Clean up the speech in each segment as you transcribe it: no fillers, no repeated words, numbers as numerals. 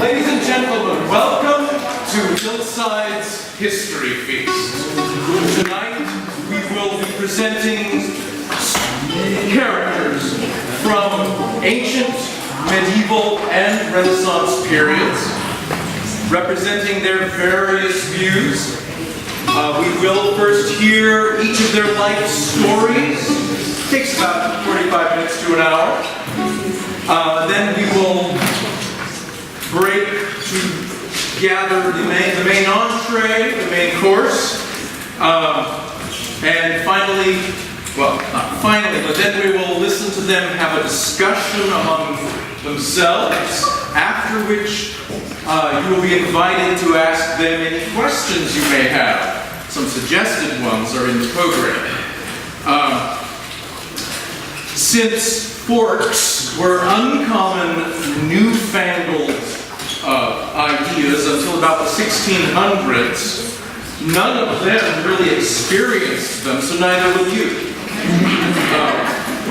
Ladies and gentlemen, welcome to Hillside's History Feast. Tonight we will be presenting characters from ancient, medieval, and Renaissance periods, representing their various views. We will first hear each of their life stories. It takes about 45 minutes to an hour. Then we will break to gather the main entree, the main course. And finally, well, not finally, but then we will listen to them have a discussion among themselves, after which you will be invited to ask them any questions you may have. Some suggested ones are in the program. Since forks were uncommon, newfangled ideas until about the 1600s, none of them really experienced them, so neither will you.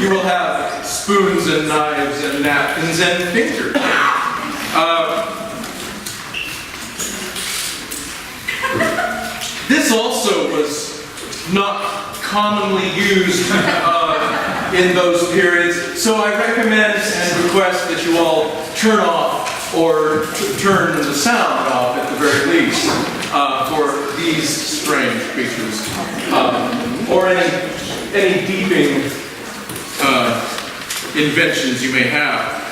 You will have spoons and knives and napkins and fingers. This also was not commonly used in those periods, so I recommend and request that you all turn off or turn the sound off at the very least for these strange creatures, or any beeping inventions you may have.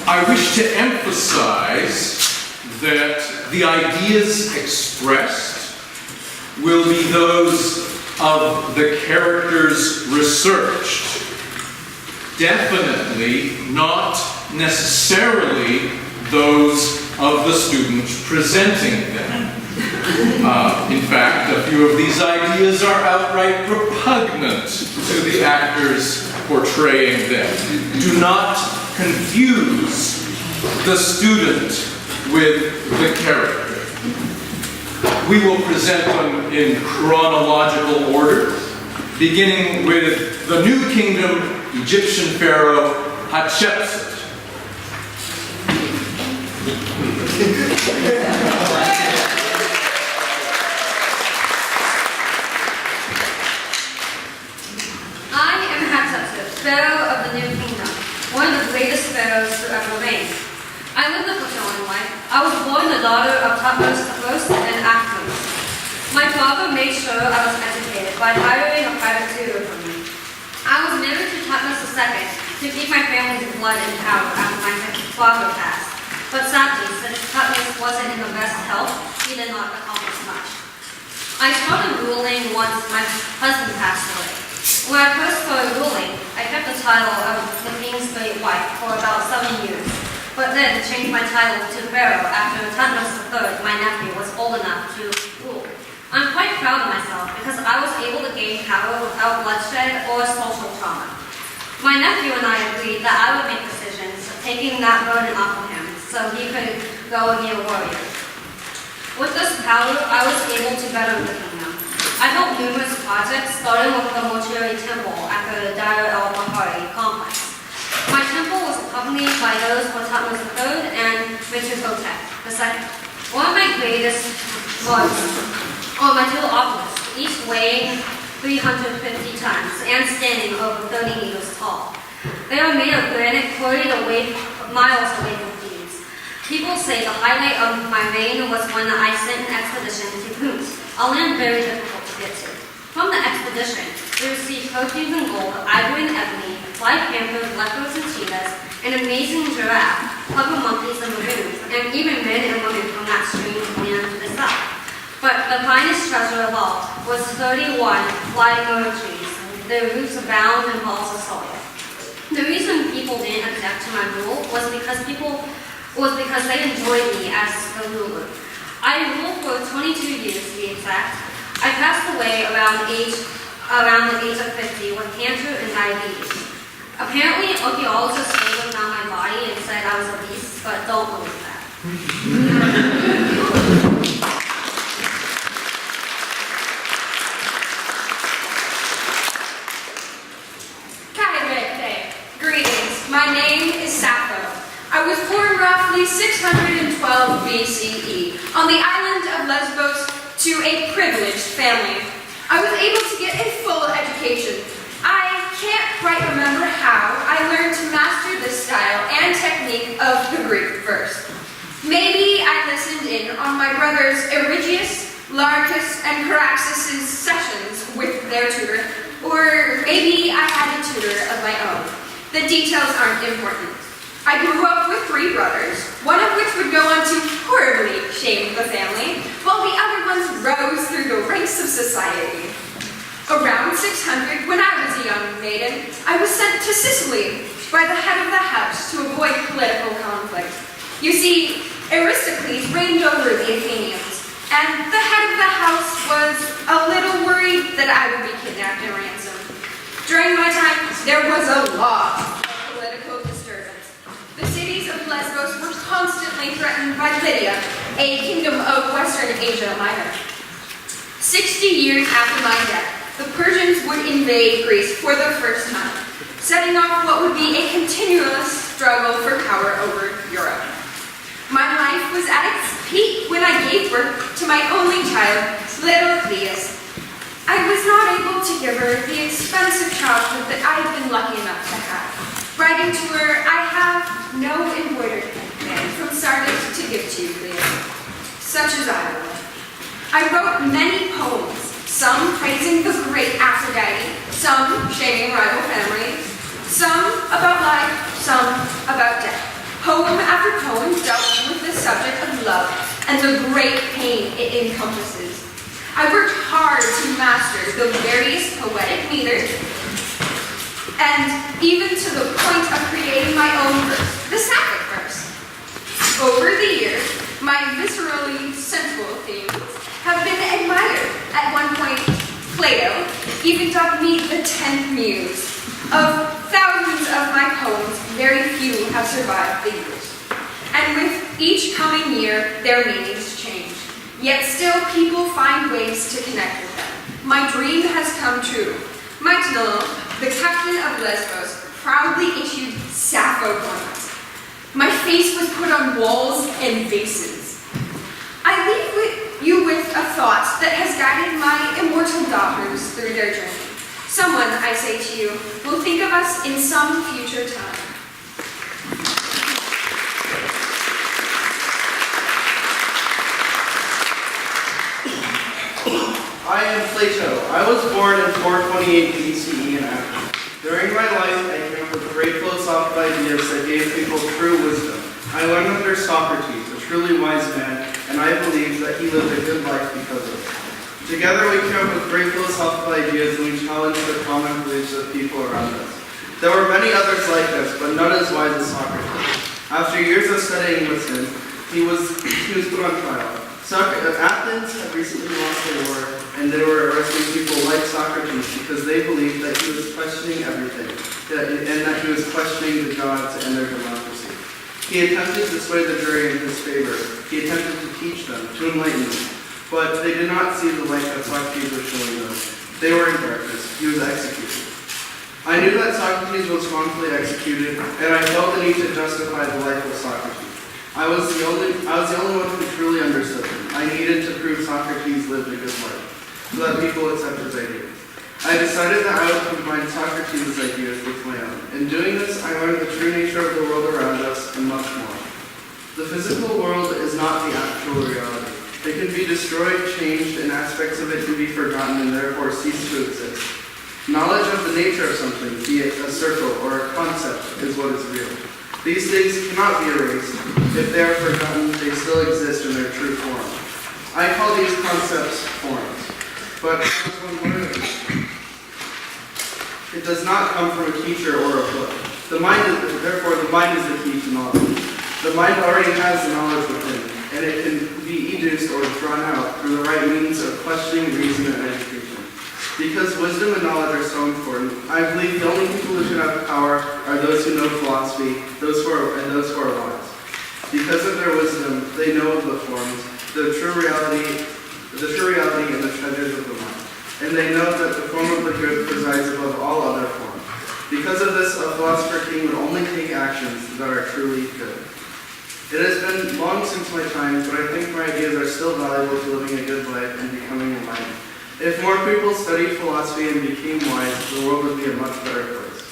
I wish to emphasize that the ideas expressed will be those of the characters researched, definitely not necessarily those of the student presenting them. In fact, a few of these ideas are outright repugnant to the actors portraying them. Do not confuse the student with the character. We will present them in chronological order, beginning with the New Kingdom Egyptian pharaoh Hatshepsut. I am Hatshepsut, pharaoh of the New Kingdom, one of the greatest pharaohs to ever reign. I lived a fulfilling life. I was born the daughter of Thutmose I and Akhmet. My father made sure I was educated by hiring a private tutor for me. I was married to Thutmose II to keep my family's blood in power after my father passed. But sadly, since Thutmose wasn't in the best health, he did not accomplish much. I started ruling once my husband passed away. When I first started ruling, I kept the title of the king's great wife for about 7 years. But then changed my title to pharaoh after Thutmose III, my nephew, was old enough to rule. I'm quite proud of myself because I was able to gain power without bloodshed or social trauma. My nephew and I agreed that I would make decisions, taking that burden off of him so he could go and be a warrior. With this power, I was able to better the kingdom. I built numerous projects, starting with the mortuary temple at the Dar el-Bahari complex. My temple was accompanied by those for Thutmose III and Mentuhotep II. One of my greatest was my two obelisks, each weighing 350 tons and standing over 30 meters tall. They are made of granite quarried miles away from Thebes. People say the highlight of my reign was when I sent an expedition to Punt, a land very difficult to get to. From the expedition, we received perfumes and gold, ivory and ebony, live panthers, leopards and cheetahs, an amazing giraffe, puffer monkeys and baboons, and even men and women from that strange land to the south. But the finest treasure of all was 31 flying myrtle trees, their roots abound in balls of soil. The reason people didn't object to my rule was because they enjoyed me as the ruler. I ruled for 22 years to be exact. I passed away around the age of 50 with cancer and diabetes. Apparently, archaeologists later found my body and said I was obese, but don't believe that. Greetings. My name is Sappho. I was born roughly 612 BCE on the island of Lesbos to a privileged family. I was able to get a full education. I can't quite remember how I learned to master the style and technique of the Greek verse. Maybe I listened in on my brothers Erigius, Laricus, and Caraxes' sessions with their tutor, or maybe I had a tutor of my own. The details aren't important. I grew up with 3 brothers, one of which would go on to horribly shame the family, while the other ones rose through the ranks of society. Around 600, when I was a young maiden, I was sent to Sicily by the head of the house to avoid political conflict. You see, Aristocles reigned over the Athenians, and the head of the house was a little worried that I would be kidnapped and ransomed. During my time, there was a lot of political disturbance. The cities of Lesbos were constantly threatened by Lydia, a kingdom of Western Asia Minor. 60 years after my death, the Persians would invade Greece for the first time, setting off what would be a continuous struggle for power over Europe. My life was at its peak when I gave birth to my only child, little Theus. I was not able to give her the expensive childhood that I had been lucky enough to have. Writing to her, I have no embroidered fan from Sardis to give to you, Theus, such as I would. I wrote many poems, some praising the great Aphrodite, some shaming rival families, some about life, some about death. Poem after poem dealt with the subject of love and the great pain it encompasses. I worked hard to master the various poetic meters, and even to the point of creating my own verse, the Sapphic verse. Over the years, my viscerally sensual themes have been admired. At one point, Plato even dubbed me the 10th muse. Of thousands of my poems, very few have survived the years. And with each coming year, their meanings change. Yet still people find ways to connect with them. My dream has come true. Michelangelo, the captain of Lesbos, proudly issued Sappho coins. My face was put on walls and vases. I leave you with a thought that has guided my immortal daughters through their journey. Someone, I say to you, will think of us in some future time. I am Plato. I was born in 428 BCE in Athens. During my life, I came up with great philosophical ideas that gave people true wisdom. I learned under Socrates, a truly wise man, and I believe that he lived a good life because of it. Together we came up with great philosophical ideas and we challenged the common beliefs of people around us. There were many others like us, but none as wise as Socrates. After years of studying with him, he was put on trial. Athens had recently lost the war, and they were arresting people like Socrates because they believed that he was questioning everything, and that he was questioning the gods and their democracy. He attempted to sway the jury in his favor. He attempted to teach them, to enlighten them. But they did not see the light that Socrates was showing them. They were in darkness. He was executed. I knew that Socrates was wrongfully executed, and I felt the need to justify the life of Socrates. I was the only one who truly understood him. I needed to prove Socrates lived a good life, so that people accept his ideas. I decided that I would combine Socrates' ideas with my own. In doing this, I learned the true nature of the world around us and much more. The physical world is not the actual reality. It can be destroyed, changed, and aspects of it can be forgotten and therefore cease to exist. Knowledge of the nature of something, be it a circle or a concept, is what is real. These things cannot be erased. If they are forgotten, they still exist in their true form. I call these concepts forms. But it does not come from a teacher or a book. Therefore, the mind is the key to knowledge. The mind already has the knowledge within, and it can be educed or drawn out through the right means of questioning, reason, and education. Because wisdom and knowledge are so important, I believe the only people who should have power are those who know philosophy, those who are wise. Because of their wisdom, they know the forms, the true reality and the treasures of the mind. And they know that the form of the good presides above all other forms. Because of this, a philosopher king would only take actions that are truly good. It has been long since my time, but I think my ideas are still valuable to living a good life and becoming enlightened. If more people studied philosophy and became wise, the world would be a much better place.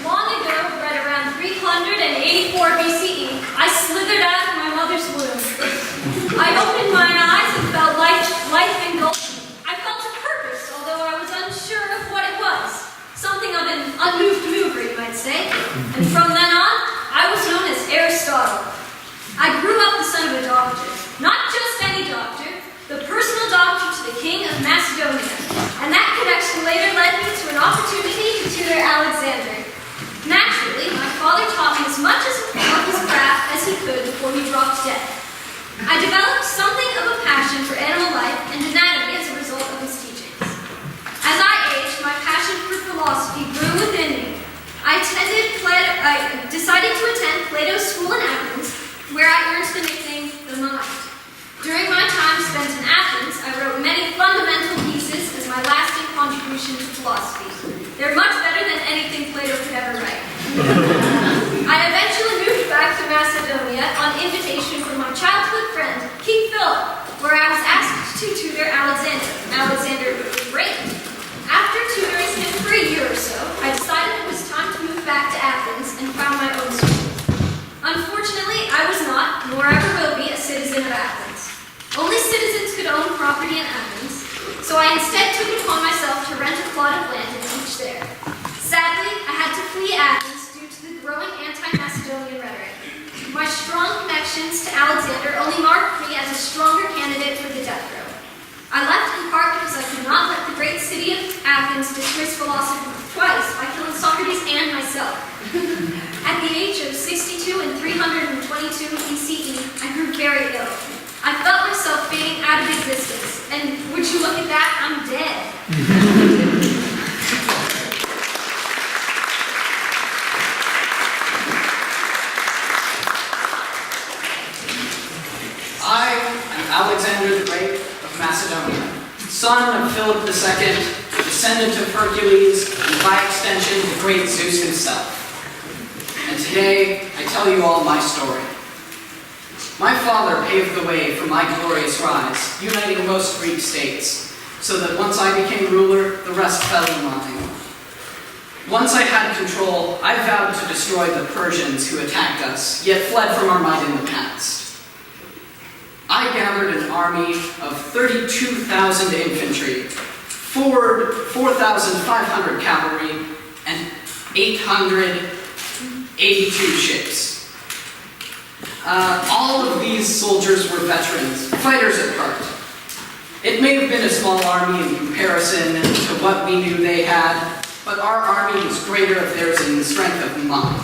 Long ago, right around 384 BCE, I slithered out of my mother's womb. I opened my eyes and felt life engulfed me. I felt a purpose, although I was unsure of what it was. Something of an unmoved mover, you might say. And from then on, I was known as Aristotle. I grew up the son of a doctor. Not just any doctor, the personal doctor to the king of Macedonia. And that connection later led me to an opportunity to tutor Alexander. Naturally, my father taught me as much of his craft as he could before he dropped dead. I developed something of a passion for animal life and anatomy as a result of his teachings. As I aged, my passion for philosophy grew within me. I decided to attend Plato's school in Athens, where I earned the nickname the Mind. During my time spent in Athens, I wrote many fundamental pieces as my lasting contribution to philosophy. They're much better than anything Plato could ever write. I eventually moved back to Macedonia on invitation from my childhood friend, King Philip, where I was asked to tutor Alexander. Alexander was great. After tutoring him for a year or so, I decided it was time to move back to Athens and found my own school. Unfortunately, I was not, nor ever will be, a citizen of Athens. Only citizens could own property in Athens, so I instead took it upon myself to rent a plot of land and teach there. Sadly, I had to flee Athens due to the growing anti-Macedonian rhetoric. My strong connections to Alexander only marked me as a stronger candidate for the death row. I left in part because I could not let the great city of Athens dismiss philosophy twice by killing Socrates and myself. At the age of 62 and 322 BCE, I grew very ill. I felt myself fading out of existence, and would you look at that, I'm dead. I am Alexander the Great of Macedonia, son of Philip II, descendant of Hercules, and by extension, the great Zeus himself. And today, I tell you all my story. My father paved the way for my glorious rise, uniting most Greek states, so that once I became ruler, the rest fell in line. Once I had control, I vowed to destroy the Persians who attacked us, yet fled from our might in the past. I gathered an army of 32,000 infantry, 4,500 cavalry, and 882 ships. All of these soldiers were veterans, fighters at heart. It may have been a small army in comparison to what we knew they had, but our army was greater of theirs in strength of mind.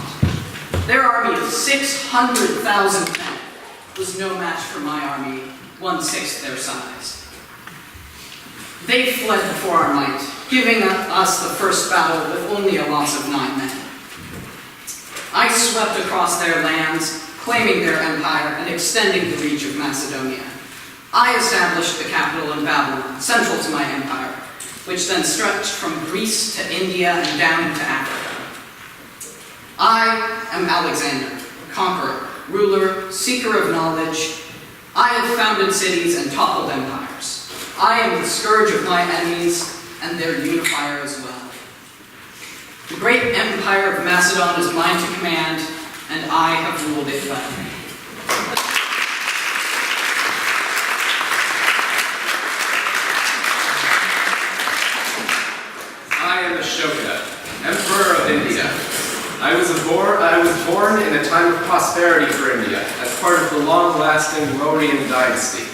Their army of 600,000 men was no match for my army, 1/6 their size. They fled before our might, giving us the first battle with only a loss of 9 men. I swept across their lands, claiming their empire and extending the reach of Macedonia. I established the capital in Babylon, central to my empire, which then stretched from Greece to India and down into Africa. I am Alexander, conqueror, ruler, seeker of knowledge. I have founded cities and toppled empires. I am the scourge of my enemies and their unifier as well. The great empire of Macedon is mine to command, and I have ruled it well. I am Sokka, Emperor of India. I was born in a time of prosperity for India, as part of the long-lasting Mauryan dynasty.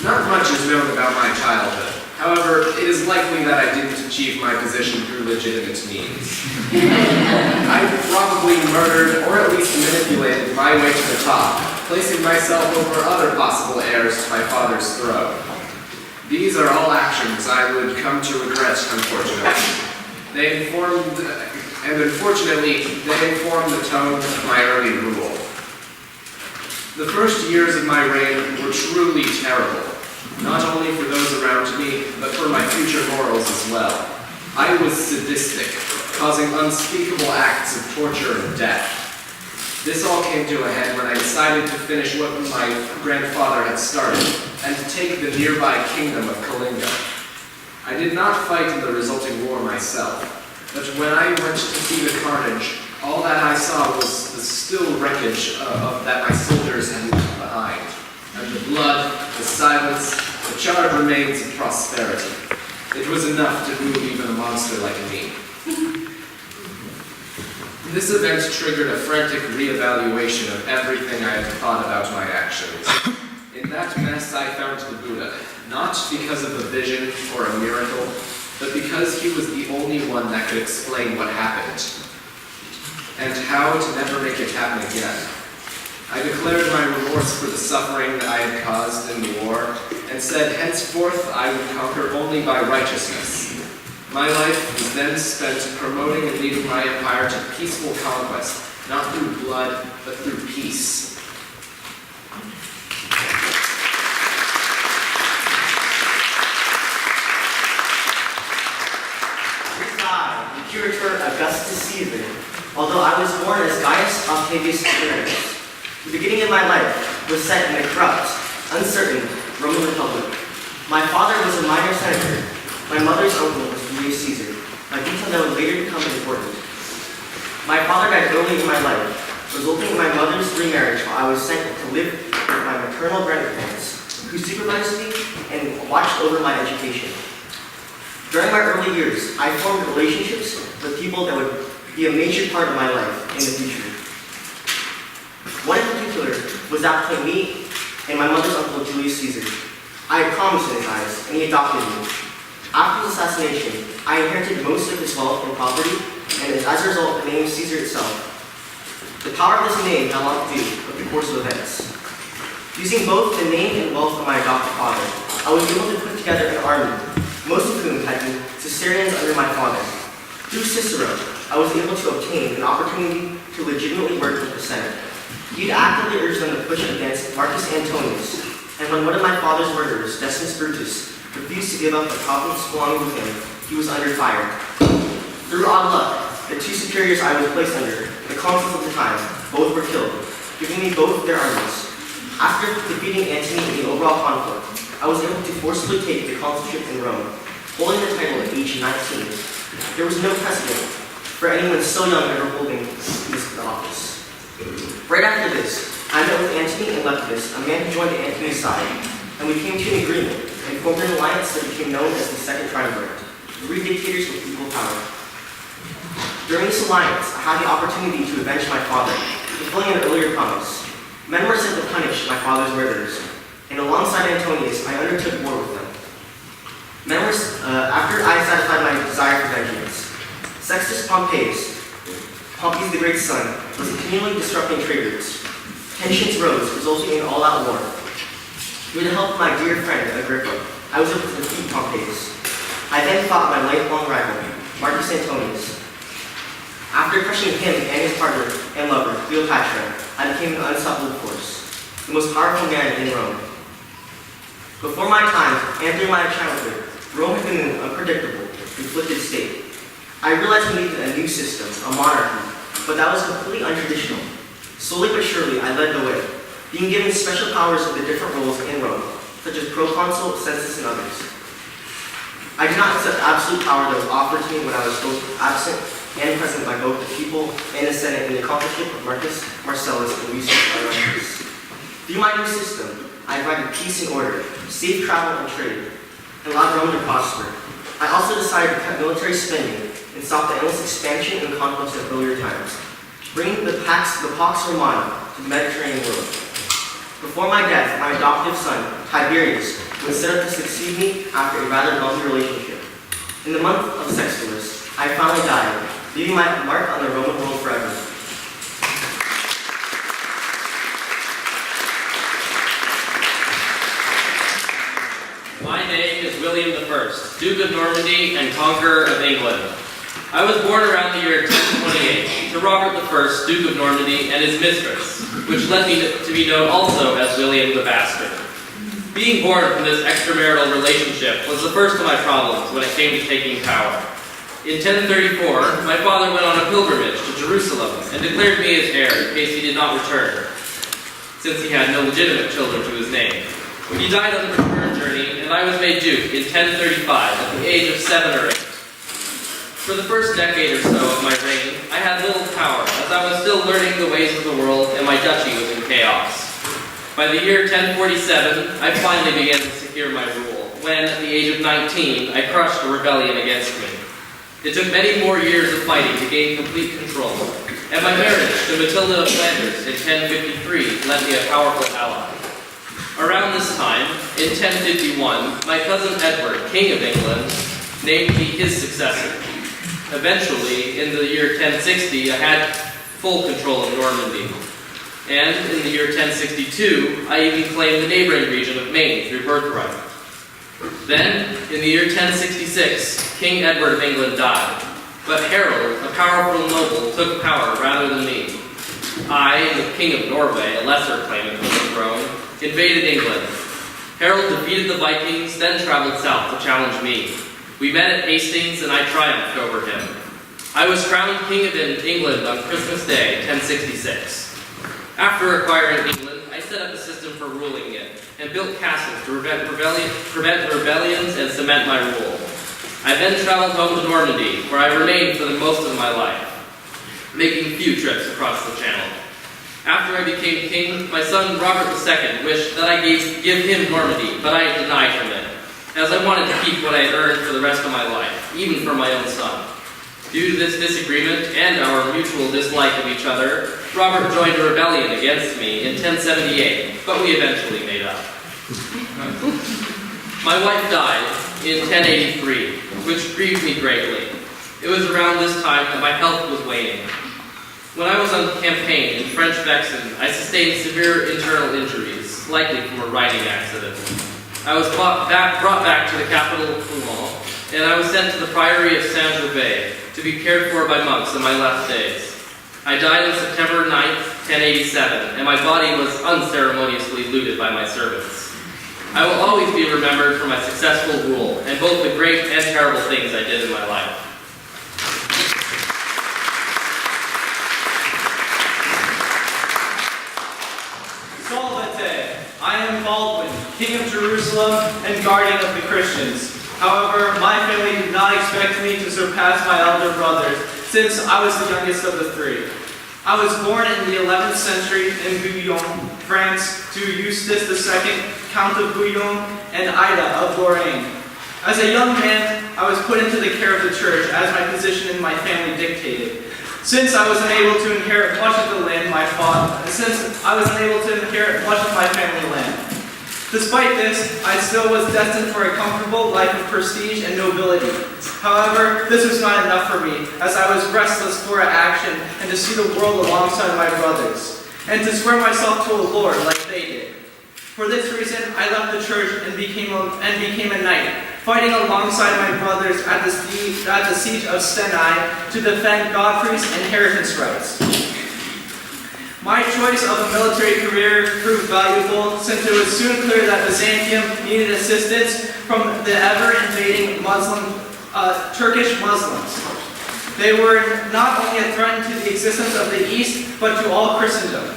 Not much is known about my childhood. However, it is likely that I didn't achieve my position through legitimate means. I probably murdered, or at least manipulated, my way to the top, placing myself over other possible heirs to my father's throne. These are all actions I would come to regret, unfortunately. Unfortunately, they informed the tone of my early rule. The first years of my reign were truly terrible, not only for those around me, but for my future morals as well. I was sadistic, causing unspeakable acts of torture and death. This all came to a head when I decided to finish what my grandfather had started, and to take the nearby kingdom of Kalinga. I did not fight in the resulting war myself, but when I went to see the carnage, all that I saw was the still wreckage that my soldiers had left behind, and the blood, the silence, the charred remains of prosperity. It was enough to move even a monster like me. This event triggered a frantic reevaluation of everything I had thought about my actions. In that mess, I found the Buddha, not because of a vision or a miracle, but because he was the only one that could explain what happened, and how to never make it happen again. I declared my remorse for the suffering that I had caused in the war, and said henceforth I would conquer only by righteousness. My life was then spent promoting and leading my empire to peaceful conquest, not through blood, but through peace. I, the curator Augustus Caesar, although I was born as Gaius Octavius Tiberius, the beginning of my life was set in a corrupt, uncertain Roman Republic. My father was a minor senator. My mother's uncle was Julius Caesar, a detail that would later become important. My father died early in my life, resulting in my mother's remarriage while I was sent to live with my maternal grandparents, who supervised me and watched over my education. During my early years, I formed relationships with people that would be a major part of my life in the future. One in particular was that between me and my mother's uncle, Julius Caesar. I had promised in his eyes, and he adopted me. After his assassination, I inherited most of his wealth and property, and as a result, the name Caesar itself. The power of this name had a lot to do with the course of events. Using both the name and wealth of my adopted father, I was able to put together an army, most of whom had been Caesarians under my father. Through Cicero, I was able to obtain an opportunity to legitimately work with the Senate. He'd actively urged them to push against Marcus Antonius, and when one of my father's murderers, Decimus Brutus, refused to give up the province belonging to him, he was under fire. Through odd luck, the two superiors I was placed under, the consuls of the time, both were killed, giving me both their armies. After defeating Antony in the overall conflict, I was able to forcibly take the consulship in Rome, holding the title at age 19. There was no precedent for anyone so young ever holding this office. Right after this, I met with Antony and Lepidus, a man who joined Antony's side, and we came to an agreement and formed an alliance that became known as the Second Triumvirate, 3 dictators with equal power. During this alliance, I had the opportunity to avenge my father, fulfilling an earlier promise. Men were sent to punish my father's murderers, and alongside Antonius, I undertook war with them. After I satisfied my desire for vengeance, Sextus Pompeius, Pompey the Great's son, was continually disrupting trade routes. Tensions rose, resulting in all-out war. With the help of my dear friend Agrippa, I was able to defeat Pompeius. I then fought my lifelong rival, Marcus Antonius. After crushing him and his partner and lover, Cleopatra, I became an unstoppable force, the most powerful man in Rome. Before my time, and through my childhood, Rome had been an unpredictable, conflicted state. I realized we needed a new system, a monarchy, but that was completely untraditional. Slowly but surely, I led the way, being given special powers of the different roles in Rome, such as proconsul, census, and others. I did not accept absolute power that was offered to me when I was both absent and present by both the people and the Senate in the consulship of Marcus Marcellus and Lucius Aurelius. Through my new system, I provided peace and order, safe travel and trade, and allowed Rome to prosper. I also decided to cut military spending and stop the endless expansion and conquest of earlier times, bringing the Pax Romana to the Mediterranean world. Before my death, my adoptive son, Tiberius, was set up to succeed me after a rather bumpy relationship. In the month of Sextilis, I finally died, leaving my mark on the Roman world forever. My name is William I, Duke of Normandy and Conqueror of England. I was born around the year 1028. to Robert I, Duke of Normandy, and his mistress, which led me to be known also as William the Bastard. Being born from this extramarital relationship was the first of my problems when it came to taking power. In 1034, my father went on a pilgrimage to Jerusalem and declared me his heir in case he did not return, since he had no legitimate children to his name. He died on the return journey, and I was made duke in 1035 at the age of 7 or 8. For the first decade or so of my reign, I had little power, as I was still learning the ways of the world and my duchy was in chaos. By the year 1047, I finally began to secure my rule, when, at the age of 19, I crushed a rebellion against me. It took many more years of fighting to gain complete control, and my marriage to Matilda of Flanders in 1053 lent me a powerful ally. Around this time, in 1051, my cousin Edward, King of England, named me his successor. Eventually, in the year 1060, I had full control of Normandy. And in the year 1062, I even claimed the neighboring region of Maine through birthright. Then, in the year 1066, King Edward of England died. But Harold, a powerful noble, took power rather than me. I, the King of Norway, a lesser claimant to the throne, invaded England. Harold defeated the Vikings, then traveled south to challenge me. We met at Hastings, and I triumphed over him. I was crowned King of England on Christmas Day, 1066. After acquiring England, I set up a system for ruling it, and built castles to prevent rebellions and cement my rule. I then traveled home to Normandy, where I remained for the most of my life, making few trips across the Channel. After I became king, my son Robert II wished that I give him Normandy, but I denied him it, as I wanted to keep what I had earned for the rest of my life, even for my own son. Due to this disagreement and our mutual dislike of each other, Robert joined a rebellion against me in 1078, but we eventually made up. My wife died in 1083, which grieved me greatly. It was around this time that my health was waning. When I was on campaign in French Vexin, I sustained severe internal injuries, likely from a riding accident. I was brought back to the capital of Toulon, and I was sent to the Priory of Saint-Gervais to be cared for by monks in my last days. I died on September 9th, 1087, and my body was unceremoniously looted by my servants. I will always be remembered for my successful rule, and both the great and terrible things I did in my life. Salvete! I am Baldwin, King of Jerusalem and guardian of the Christians. However, my family did not expect me to surpass my elder brothers, since I was the youngest of the three. I was born in the 11th century in Bouillon, France, to Eustace II, Count of Bouillon, and Ida of Lorraine. As a young man, I was put into the care of the church as my position in my family dictated. Since I was unable to inherit much of the land much of my family land. Despite this, I still was destined for a comfortable life of prestige and nobility. However, this was not enough for me, as I was restless for action and to see the world alongside my brothers, and to swear myself to a lord like they did. For this reason, I left the church and became a knight, fighting alongside my brothers at the siege of Stenai to defend Godfrey's inheritance rights. My choice of a military career proved valuable, since it was soon clear that Byzantium needed assistance from the ever-invading Turkish Muslims. They were not only a threat to the existence of the East, but to all Christendom.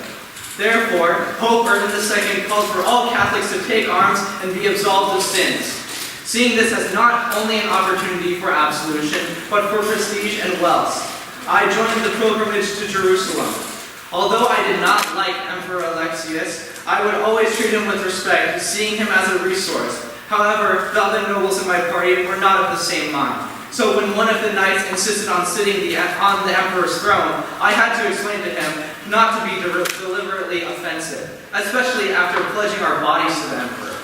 Therefore, Pope Urban II called for all Catholics to take arms and be absolved of sins. Seeing this as not only an opportunity for absolution, but for prestige and wealth, I joined the pilgrimage to Jerusalem. Although I did not like Emperor Alexius, I would always treat him with respect, seeing him as a resource. However, the other nobles in my party were not of the same mind. So when one of the knights insisted on sitting on the emperor's throne, I had to explain to him not to be deliberately offensive, especially after pledging our bodies to the emperor.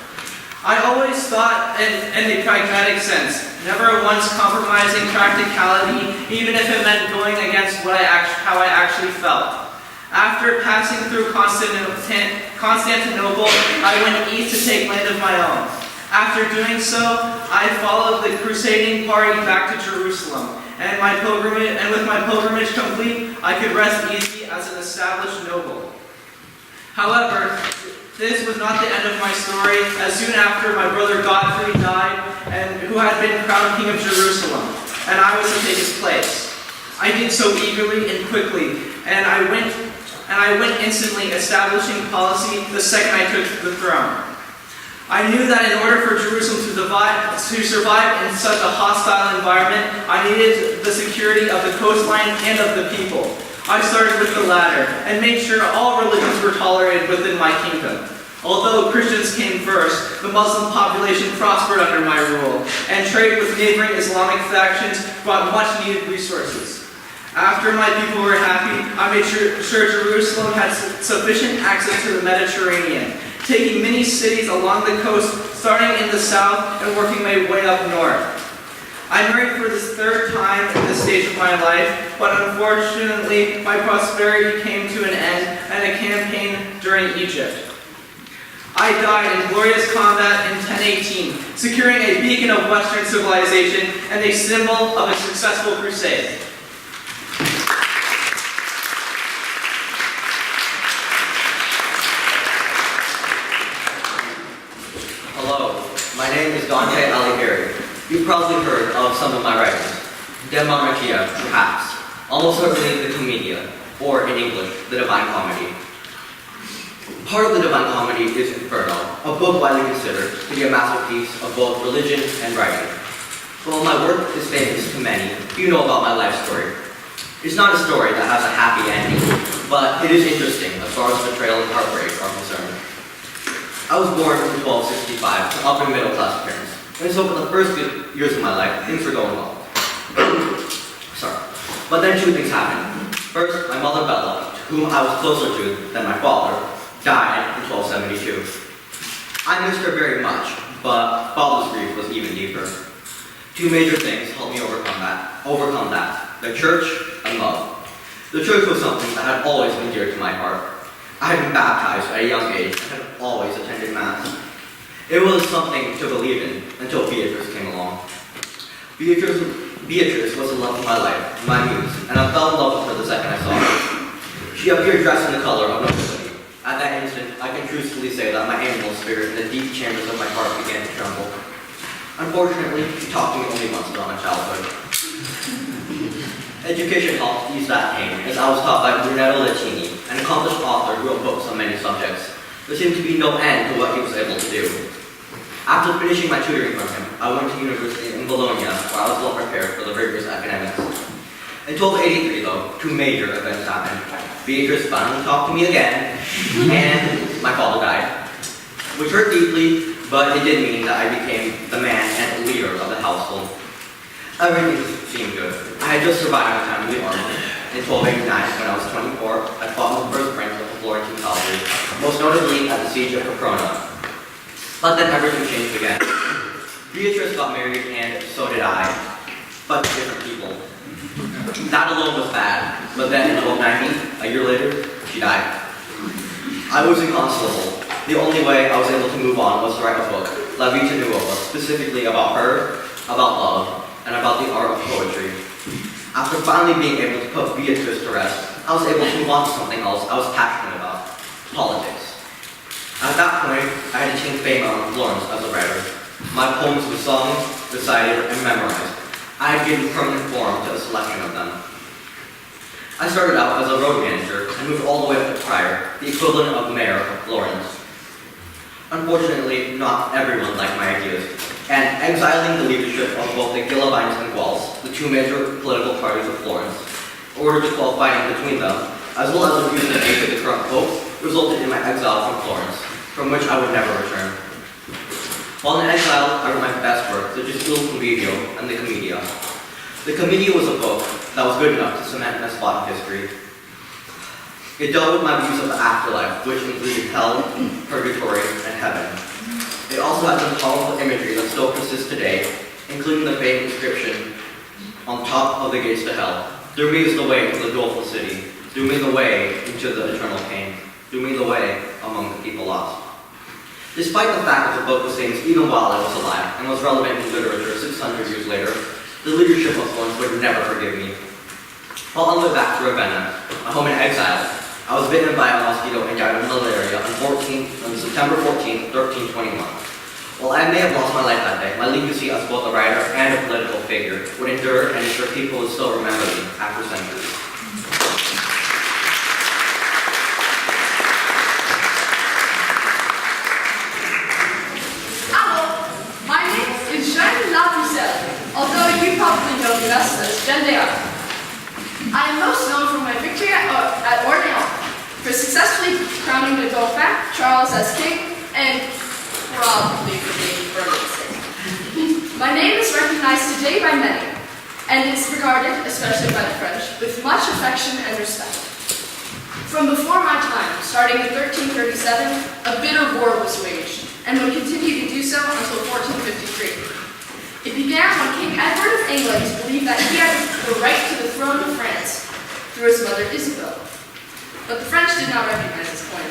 I always thought in a pragmatic sense, never once compromising practicality, even if it meant going against how I actually felt. After passing through Constantinople, I went east to take land of my own. After doing so, I followed the crusading party back to Jerusalem, and with my pilgrimage complete, I could rest easy as an established noble. However, this was not the end of my story, as soon after my brother Godfrey died, and who had been crowned King of Jerusalem, and I was to take his place. I did so eagerly and quickly, and I went instantly, establishing policy the second I took the throne. I knew that in order for Jerusalem to survive in such a hostile environment, I needed the security of the coastline and of the people. I started with the latter, and made sure all religions were tolerated within my kingdom. Although Christians came first, the Muslim population prospered under my rule, and trade with neighboring Islamic factions brought much-needed resources. After my people were happy, I made sure Jerusalem had sufficient access to the Mediterranean, taking many cities along the coast, starting in the south and working my way up north. I married for this third time at this stage of my life, but unfortunately, my prosperity came to an end and a campaign during Egypt. I died in glorious combat in 1018, securing a beacon of Western civilization and a symbol of a successful crusade. Hello, my name is Dante Alighieri. You've probably heard of some of my writings. De Monarchia, perhaps. Almost certainly the Commedia, or in English, the Divine Comedy. Part of the Divine Comedy is Inferno, a book widely considered to be a masterpiece of both religion and writing. While my work is famous to many, you know about my life story. It's not a story that has a happy ending, but it is interesting as far as betrayal and heartbreak are concerned. I was born in 1265 to upper middle class parents, and so for the first years of my life, things were going well. Sorry. But then two things happened. First, my mother Bella, to whom I was closer to than my father, died in 1272. I missed her very much, but father's grief was even deeper. Two major things helped me overcome that. The church and love. The church was something that had always been dear to my heart. I had been baptized at a young age and had always attended Mass. It was something to believe in until Beatrice came along. Beatrice was the love of my life, my muse, and I fell in love with her the second I saw her. She appeared dressed in the color of nobility. At that instant, I can truthfully say that my animal spirit in the deep chambers of my heart began to tremble. Unfortunately, she taught me only once about my childhood. Education helped ease that pain, as I was taught by Brunello Latini, an accomplished author who wrote books on many subjects. There seemed to be no end to what he was able to do. After finishing my tutoring from him, I went to university in Bologna, where I was well prepared for the rigorous academics. In 1283, though, two major events happened. Beatrice finally talked to me again, and my father died, which hurt deeply, but it did mean that I became the man and leader of the household. Everything seemed good. I had just survived my time in the army. In 1289, when I was 24, I fought with the first prince of the Florentine cavalry, most notably at the siege of Caprona. But then everything changed again. Beatrice got married, and so did I, but to different people. That alone was bad, but then in 1290, a year later, she died. I was inconsolable. The only way I was able to move on was to write a book, La Vita Nuova, specifically about her, about love, and about the art of poetry. After finally being able to put Beatrice to rest, I was able to move on to something else I was passionate about, politics. At that point, I had achieved fame around Florence as a writer. My poems were sung, recited, and memorized. I had given permanent form to a selection of them. I started out as a road manager and moved all the way up to prior, the equivalent of mayor of Florence. Unfortunately, not everyone liked my ideas, and exiling the leadership of both the Ghibellines and Guelphs, the two major political parties of Florence, in order to quell fighting between them, as well as refusing to aid the current pope, resulted in my exile from Florence, from which I would never return. While in exile, I wrote my best work, such as Il Convivio and the Commedia. The Commedia was a book that was good enough to cement my spot in history. It dealt with my views of the afterlife, which included hell, purgatory, and heaven. It also had some powerful imagery that still persists today, including the famous inscription on top of the gates to hell. Through me is the way to the doleful city. Through me the way into the eternal pain. Through me the way among the people lost. Despite the fact that the book was famous even while I was alive and was relevant in literature 600 years later, The leadership Muslims would never forgive me. While on the way back to Ravenna, a home in exile, I was bitten by a mosquito and died of malaria on September 14, 1321. While I may have lost my life that day, my legacy as both a writer and a political figure would endure and ensure people would still remember me after centuries. Hello, my name is Jean Lapicelle, although you probably know me best as Jeanne d'Arc. I am most known for my victory at Orléans, for successfully crowning the Dauphin, Charles, as king, and probably for being Burgundy. My name is recognized today by many, and is regarded, especially by the French, with much affection and respect. From before my time, starting in 1337, a bitter war was waged, and would continue to do so until 1453. It began when King Edward of England believed that he had the right to the throne of France through his mother Isabel. But the French did not recognize his claim.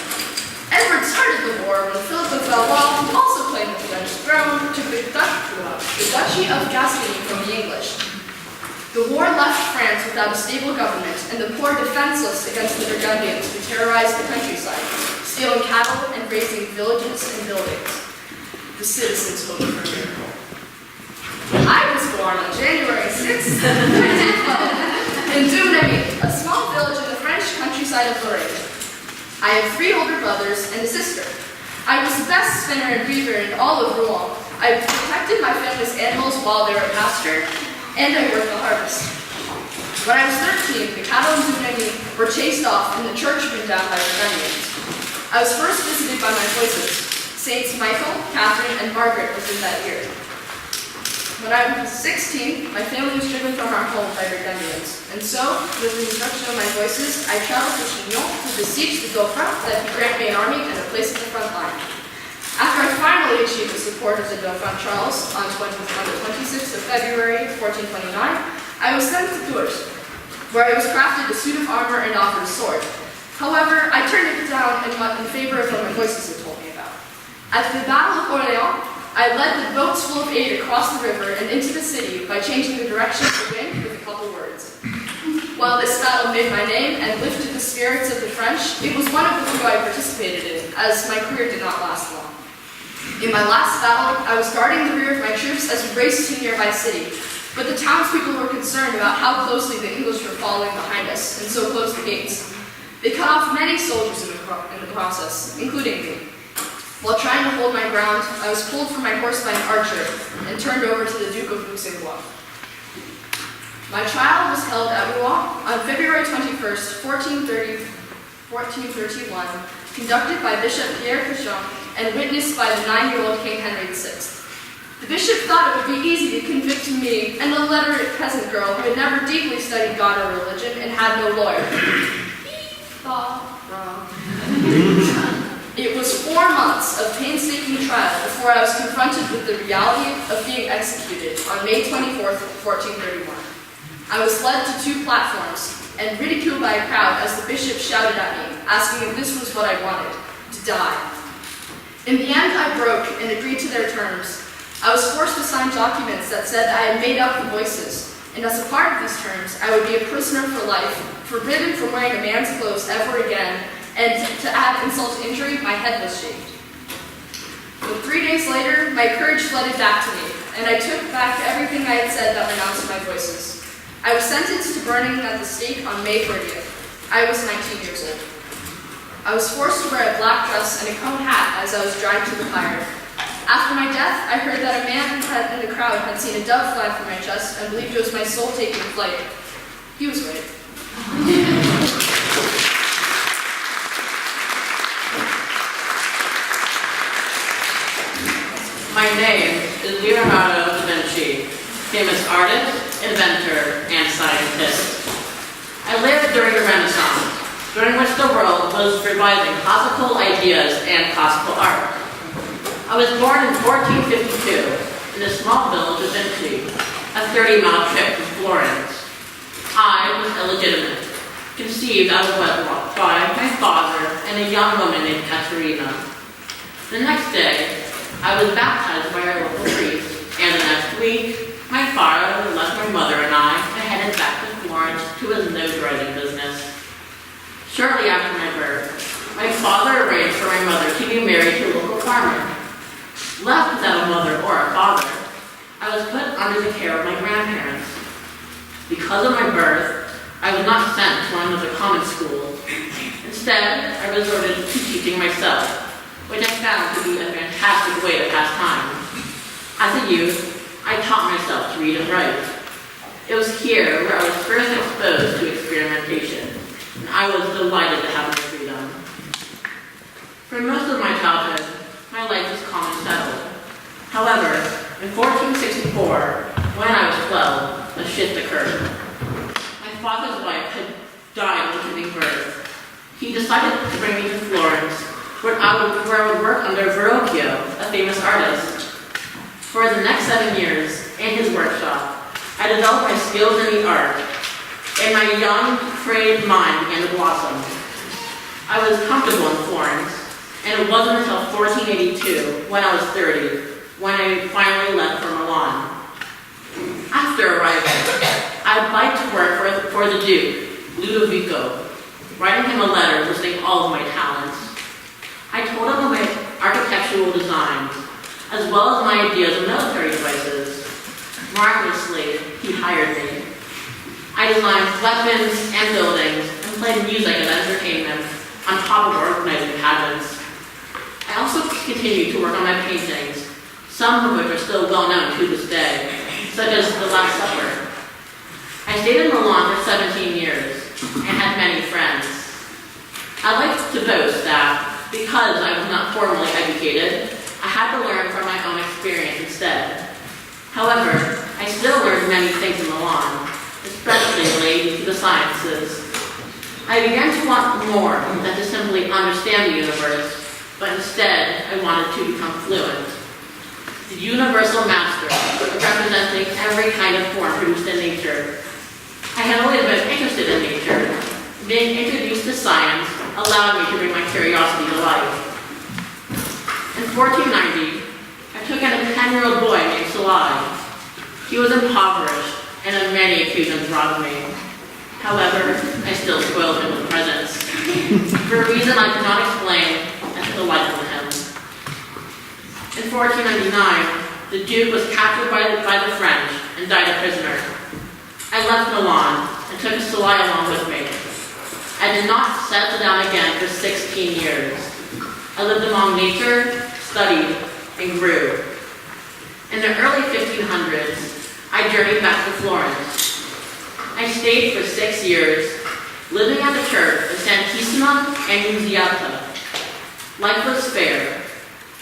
Edward started the war when Philip of Valois, who also claimed the French throne, took the Duchy of Gascony from the English. The war left France without a stable government, and the poor defenseless against the Burgundians who terrorized the countryside, stealing cattle and razing villages and buildings. The citizens hoped for a miracle. I was born on January 6, 1912, in Normandy, a small village in the French countryside of Lorraine. I have 3 older brothers and a sister. I was the best spinner and weaver in all of Rouen. I protected my family's animals while they were at pasture, and I worked the harvest. When I was 13, the cattle in Normandy were chased off and the church burned down by Burgundians. I was first visited by my voices. Saints Michael, Catherine, and Margaret was in that year. When I was 16, my family was driven from our home by Burgundians, and so, with the instruction of my voices, I traveled to Chinon to beseech the Dauphin that he grant me an army and a place at the front line. After I finally achieved the support of the Dauphin Charles on the 26th of February, 1429, I was sent to Tours, where I was crafted a suit of armor and offered a sword. However, I turned it down in favor of what my voices had told me about. At the Battle of Orléans, I led the boats full of aid across the river and into the city by changing the direction of the wind with a couple words. While this battle made my name and lifted the spirits of the French, it was one of the few I participated in, as my career did not last long. In my last battle, I was guarding the rear of my troops as we raced to a nearby city, but the townspeople were concerned about how closely the English were following behind us, and so closed the gates. They cut off many soldiers in the process, including me. While trying to hold my ground, I was pulled from my horse by an archer and turned over to the Duke of Luxembourg. My trial was held at Rouen on February 21st, 1431, conducted by Bishop Pierre Cauchon and witnessed by the 9-year-old King Henry VI. The bishop thought it would be easy to convict me, and a literate peasant girl who had never deeply studied God or religion and had no lawyer. He thought wrong. It was 4 months of painstaking trial before I was confronted with the reality of being executed on May 24th, 1431. I was led to 2 platforms and ridiculed by a crowd as the bishop shouted at me, asking if this was what I wanted, to die. In the end, I broke and agreed to their terms. I was forced to sign documents that said I had made up the voices, and as a part of these terms, I would be a prisoner for life, forbidden from wearing a man's clothes ever again, and to add insult to injury, my head was shaved. But 3 days later, my courage flooded back to me, and I took back everything I had said that renounced my voices. I was sentenced to burning at the stake on May 30th. I was 19 years old. I was forced to wear a black dress and a cone hat as I was dragged to the pyre. After my death, I heard that a man in the crowd had seen a dove fly from my chest and believed it was my soul taking flight. He was right. My name is Leonardo da Vinci, famous artist, inventor, and scientist. I lived during the Renaissance, during which the world was reviving classical ideas and classical art. I was born in 1452 in a small village of Vinci, a 30-mile trip from Florence. I was illegitimate, conceived out of wedlock by my father and a young woman named Caterina. The next day, I was baptized by our local priest, and the next week, my father left my Shortly after my birth, my father arranged for my mother to be married to a local farmer. Left without a mother or a father, I was put under the care of my grandparents. Because of my birth, I was not sent to one of the common schools. Instead, I resorted to teaching myself, which I found to be a fantastic way to pass time. As a youth, I taught myself to read and write. It was here where I was first exposed to experimentation, and I was delighted to have my freedom. For most of my childhood, my life was calm and settled. However, in 1464, when I was 12, a shift occurred. My father's wife had died when giving birth. He decided to bring me to Florence, where I would work under Verrocchio, a famous artist. For the next 7 years, in his workshop, I developed my skills in the art, and my young, frayed mind began to blossom. I was comfortable in Florence, and it wasn't until 1482, when I was 30, when I finally left for Milan. After arriving, I applied to work for the Duke, Ludovico, writing him a letter listing all of my talents. I told him of my architectural designs, as well as my ideas of military devices. Miraculously, he hired me. I designed weapons and buildings and played music as entertainment on top of organizing pageants. I also continued to work on my paintings, some of which are still well known to this day, such as The Last Supper. I stayed in Milan for 17 years and had many friends. I like to boast that because I was not formally educated, I had to learn from my own experience instead. However, I still learned many things in Milan, especially related to the sciences. I began to want more than to simply understand the universe, but instead I wanted to become fluent. The universal master, representing every kind of form produced in nature. I had always been interested in nature. Being introduced to science allowed me to bring my curiosity to life. In 1490, I took in a 10-year-old boy named Salai. He was impoverished and on many occasions robbed me. However, I still spoiled him with presents. For a reason I could not explain, I took a liking to him. In 1499, the Duke was captured by the French and died a prisoner. I left Milan and took Salai along with me. I did not settle down again for 16 years. I lived among nature, studied, and grew. In the early 1500s, I journeyed back to Florence. I stayed for 6 years, living at the church of Santissima Annunziata. Life was fair,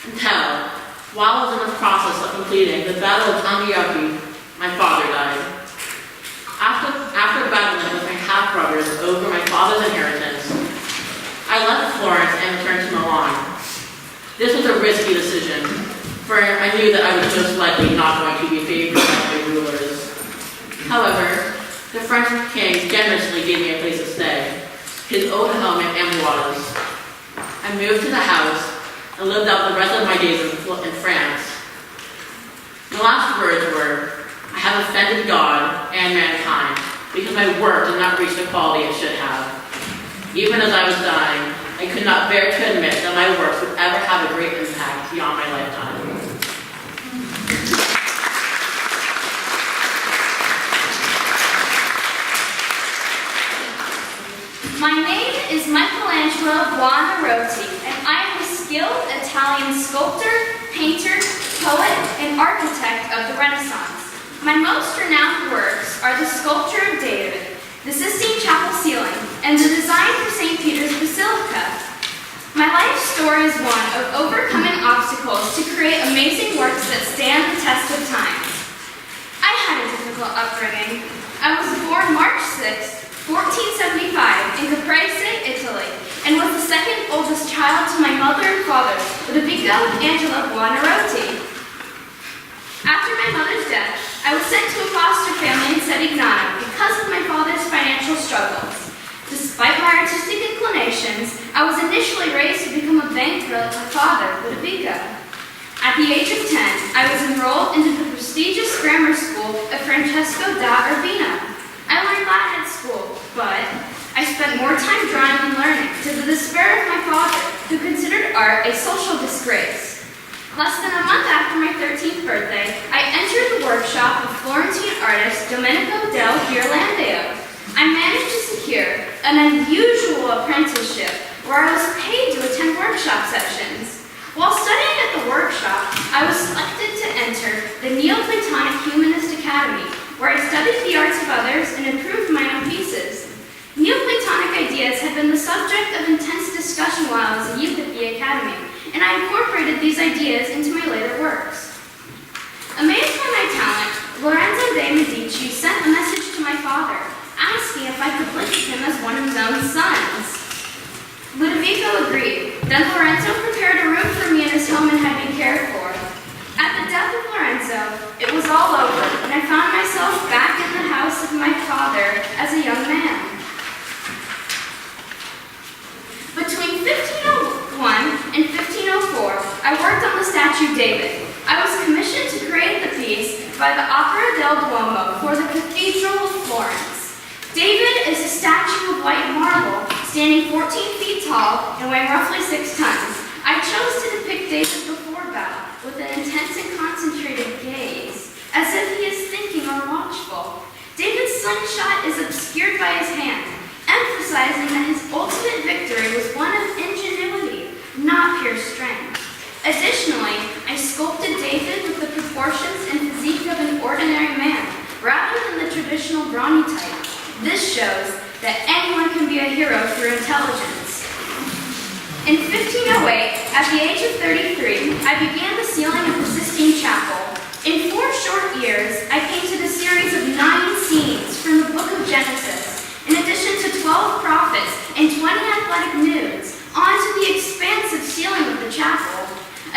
until, while I was in the process of completing the Battle of Anghiari, my father died. After battling with my half-brothers over my father's inheritance, I left Florence and returned to Milan. This was a risky decision, for I knew that I was most likely not going to be favored by my rulers. However, the French king generously gave me a place to stay, his old home in Amboise. I moved to the house and lived out the rest of my days in France. My last words were, I have offended God and mankind because my work did not reach the quality it should have. Even as I was dying, I could not bear to admit that my works would ever have a great impact beyond my lifetime. My name is Michelangelo Buonarroti, and I am a skilled Italian sculptor, painter, poet, and architect of the Renaissance. My most renowned works are the sculpture of David, the Sistine Chapel ceiling, and the design for St. Peter's Basilica. My life story is one of overcoming obstacles to create amazing works that stand the test of time. I had a difficult upbringing. I was born March 6, 1475 in Caprese, Italy, and was the second oldest child to my mother and father, Ludovico and Angela Buonarroti. After my mother's death, I was sent to a foster family in Sedignano because of my father's financial struggles. Despite my artistic inclinations, I was initially raised to become a banker like my father, Ludovico. At the age of 10, I was enrolled into the prestigious grammar school of Francesco da Urbino. I learned Latin at school, but I spent more time drawing and learning Less than a month after my 13th birthday, I entered the workshop of Florentine artist Domenico del Ghirlandaio. I managed to secure an unusual apprenticeship where I was paid to attend workshop sessions. While studying at the workshop, I was selected to enter the Neoplatonic Humanist Academy, where I studied the arts of others and improved my own pieces. Neoplatonic ideas had been the subject of intense discussion while I was a youth at the academy, and I incorporated these ideas into my later works. Amazed by my talent, Lorenzo de' Medici sent a message to my father, asking if I could live with him as one of his own sons. Ludovico agreed. Then Lorenzo prepared a room for me in his home and had me cared for. At the death of Lorenzo, it was all over, and I found myself back in the house of my father as a young man. Between 1501 and 1504, I worked on the statue David. I was commissioned to create the piece by the Opera del Duomo for the Cathedral of Florence. David is a statue of white marble, standing 14 feet tall and weighing roughly 6 tons. I chose to depict David before battle with an intense and concentrated gaze, as if he is thinking or watchful. David's slingshot is obscured by his hand, emphasizing that his ultimate victory was one of ingenuity, not pure strength. Additionally, I sculpted David with the proportions and physique of an ordinary man, rather than the traditional brawny type. This shows that anyone can be a hero through intelligence. In 1508, at the age of 33, I began the ceiling of the Sistine Chapel. In 4 short years, I painted a series of 9 scenes from the book of Genesis, in addition to 12 prophets and 20 athletic nudes, onto the expansive ceiling of the chapel.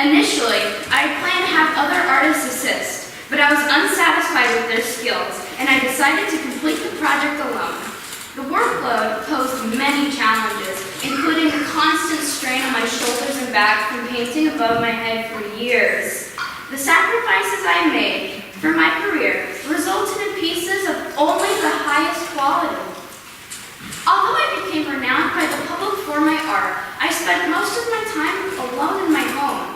Initially, I planned to have other artists assist, but I was unsatisfied with their skills, and I decided to complete the project alone. The workload posed many challenges, including the constant strain on my shoulders and back from painting above my head for years. The sacrifices I made for my career resulted in pieces of only the highest quality. Although I became renowned by the public for my art, I spent most of my time alone in my home.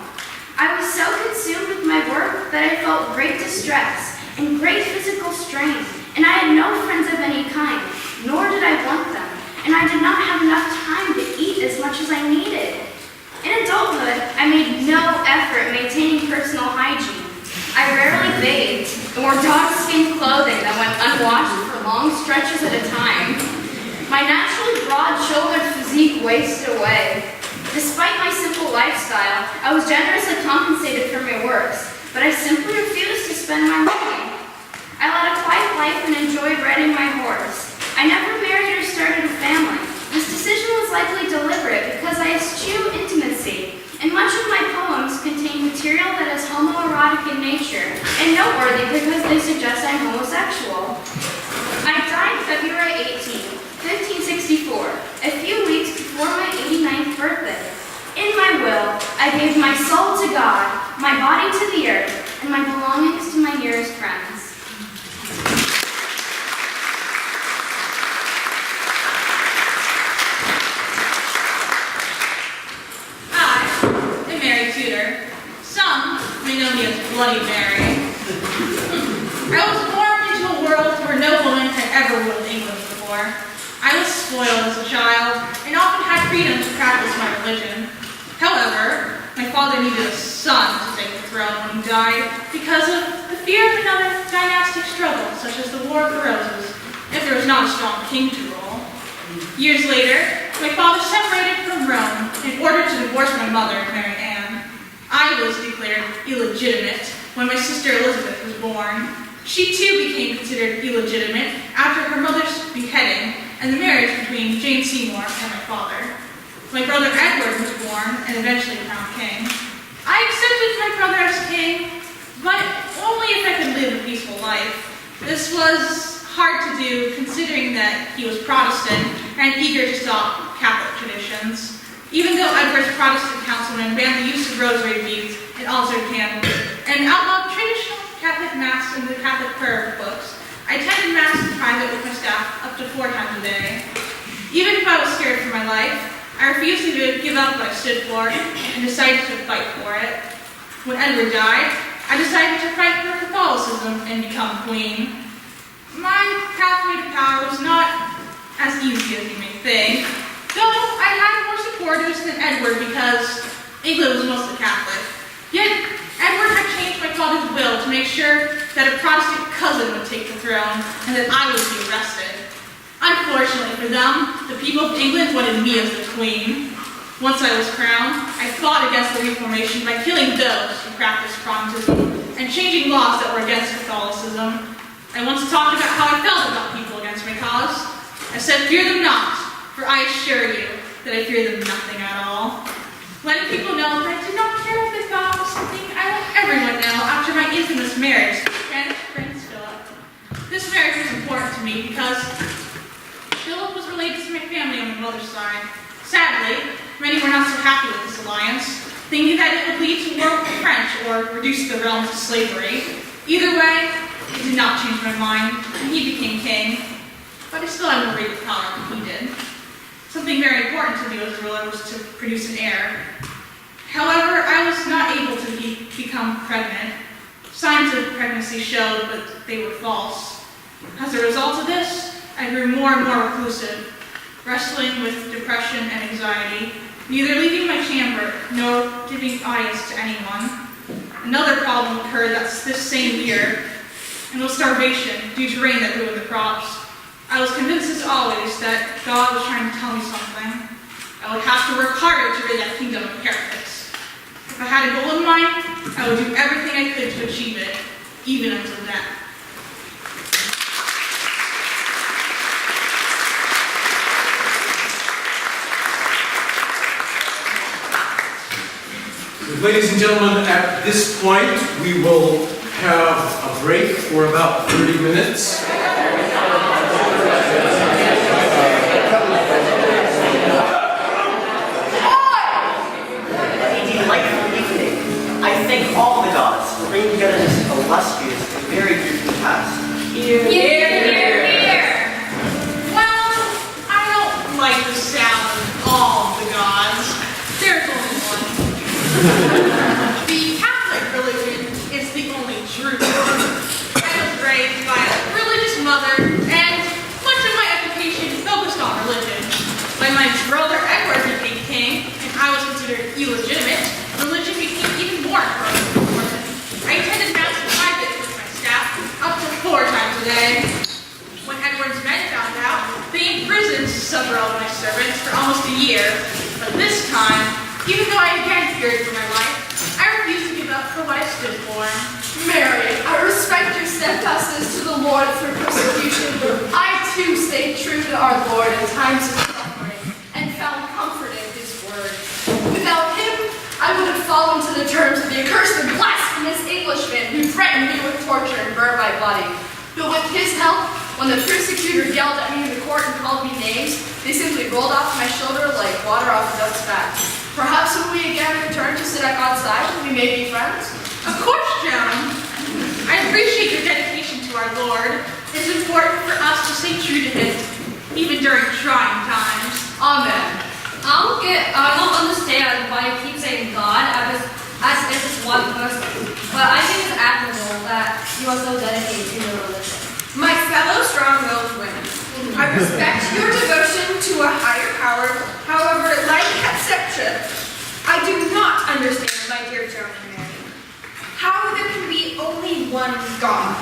I was so consumed with my work that I felt great distress and great physical strain, and I had no friends of any kind, nor did I want them, and I did not have enough time to eat as much as I needed. In adulthood, I made no effort maintaining personal hygiene. I rarely bathed and wore dog-skin clothing that went unwashed for long stretches at a time. My naturally broad-shouldered physique wasted away. Despite my simple lifestyle, I was generously compensated for my works, but I simply refused to spend my money. I led a quiet life and enjoyed riding my horse. I never married or started a family. This decision was likely deliberate because I eschew intimacy, and much of my poems contain material that is homoerotic in nature, and noteworthy because they suggest I'm homosexual. I died February 18, 1564, a few weeks before my 89th birthday. In my will, I gave my soul to God, my body to the earth, and my belongings to my nearest friends. I am Mary Tudor. Some may know me as Bloody Mary. I was born into a world where no woman had ever ruled England before. I was spoiled as a child and often had freedom to practice my religion. However, my father needed a son to take the throne when he died because of the fear of another dynastic struggle, such as the War of the Roses, if there was not a strong king to rule. Years later, my father separated from Rome in order to divorce my mother and marry Anne. I was declared illegitimate when my sister Elizabeth was born. She too became considered illegitimate after her mother's beheading and the marriage between Jane Seymour and my father. My brother Edward was born and eventually crowned king. I accepted my brother as king, but only if I could live a peaceful life. This was hard to do considering that he was Protestant and eager to stop Catholic traditions. Even though Edward's Protestant councilmen banned the use of rosary beads and altar candles and outlawed traditional Catholic Mass and the Catholic prayer books, I attended Mass in private with my staff up to 4 times a day. Even if I was scared for my life, I refused to give up what I stood for and decided to fight for it. When Edward died, I decided to fight for Catholicism and become queen. My pathway to power was not as easy as you may think, though I had more supporters than Edward because England was mostly Catholic. Yet, Edward had changed my father's will to make sure that a Protestant cousin would take the throne and that I would be arrested. Unfortunately for them, the people of England wanted me as the queen. Once I was crowned, I fought against the Reformation by killing those who practiced Protestantism and changing laws that were against Catholicism. I once talked about how I felt about people against my cause. I said, fear them not, for I assure you that I fear them nothing at all. Letting people know that I did not care what they thought was something I let everyone know after my infamous marriage to Prince Philip. This marriage was important to me because Philip was related to my family on my mother's side. Sadly, many were not so happy with this alliance, thinking that it would lead to war with the French or reduce the realm to slavery. Either way, it did not change my mind, and he became king. But I still had more great power than he did. Something very important to me as a ruler was to produce an heir. However, I was not able to become pregnant. Signs of pregnancy showed, but they were false. As a result of this, I grew more and more reclusive, wrestling with depression and anxiety, neither leaving my chamber nor giving audience to anyone. Another problem occurred this same year, and was starvation due to rain that ruined the crops. I was convinced as always that God was trying to tell me something. I would have to work harder to rid that kingdom of heretics. If I had a goal in mind, I would do everything I could to achieve it, even until death. Ladies and gentlemen, at this point, we will have a break for about 30 minutes. I thank all the gods for bringing together this illustrious and very fearsome past. Here, here, here. Well, I don't like the sound of all the gods. There's only one. The Catholic religion is the only truth. I was raised by a religious mother, and much of my education focused on religion. When my brother Edward became king, and I was considered illegitimate, religion became even more important. I attended mass in private with my staff up to 4 times a day. When Edward's men found out, they imprisoned several of my servants for almost a year. But this time, even though I again feared for my life, I refused to give up for what I stood for. Mary, I respect your steadfastness to the Lord through persecution, but I too stayed true to our Lord in times of suffering and found comfort in his word. Without him, I would have fallen to the terms of the accursed and blasphemous Englishman who threatened me with torture and burned my body. But with his help, when the persecutor yelled at me in the court and called me names, they simply rolled off my shoulder like water off a duck's back. Perhaps when we again return to sit at God's side, we may be friends. Of course, Joan. I appreciate your dedication to our Lord. It's important for us to stay true to him, even during trying times. Amen. I don't understand why you keep saying God as if it's one person, but I think it's admirable that you are so dedicated to your religion. My fellow strong-willed women, I respect your devotion to a higher power. However, like Conception, I do not understand, my dear Joan and Mary, how there can be only one God.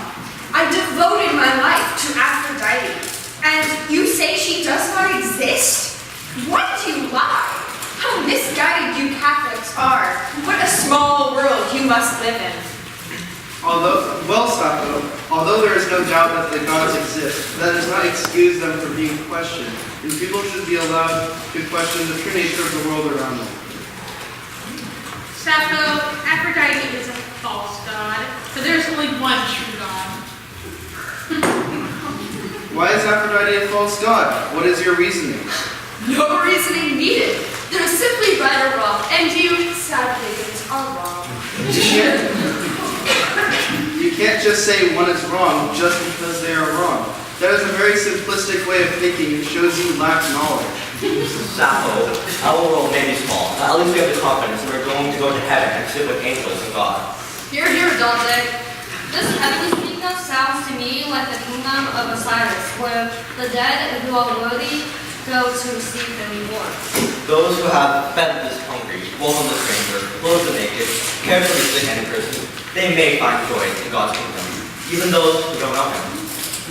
I devoted my life to Aphrodite, and you say she does not exist? Why do you lie? How misguided you Catholics are. What a small world you must live in. Although there is no doubt that the gods exist, that does not excuse them from being questioned, and people should be allowed to question the true nature of the world around them. Sappho, Aphrodite is a false god, but there is only one true god. Why is Aphrodite a false god? What is your reasoning? No reasoning needed. They're simply right or wrong, and you, sad pagans, are wrong. You can't just say one is wrong just because they are wrong. That is a very simplistic way of thinking and shows you lack knowledge. Sappho, our world may be small, but at least we have the confidence that we're going to go to heaven and sit with angels and God. Hear, hear, Dante. This heavenly kingdom sounds to me like the kingdom of Osiris, where the dead who are worthy go to receive their reward. Those who have fed the hungry, welcome the stranger, clothed the naked, cared for the sick and in prison, they may find joy in God's kingdom, even those who don't know Him.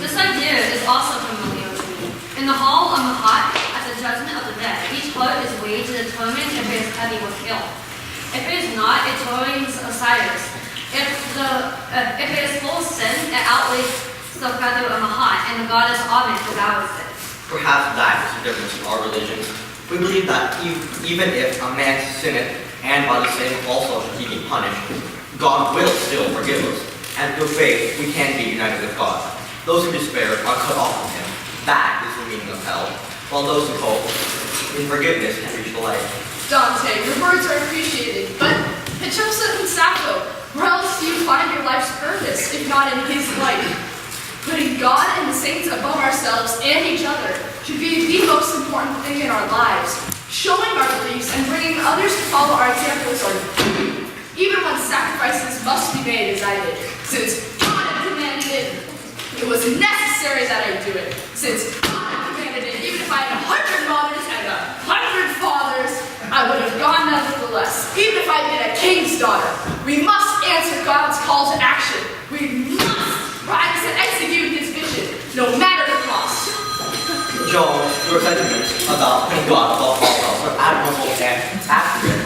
This idea is also familiar to me. In the hall of Mahat, at the judgment of the dead, each heart is weighed to determine if it is heavy with guilt. If it is not, it joins Osiris. If it is full of sin, it outweighs the feather of Mahat, and the goddess Amen devours it. Perhaps that is the difference in our religions. We believe that even if a man sinneth, and by the sin also should he be punished, God will still forgive us, and through faith we can be united with God. Those who despair are cut off from Him. That is the meaning of hell, while those who hope in forgiveness can reach the light. Dante, your words are appreciated, but Hachiosa and Sappho, where else do you find your life's purpose, if not in His light? Putting God and the saints above ourselves and each other should be the most important thing in our lives. Showing our beliefs and bringing others to follow our examples are key, even when sacrifices must be made as I did. Since God had commanded it, it was necessary that I do it. Since God had commanded it, even if I had 100 mothers and 100 fathers, I would have gone nevertheless. Even if I'd been a king's daughter, we must answer God's call to action. We must rise and execute His vision, no matter the cost. Joan, your sentiments about putting God above all else are admirable and accurate,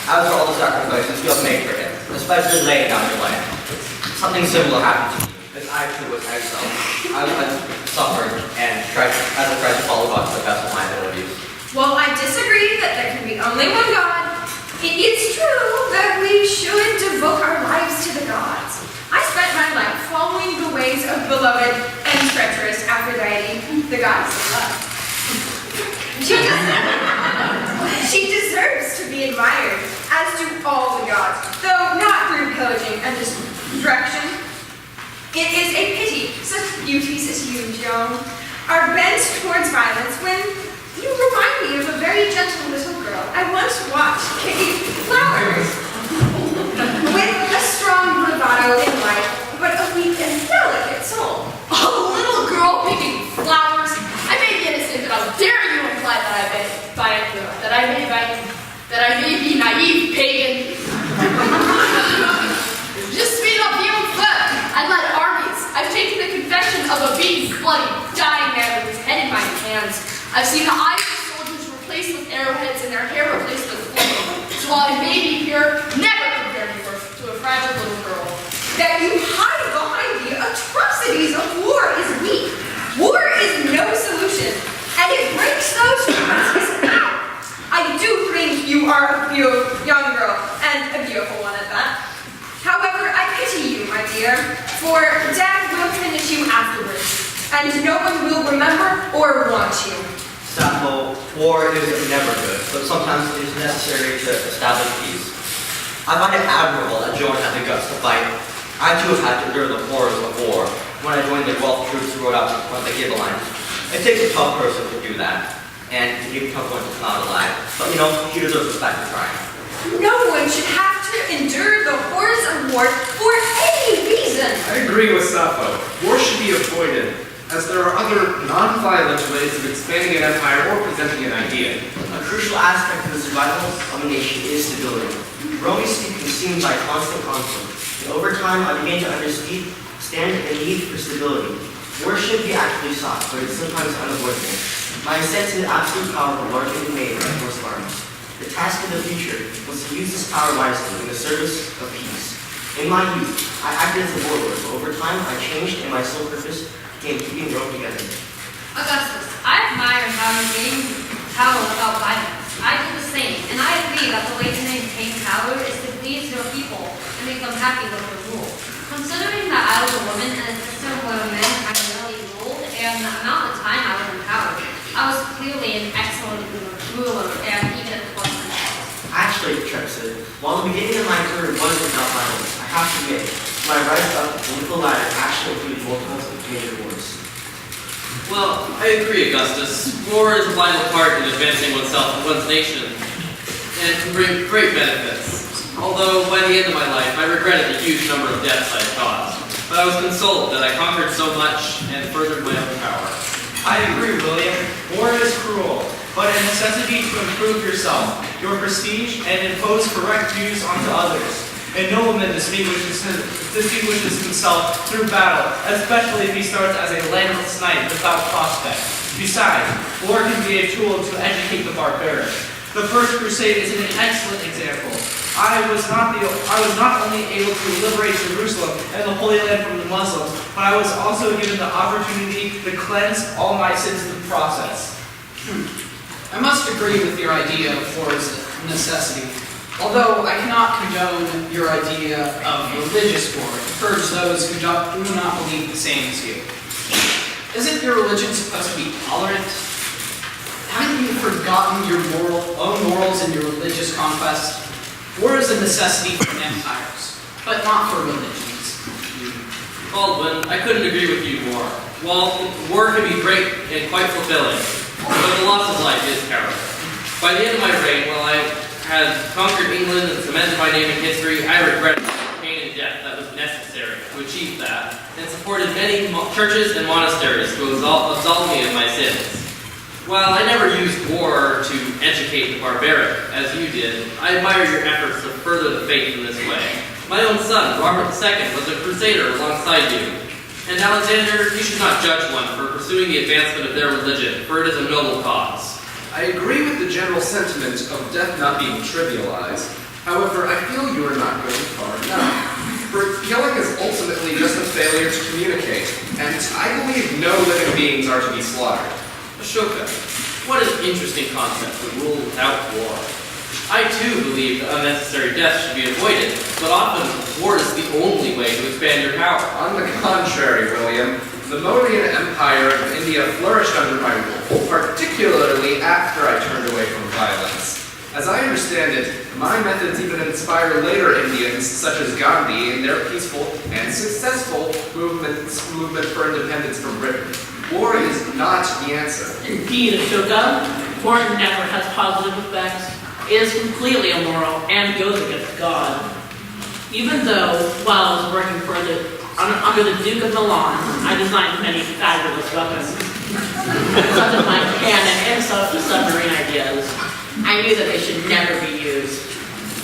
as are all the sacrifices you have made for Him, especially laying down your life. Something similar happened to me, as I too was exiled. I suffered and tried to follow God to the best of my abilities. While I disagree that there can be only one God, it is true that we should devote our lives to the gods. I spent my life following the ways of beloved and treacherous Aphrodite, the goddess of love. She deserves to be admired, as do all the gods, though not through pillaging and destruction. It is a pity such beauties as you, Joan, are bent towards violence when you remind me of a very gentle little girl I once watched picking flowers. With a strong bravado in life, but a weak and delicate soul. A little girl picking flowers? I may be innocent, but how dare you imply that I may be naive, pagan. Just speed up the old foot. I led armies. I've taken the confession of a beaten, bloody, dying man with his head in my hands. I've seen the eyes of soldiers replaced with arrowheads and their hair replaced with flame. So while I may be pure, never compare me to a fragile little girl. That you hide behind the atrocities of war is weak. War is no solution, and it breaks those who resist now. I do think you are a young girl, and a beautiful one at that. However, I pity you, my dear, for death will finish you afterwards, and no one will remember or want you. Sappho, war is never good, but sometimes it is necessary to establish peace. I find it admirable that Joan had the guts to fight. I too have had to endure the horrors of war when I joined the Guelph troops who rode out to front the cable lines. It takes a tough person to do that, and an even tough one to come out alive. But you know, she deserves respect for trying. No one should have to endure the horrors of war for any reason. I agree with Sappho. War should be avoided, as there are other non-violent ways of expanding an empire or presenting an idea. A crucial aspect of the survival of a nation is stability. Rome used to be consumed by constant conflict, and over time I began to understand the need for stability. War should be actively sought, but it's sometimes unavoidable. My sense of the absolute power will largely be made by force of arms. The task of the future was to use this power wisely in the service of peace. In my youth, I acted as a warlord, but over time I changed and my sole purpose became keeping Rome together. Augustus, I admire how you gain power without violence. I do the same, and I agree that the way to maintain power is to please your people and make them happy with your rule. Considering that I was a woman in a system where men primarily ruled and the amount of time I was in power, I was clearly an excellent ruler and even a person. Actually, Trepsid, while the beginning of my career was without violence, I have to admit, my rise up the political ladder actually included multiple major wars. Well, I agree, Augustus. War is a vital part in advancing oneself and one's nation, and can bring great benefits. Although, by the end of my life, I regretted the huge number of deaths I caused. But I was consoled that I conquered so much and furthered my own power. I agree, William. War is cruel, but a necessity to improve yourself, your prestige, and impose correct views onto others. A nobleman distinguishes himself through battle, especially if he starts as a landless knight without prospect. Besides, war can be a tool to educate the barbaric. The First Crusade is an excellent example. I was not only able to liberate Jerusalem and the Holy Land from the Muslims, but I was also given the opportunity to cleanse all my sins in the process. I must agree with your idea of war as a necessity. Although I cannot condone your idea of religious war to purge those who do not believe the same as you. Isn't your religion supposed to be tolerant? Haven't you forgotten your own morals in your religious conquest? War is a necessity for empires, but not for religions. Baldwin, I couldn't agree with you more. While war can be great and quite fulfilling, but the loss of life is terrible. By the end of my reign, while I had conquered England and cemented my name in history, I regretted the pain and death that was necessary to achieve that, and supported many churches and monasteries to absolve me of my sins. While I never used war to educate the barbaric, as you did, I admire your efforts to further the faith in this way. My own son, Robert II, was a crusader alongside you. And Alexander, you should not judge one for pursuing the advancement of their religion, for it is a noble cause. I agree with the general sentiment of death not being trivialized. However, I feel you are not going far enough. For killing is ultimately just a failure to communicate, and I believe no living beings are to be slaughtered. Ashoka, what an interesting concept to rule without war. I too believe that unnecessary death should be avoided, but often war is the only way to expand your power. On the contrary, William, the Mauryan Empire of India flourished under my rule, particularly after I turned away from violence. As I understand it, my methods even inspire later Indians, such as Gandhi, in their peaceful and successful movement for independence from Britain. War is not the answer. Indeed, Ashoka, war never has positive effects. It is completely immoral and goes against God. Even though, while I was working under the Duke of Milan, I designed many fabulous weapons, such as my cannon and submarine ideas. I knew that they should never be used.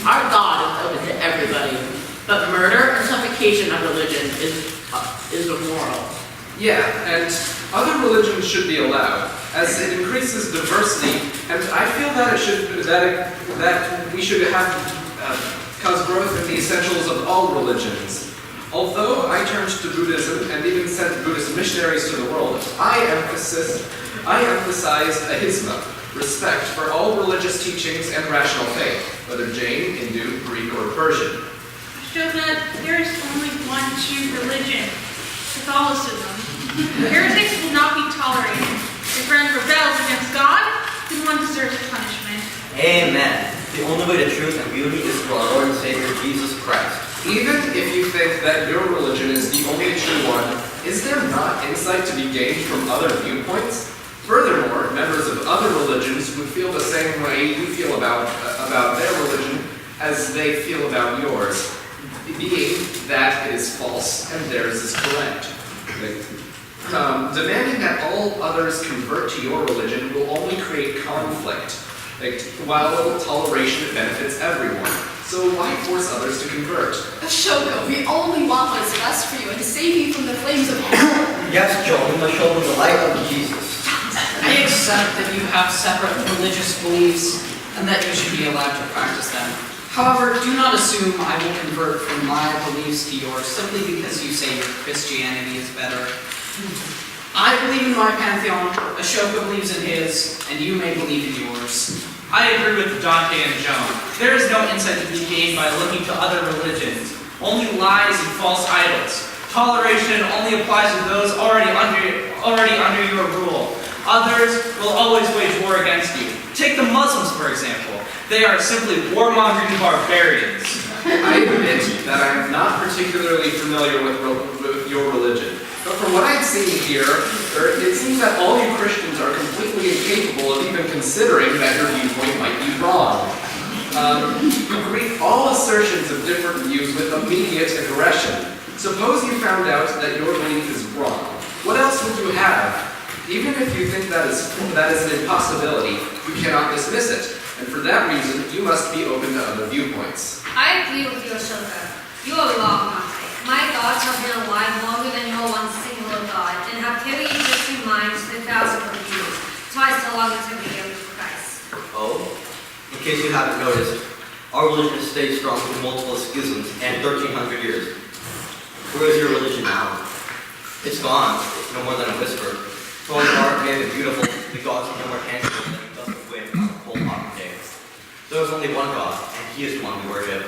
Our God is open to everybody, but murder and suffocation of religion is immoral. Yeah, and other religions should be allowed, as it increases diversity, and I feel that we should have cause growth in the essentials of all religions. Although I turned to Buddhism and even sent Buddhist missionaries to the world, I emphasized ahimsa, respect for all religious teachings and rational faith, whether Jain, Hindu, Greek, or Persian. Ashoka, there is only one true religion, Catholicism. Heretics will not be tolerated. If one rebels against God, then one deserves punishment. Amen. The only way to truth and beauty is through our Lord and Savior, Jesus Christ. Even if you think that your religion is the only true one, is there not insight to be gained from other viewpoints? Furthermore, members of other religions would feel the same way you feel about their religion as they feel about yours, being that it is false and theirs is correct. Demanding that all others convert to your religion will only create conflict, while toleration benefits everyone. So why force others to convert? Ashoka, we only want what is best for you and to save you from the flames of hell. Yes, Joe, we must show them the light of Jesus. I accept that you have separate religious beliefs and that you should be allowed to practice them. However, do not assume I will convert from my beliefs to yours simply because you say your Christianity is better. I believe in my pantheon, Ashoka believes in his, and you may believe in yours. I agree with Dante and Joan. There is no insight to be gained by looking to other religions, only lies and false idols. Toleration only applies to those already under your rule. Others will always wage war against you. Take the Muslims, for example. They are simply warmongering barbarians. I admit that I am not particularly familiar with your religion, but from what I've seem here, it seems that all you Christians are completely incapable of even considering that your viewpoint might be wrong. You greet all assertions of different views with immediate aggression. Suppose you found out that your belief is wrong. What else would you have? Even if you think that is an impossibility, you cannot dismiss it. And for that reason, you must be open to other viewpoints. I agree with you, Sokka. You are wrong, Dante. My gods have been alive longer than your one singular god, and have carried existing minds for thousands of years, twice the longevity of Christ. Oh, in case you haven't noticed, our religion has stayed strong through multiple schisms and 1,300 years. Where is your religion now? It's gone, no more than a whisper. Throwing art may have been beautiful, the gods are no more tangible than a gust of wind on a cold autumn day. There is only one God, and He is the one we worship.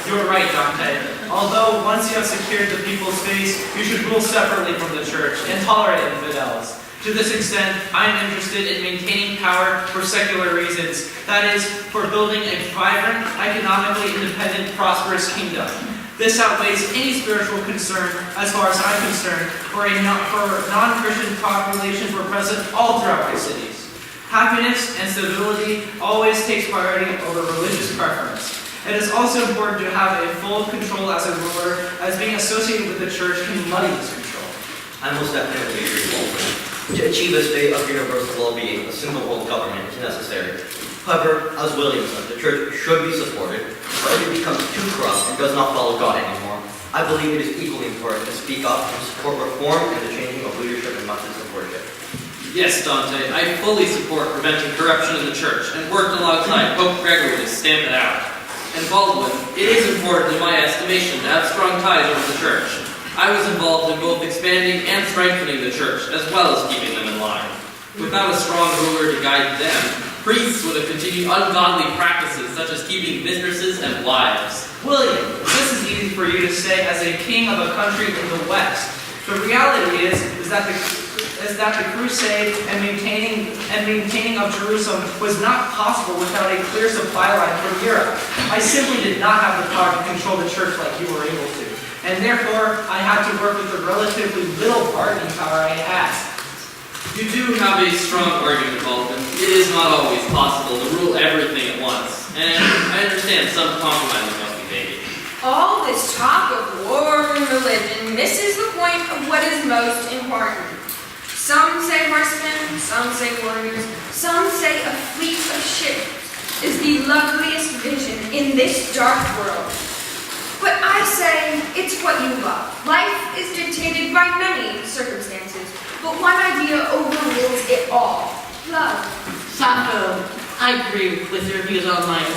You're right, Dante. Although once you have secured the people's faith, you should rule separately from the church and tolerate infidels. To this extent, I am interested in maintaining power for secular reasons. That is, for building a vibrant, economically independent, prosperous kingdom. This outweighs any spiritual concern, as far as I'm concerned, for non-Christian populations were present all throughout my cities. Happiness and stability always takes priority over religious preference. It is also important to have a full control as a ruler, as being associated with the church can muddy this control. I most definitely agree, Walter. To achieve a state of universal well-being, a single world government is necessary. However, as William said, the church should be supported, but if it becomes too corrupt and does not follow God anymore, I believe it is equally important to speak up and support reform and the changing of leadership and methods of worship. Yes, Dante, I fully support preventing corruption in the church and worked alongside Pope Gregory to stamp it out. And Baldwin, it is important in my estimation to have strong ties over the church. I was involved in both expanding and strengthening the church, as well as keeping them in line. Without a strong ruler to guide them, priests would have continued ungodly practices such as keeping mistresses and wives. William, this is easy for you to say as a king of a country in the West. The reality is that the crusade and maintaining of Jerusalem was not possible without a clear supply line from Europe. I simply did not have the power to control the church like you were able to, and therefore I had to work with the relatively little bargaining power I had. You do have a strong argument, Baldwin. It is not always possible to rule everything at once, and I understand some compromises must be made. All this talk of war and religion misses the point of what is most important. Some say horsemen, some say warriors, some say a fleet of ships is the loveliest vision in this dark world. But I say it's what you love. Life is dictated by many circumstances, but one idea overrules it all. Love. Sokka, I agree with your views on life.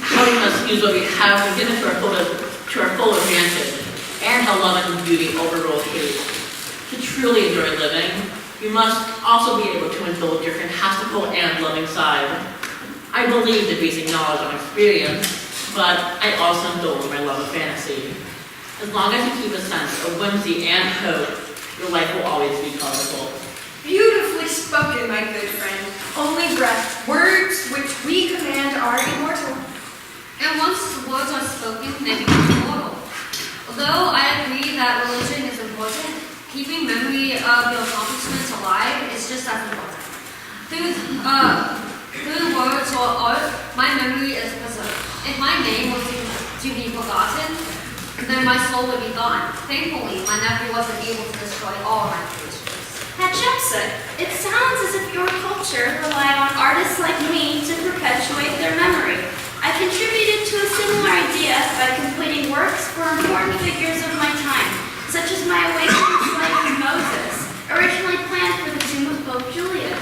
How we must use what we have and get it to our full advantage, and how love and beauty overrule hate. To truly enjoy living, you must also be able to indulge your fantastical and loving side. I believe in basing knowledge on experience, but I also indulge my love of fantasy. As long as you keep a sense of whimsy and hope, your life will always be colorful. Beautifully spoken, my good friend. Only breath, words which we command are immortal. And once the words are spoken, they become immortal. Although I agree that religion is important, keeping memory of your accomplishments alive is just as important. Through words or art, my memory is preserved. If my name was to be forgotten, then my soul would be gone. Thankfully, my nephew wasn't able to destroy all my creations. Hatshepsut, it sounds as if your culture relied on artists like me to perpetuate their memory. I contributed to a similar idea by completing works for important figures of my time, such as my awakened slave Moses, originally planned for the tomb of Pope Julius.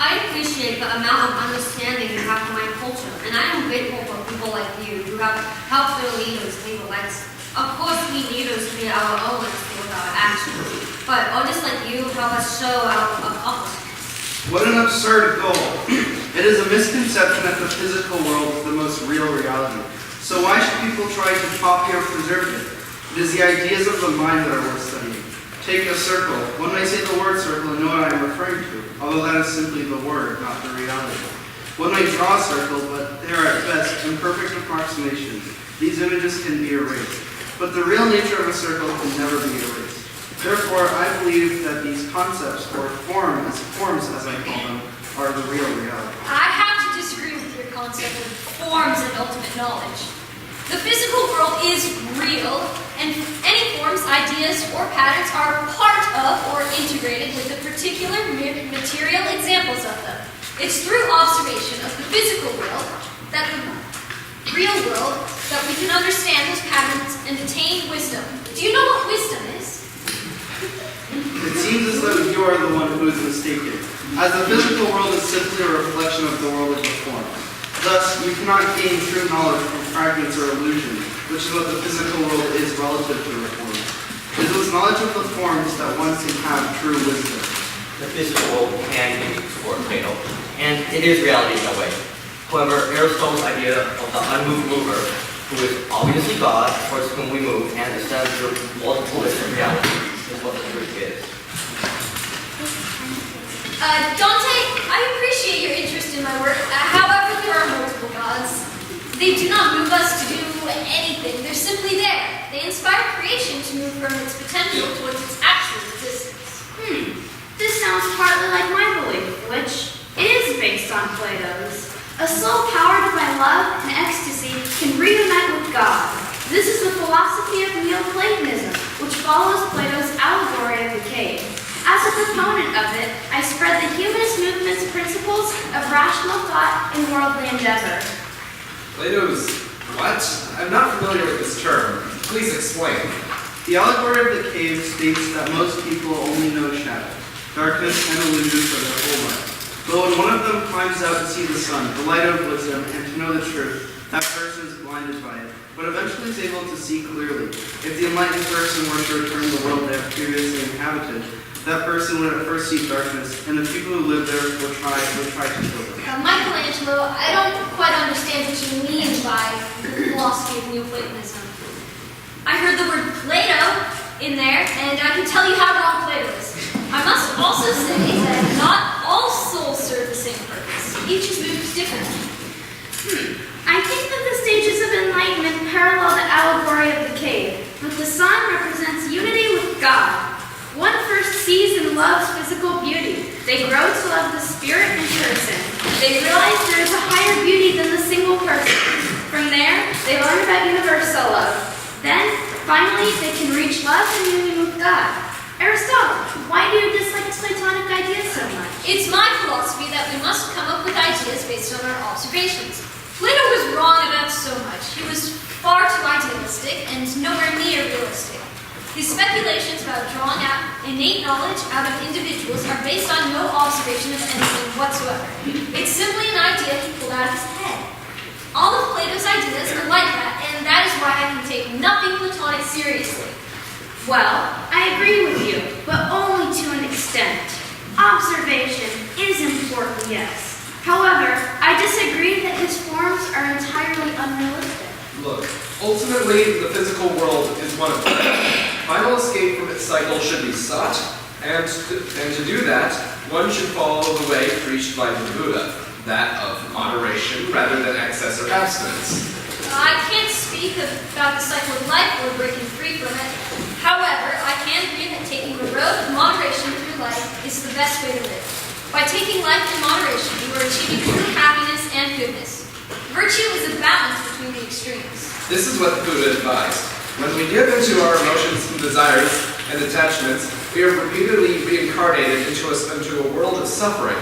I appreciate the amount of understanding you have for my culture, and I am grateful for people like you who have helped their leaders leave a legacy. Of course, we leaders create our own legacy with our actions, but artists like you help us show our accomplishments. What an absurd goal. It is a misconception that the physical world is the most real reality. So why should people try to copy or preserve it? It is the ideas of the mind that are worth studying. Take a circle. One may say the word circle and know what I am referring to, although that is simply the word, not the reality. One may draw a circle, but they are at best imperfect approximations. These images can be erased, but the real nature of a circle can never be erased. Therefore, I believe that these concepts, or forms as I call them, are the real reality. I have to disagree with your concept of forms and ultimate knowledge. The physical world is real, and any forms, ideas, or patterns are part of or integrated with the particular material examples of them. It's through observation of the physical world, that the real world, that we can understand those patterns and attain wisdom. Do you know what wisdom is? It seems as though you are the one who is mistaken, as the physical world is simply a reflection of the world of the form. Thus, you cannot gain true knowledge from fragments or illusions, which is what the physical world is relative to the form. It is with knowledge of the forms that one can have true wisdom. The physical world can be explored, Plato, and it is reality in a way. However, Aristotle's idea of the unmoved mover, who is obviously God, towards whom we move, and ascends through multiple different realities, is what the truth is. Dante, I appreciate your interest in my work. However, there are multiple gods. They do not move us to do anything. They're simply there. They inspire creation to move from its potential towards its actual existence. This sounds partly like my belief, which is based on Plato's. A soul powered by love and ecstasy can reunite with God. This is the philosophy of Neoplatonism, which follows Plato's allegory of the cave. As a proponent of it, I spread the humanist movement's principles of rational thought and worldly endeavor. Plato's what? I'm not familiar with this term. Please explain. The allegory of the cave states that most people only know shadow, darkness, and illusion for their whole life. But when one of them climbs out to see the sun, the light of wisdom, and to know the truth, that person is blinded by it, but eventually is able to see clearly. If the enlightened person were to return to the world they have previously inhabited, that person would at first see darkness, and the people who live there would try to kill them. Michelangelo, I don't quite understand what you mean by the philosophy of Neoplatonism. I heard the word Plato in there, and I can tell you how wrong Plato is. I must also say that not all souls serve the same purpose. Each is moved differently. I think that the stages of enlightenment parallel the allegory of the cave, but the sun represents unity with God. One first sees and loves physical beauty. They grow to love the spirit and person. They realize there is a higher beauty than the single person. From there, they learn about universal love. Then, finally, they can reach love and union with God. Aristotle, why do you dislike Platonic ideas so much? It's my philosophy that we must come up with ideas based on our observations. Plato was wrong about so much. He was far too idealistic and nowhere near realistic. His speculations about drawing out innate knowledge out of individuals are based on no observation of anything whatsoever. It's simply an idea he pulled out of his head. All of Plato's ideas are like that, and that is why I can take nothing Platonic seriously. Well, I agree with you, but only to an extent. Observation is important, yes. However, I disagree that his forms are entirely unrealistic. Look, ultimately, the physical world is one of them. Final escape from its cycle should be sought, and to do that, one should follow the way preached by the Buddha, that of moderation rather than excess or abstinence. I can't speak about the cycle of life or breaking free from it. However, I can agree that taking the road of moderation through life is the best way to live. By taking life in moderation, you are achieving true happiness and goodness. Virtue is a balance between the extremes. This is what the Buddha advised. When we give into our emotions and desires and attachments, we are repeatedly reincarnated into a world of suffering.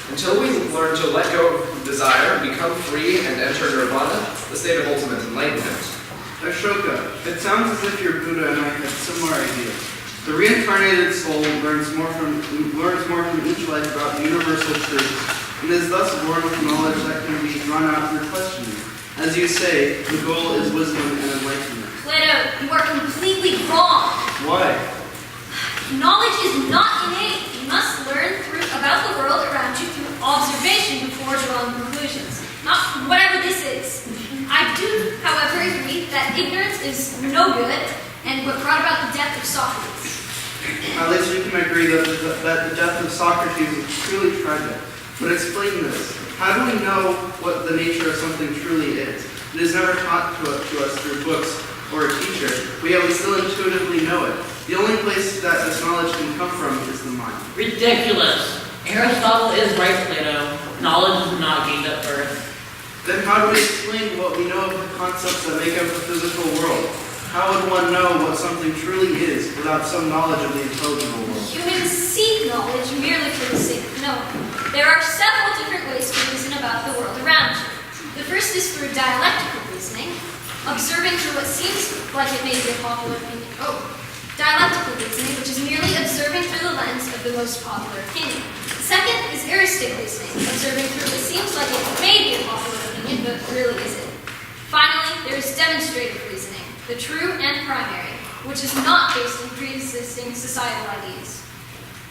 Until we learn to let go of desire, become free, and enter nirvana, the state of ultimate enlightenment. Ashoka, it sounds as if your Buddha and I had similar ideas. The reincarnated soul learns more from each life about the universal truth, and is thus born with knowledge that can be drawn out through questioning. As you say, the goal is wisdom and enlightenment. Plato, you are completely wrong. Why? Knowledge is not innate. You must learn about the world around you through observation before drawing conclusions. Not whatever this is. I do, however, agree that ignorance is no good and what brought about the death of Socrates. At least we can agree that the death of Socrates was truly tragic. But explain this. How do we know what the nature of something truly is? It is never taught to us through books or a teacher, but yet we still intuitively know it. The only place that this knowledge can come from is the mind. Ridiculous. Aristotle is right, Plato. Knowledge is not gained at birth. Then how do we explain what we know of the concepts that make up the physical world? How would one know what something truly is without some knowledge of the intelligible world? Humans seek knowledge merely for the sake of knowing. There are several different ways to reason about the world around you. The first is through dialectical reasoning, observing through what seems like it may be a popular opinion. Dialectical reasoning, which is merely observing through the lens of the most popular opinion. The second is heuristic reasoning, observing through what seems like it may be a popular opinion, but really isn't. Finally, there is demonstrative reasoning, the true and primary, which is not based on pre-existing societal ideas.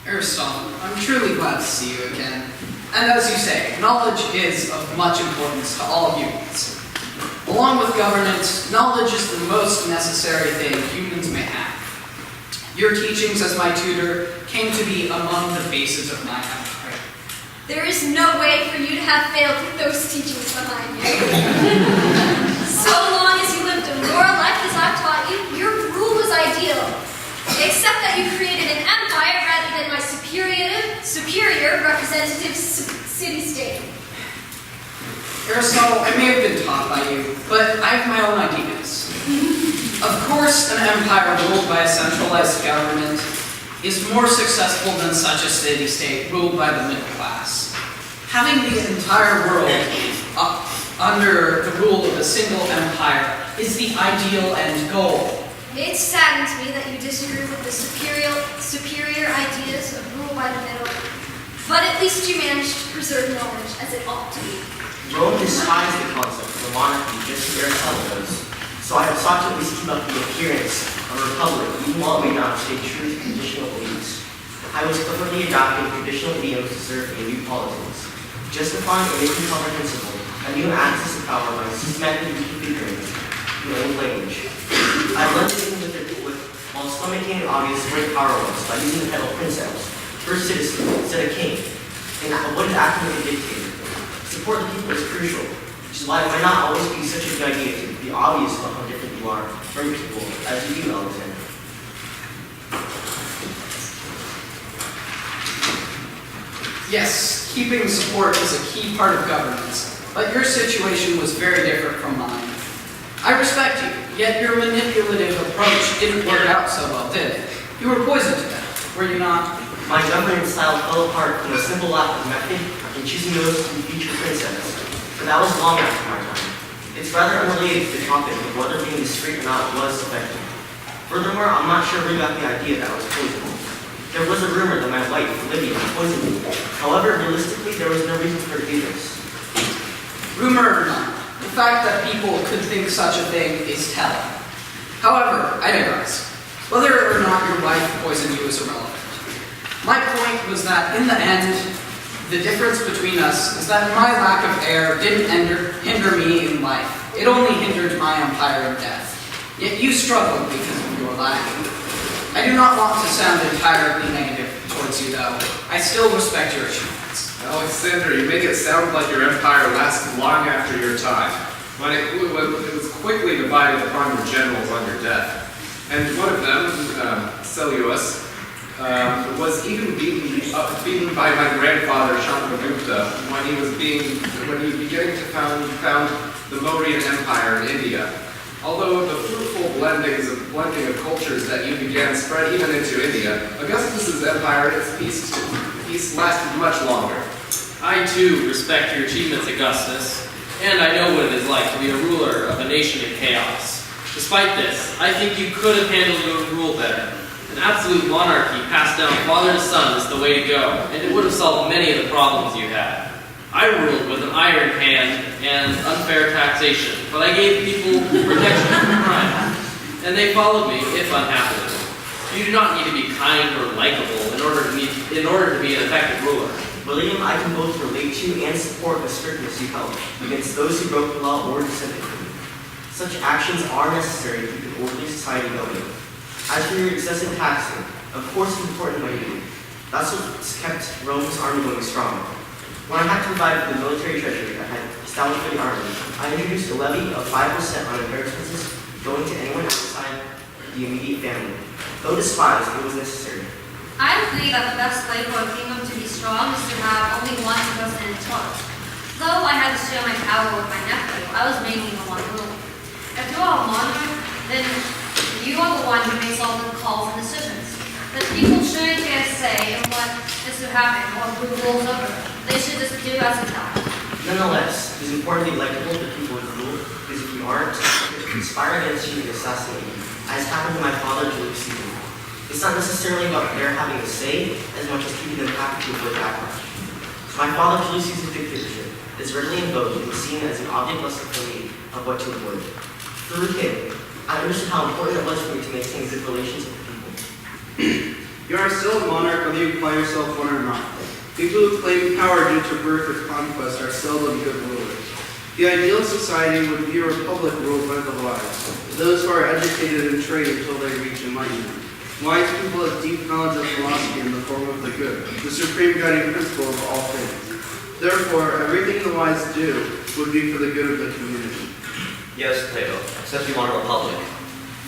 Aristotle, I'm truly glad to see you again. And as you say, knowledge is of much importance to all humans. Along with governance, knowledge is the most necessary thing humans may have. Your teachings as my tutor came to be among the bases of my empire. There is no way for you to have failed with those teachings behind you. So long as you lived a moral life as I've taught you, your rule was ideal. Except that you created an empire rather than my superior representative city-state. Aristotle, I may have been taught by you, but I have my own ideas. Of course, an empire ruled by a centralized government is more successful than such a city-state ruled by the middle class. Having the entire world under the rule of a single empire is the ideal end goal. It saddens me that you disagree with the superior ideas of rule by the middle, but at least you managed to preserve knowledge as it ought to be. Rome despised the concept of a monarchy just as Aristotle does, so I have sought to at least keep up the appearance of a republic, even while it may not stay true to traditional beliefs. I was deliberately adopting traditional idioms to serve a new politics, justifying and making comprehensible a new access to power by systematically reconfiguring the old language. I learned to deal with while still making it obvious great power was by using the title princeps, first citizen, instead of king, and what is acting like a dictator. Support the people is crucial, which is why it might not always be such a good idea to be obvious about how different you are from people as you do, Alexander. Yes, keeping support is a key part of governance, but your situation was very different from mine. I respect you, yet your manipulative approach didn't work out so well, did it? You were poisoned to death, were you not? My governance style fell apart from a simple lack of method in choosing those to be future princeps, but that was long after my time. It's rather unrelated to the topic of whether being discreet or not was effective. Furthermore, I'm not sure who got the idea that I was poisoned. There was a rumor that my wife, Lydia, poisoned me. However, realistically, there was no reason for her to do this. Rumor or not, the fact that people could think such a thing is telling. However, I digress. Whether or not your wife poisoned you is irrelevant. My point was that in the end, the difference between us is that my lack of heir didn't hinder me in life. It only hindered my empire in death. Yet you struggled because of your lack. I do not want to sound entirely negative towards you, though. I still respect your achievements. Alexander, you make it sound like your empire lasted long after your time, when it was quickly divided upon your generals on your death. And one of them, Seleucus, was even beaten by my grandfather Chandragupta when he was beginning to found the Mauryan Empire in India. Although the fruitful blending of cultures that you began spread even into India, Augustus's empire and its peace lasted much longer. I too respect your achievements, Augustus, and I know what it is like to be a ruler of a nation in chaos. Despite this, I think you could have handled your rule better. An absolute monarchy passed down father to son is the way to go, and it would have solved many of the problems you had. I ruled with an iron hand and unfair taxation, but I gave people protection from crime, and they followed me, if unhappily. You do not need to be kind or likable in order to be an effective ruler. William, I can both relate to and support the strictness you held against those who broke the law or dissented from you. Such actions are necessary to keep an orderly society going. As for your excessive taxing, of course it's important by you. That's what's kept Rome's army going strong. When I had to provide for the military treasury that had established for the army, I introduced a levy of 5% on inheritances going to anyone outside the immediate family. Though despised, it was necessary. I agree that the best way for a kingdom to be strong is to have only one person in charge. Though I had to share my power with my nephew, I was mainly the one ruling. If you are a monarch, then you are the one who makes all the calls and decisions. The people shouldn't get a say in what is to happen or who rules over them. They should just do as a tell. Nonetheless, it is important to be likable to people who rule, because if you aren't, they will conspire against you and assassinate you, as happened to my father, Julius Caesar. It's not necessarily about their having a say, as much as keeping them happy to avoid backlash. So my father, Julius Caesar's dictatorship is readily invoked and seen as an object lesson for me of what to avoid. Through him, I understood how important it was for me to maintain good relations with people. You are still a monarch whether you call yourself one or not. People who claim power due to birth or conquest are seldom good rulers. The ideal society would be a republic ruled by the wise, those who are educated and trained until they reach enlightenment. Wise people have deep knowledge of philosophy in the form of the good, the supreme guiding principle of all things. Therefore, everything the wise do would be for the good of the community. Yes, Plato, except you want a republic.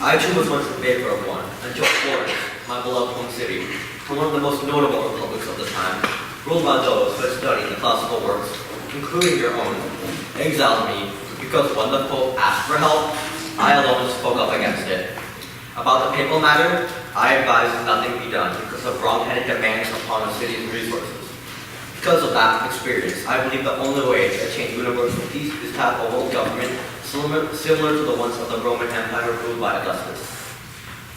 I too was once in favor of one, until Florence, my beloved home city, and one of the most notable republics of the time, ruled by those who had studied the classical works, including your own, exiled me because when the Pope asked for help, I alone spoke up against it. About the papal matter, I advised nothing be done because of wrong-headed demands upon the city's resources. Because of that experience, I believe the only way to attain universal peace is to have a world government similar to the ones of the Roman Empire ruled by Augustus.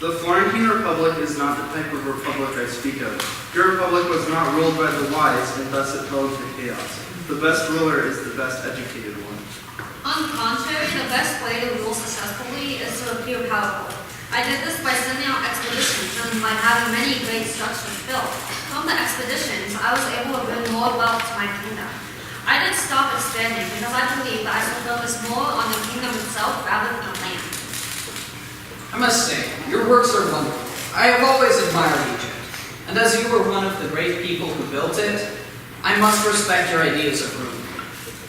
The Florentine Republic is not the type of republic I speak of. Your republic was not ruled by the wise, and thus it fell into chaos. The best ruler is the best educated one. On the contrary, the best way to rule successfully is to appear powerful. I did this by sending out expeditions and by having many great structures built. From the expeditions, I was able to bring more wealth to my kingdom. I didn't stop expanding because I believe that I should focus more on the kingdom itself rather than the land. I must say, your works are wonderful. I have always admired Egypt, and as you were one of the great people who built it, I must respect your ideas of rule.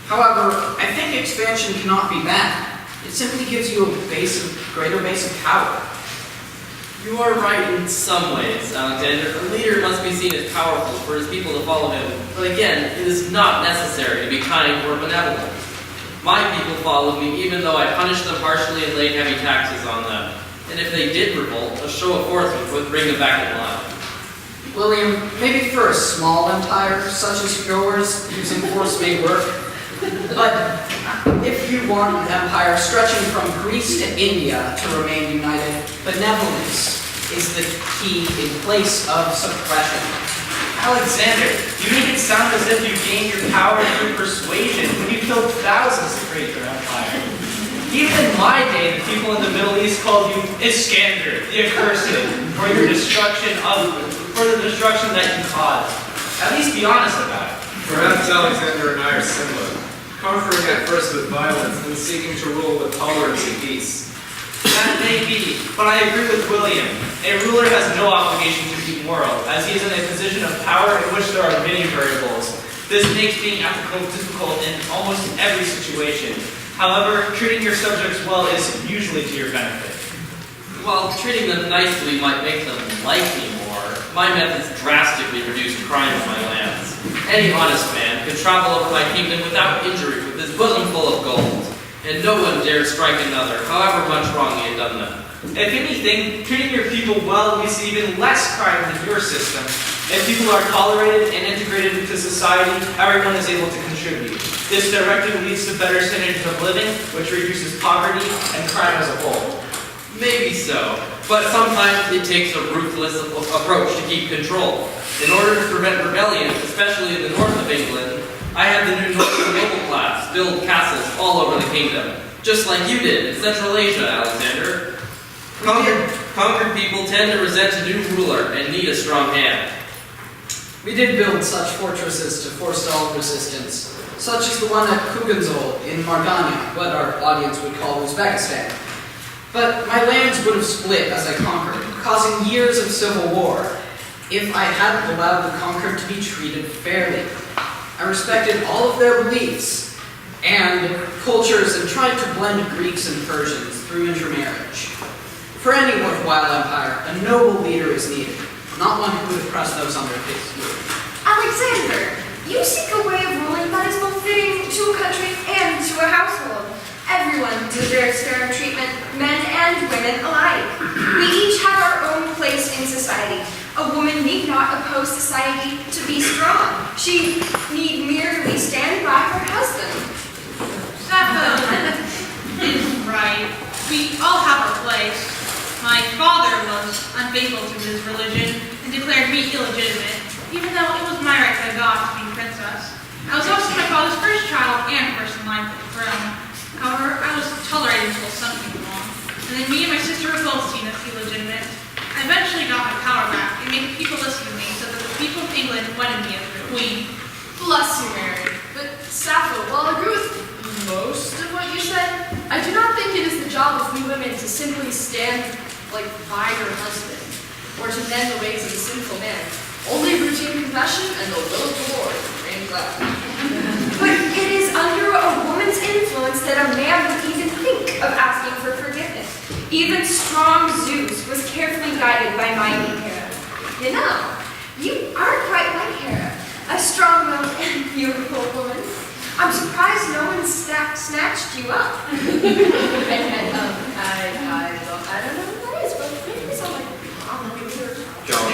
However, I think expansion cannot be bad. It simply gives you a greater base of power. You are right in some ways, Alexander. A leader must be seen as powerful for his people to follow him. But again, it is not necessary to be kind or benevolent. My people followed me even though I punished them harshly and laid heavy taxes on them. And if they did revolt, a show of force would bring them back in line. William, maybe for a small empire such as yours, using force may work. But if you want an empire stretching from Greece to India to remain united, benevolence is the key in place of suppression. Alexander, you make it sound as if you gained your power through persuasion when you killed thousands to create your empire. Even in my day, the people in the Middle East called you Iskander, the accursed, for the destruction that you caused. At least be honest about it. Perhaps Alexander and I are similar, conquering at first with violence, then seeking to rule with tolerance and peace. That may be, but I agree with William. A ruler has no obligation to be moral, as he is in a position of power in which there are many variables. This makes being ethical difficult in almost every situation. However, treating your subjects well is usually to your benefit. While treating them nicely might make them like me more, my methods drastically reduce crime in my lands. Any honest man could travel over my kingdom without injury with his bosom full of gold, and no one dare strike another, however much wrong he had done them. If anything, treating your people well leads to even less crime than your system. If people are tolerated and integrated into society, everyone is able to contribute. This directly leads to better standards of living, which reduces poverty and crime as a whole. Maybe so, but sometimes it takes a ruthless approach to keep control. In order to prevent rebellion, especially in the north of England, I had the new Northern noble class build castles all over the kingdom, just like you did in Central Asia, Alexander. Conquered people tend to resent a new ruler and need a strong hand. We did build such fortresses to forestall resistance, such as the one at Kuganzol in Margania, what our audience would call Uzbekistan. But my lands would have split as I conquered, causing years of civil war, if I hadn't allowed the conquered to be treated fairly. I respected all of their beliefs and cultures and tried to blend Greeks and Persians through intermarriage. For any worthwhile empire, a noble leader is needed, not one who would oppress those under his rule. Alexander, you seek a way of ruling that is both fitting to a country and to a household. Everyone deserves fair treatment, men and women alike. We each have our own place in society. A woman need not oppose society to be strong. She need merely stand by her husband. Sappho is right. We all have our place. My father was unfaithful to his religion and declared me illegitimate, even though it was my right by God to be princess. I was also my father's first child and first in line for the throne. However, I was tolerated until something came along, and then me and my sister were both seen as illegitimate. I eventually got my power back and made people listen to me so that the people of England wanted me as their queen. Bless you, Mary. But Sappho, while I agree with most of what you said, I do not think it is the job of we women to simply stand by your husband, or to mend the ways of a sinful man. Only routine confession and the will of the Lord reigns out. But it is under a woman's influence that a man would even think of asking for forgiveness. Even strong Zeus was carefully guided by mighty Hera. You know, you are quite like Hera, a strong-willed and beautiful woman. I'm surprised no one snatched you up. I don't know what that is, but maybe it's all like Joan,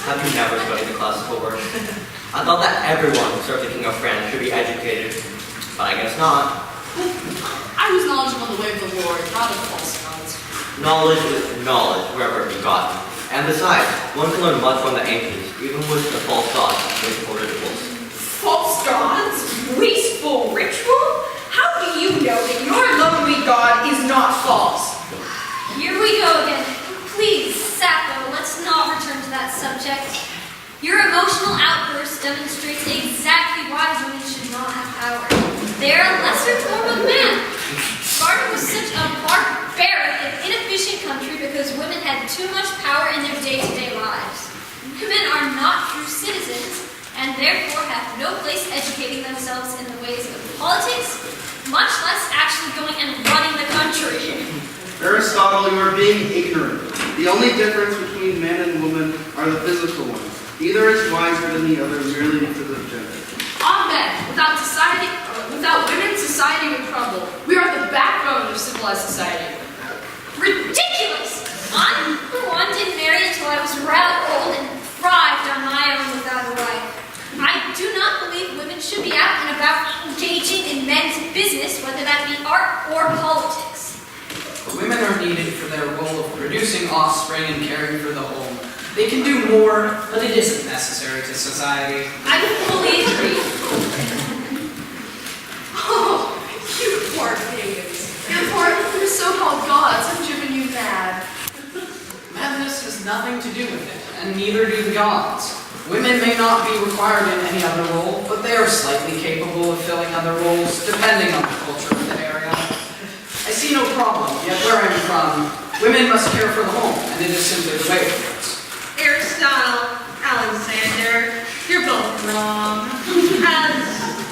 have you never studied the classical work? I thought that everyone who served the King of France should be educated, but I guess not. I was knowledgeable in the way of the Lord, not of false gods. Knowledge is knowledge, wherever it be gotten. And besides, one can learn much from the ancients, even with the false gods and wasteful rituals. False gods? Wasteful ritual? How do you know that your lonely god is not false? Here we go again. Please, Sappho, let's not return to that subject. Your emotional outburst demonstrates exactly why women should not have power. They are a lesser form of man. Sparta was such a barbaric and inefficient country because women had too much power in their day-to-day lives. Women are not true citizens, and therefore have no place educating themselves in the ways of politics, much less actually going and running the country. Aristotle, you are being ignorant. The only difference between man and woman are the physical ones. Neither is wiser than the other merely because of gender. Amen. Without women, society would crumble. We are the backbone of civilized society. Ridiculous! I, for one, didn't marry until I was rather old and thrived on my own without a wife. I do not believe women should be out and about engaging in men's business, whether that be art or politics. Women are needed for their role of producing offspring and caring for the home. They can do more, but it isn't necessary to society. I fully agree. Oh, you poor pagans. Your so-called gods have driven you mad. Madness has nothing to do with it, and neither do the gods. Women may not be required in any other role, but they are slightly capable of filling other roles, depending on the culture of the area. I see no problem, yet where I'm from, women must care for the home, and it is simply the way it works. Aristotle, Alexander, you're both wrong. As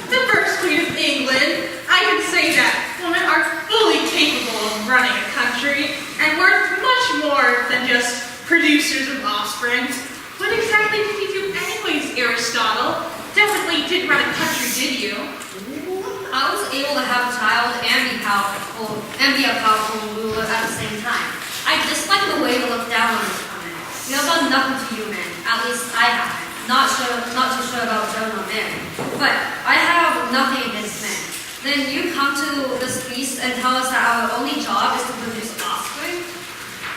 the first queen of England, I can say that women are fully capable of running a country and worth much more than just producers of offspring. What exactly did you do anyways, Aristotle? Definitely didn't run a country, did you? I was able to have a child and be a powerful ruler at the same time. I dislike the way you look down on this woman. You have done nothing to you men. At least I haven't. Not too sure about Joan or Mary. But I have nothing against men. Then you come to this feast and tell us that our only job is to produce offspring?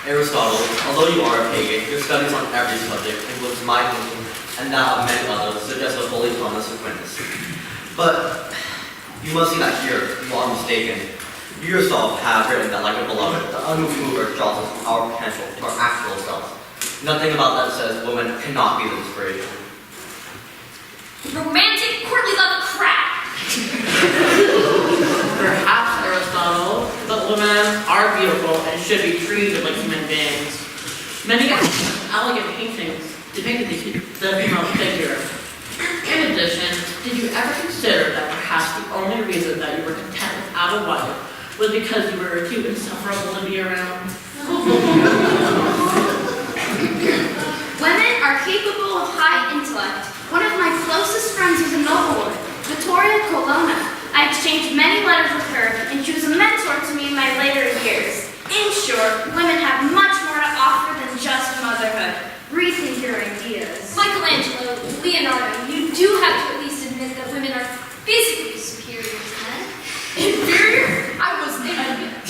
Aristotle, although you are a pagan, your studies on every subject includes my thinking and that of many others suggest a Holy Thomas Aquinas. But you must see that here, you are mistaken. You yourself have written that, like a beloved, the unmoving mover draws us from our potential to our actual selves. Nothing about that says women cannot be the inspiration. Romantic, courtly love crap! Perhaps, Aristotle, but women are beautiful and should be treated like human beings. Many elegant paintings depicted the female figure. In addition, did you ever consider that perhaps the only reason that you were content without a wife was because you were too insufferable to be around? Women are capable of high intellect. One of my closest friends was a noblewoman, Vittoria Colonna. I exchanged many letters with her, and she was a mentor to me in my later years. In short, women have much more to offer than just motherhood. Rethink your ideas. Michelangelo, Leonardo, you do have to at least admit that women are physically superior to men. Inferior? I was ignorant.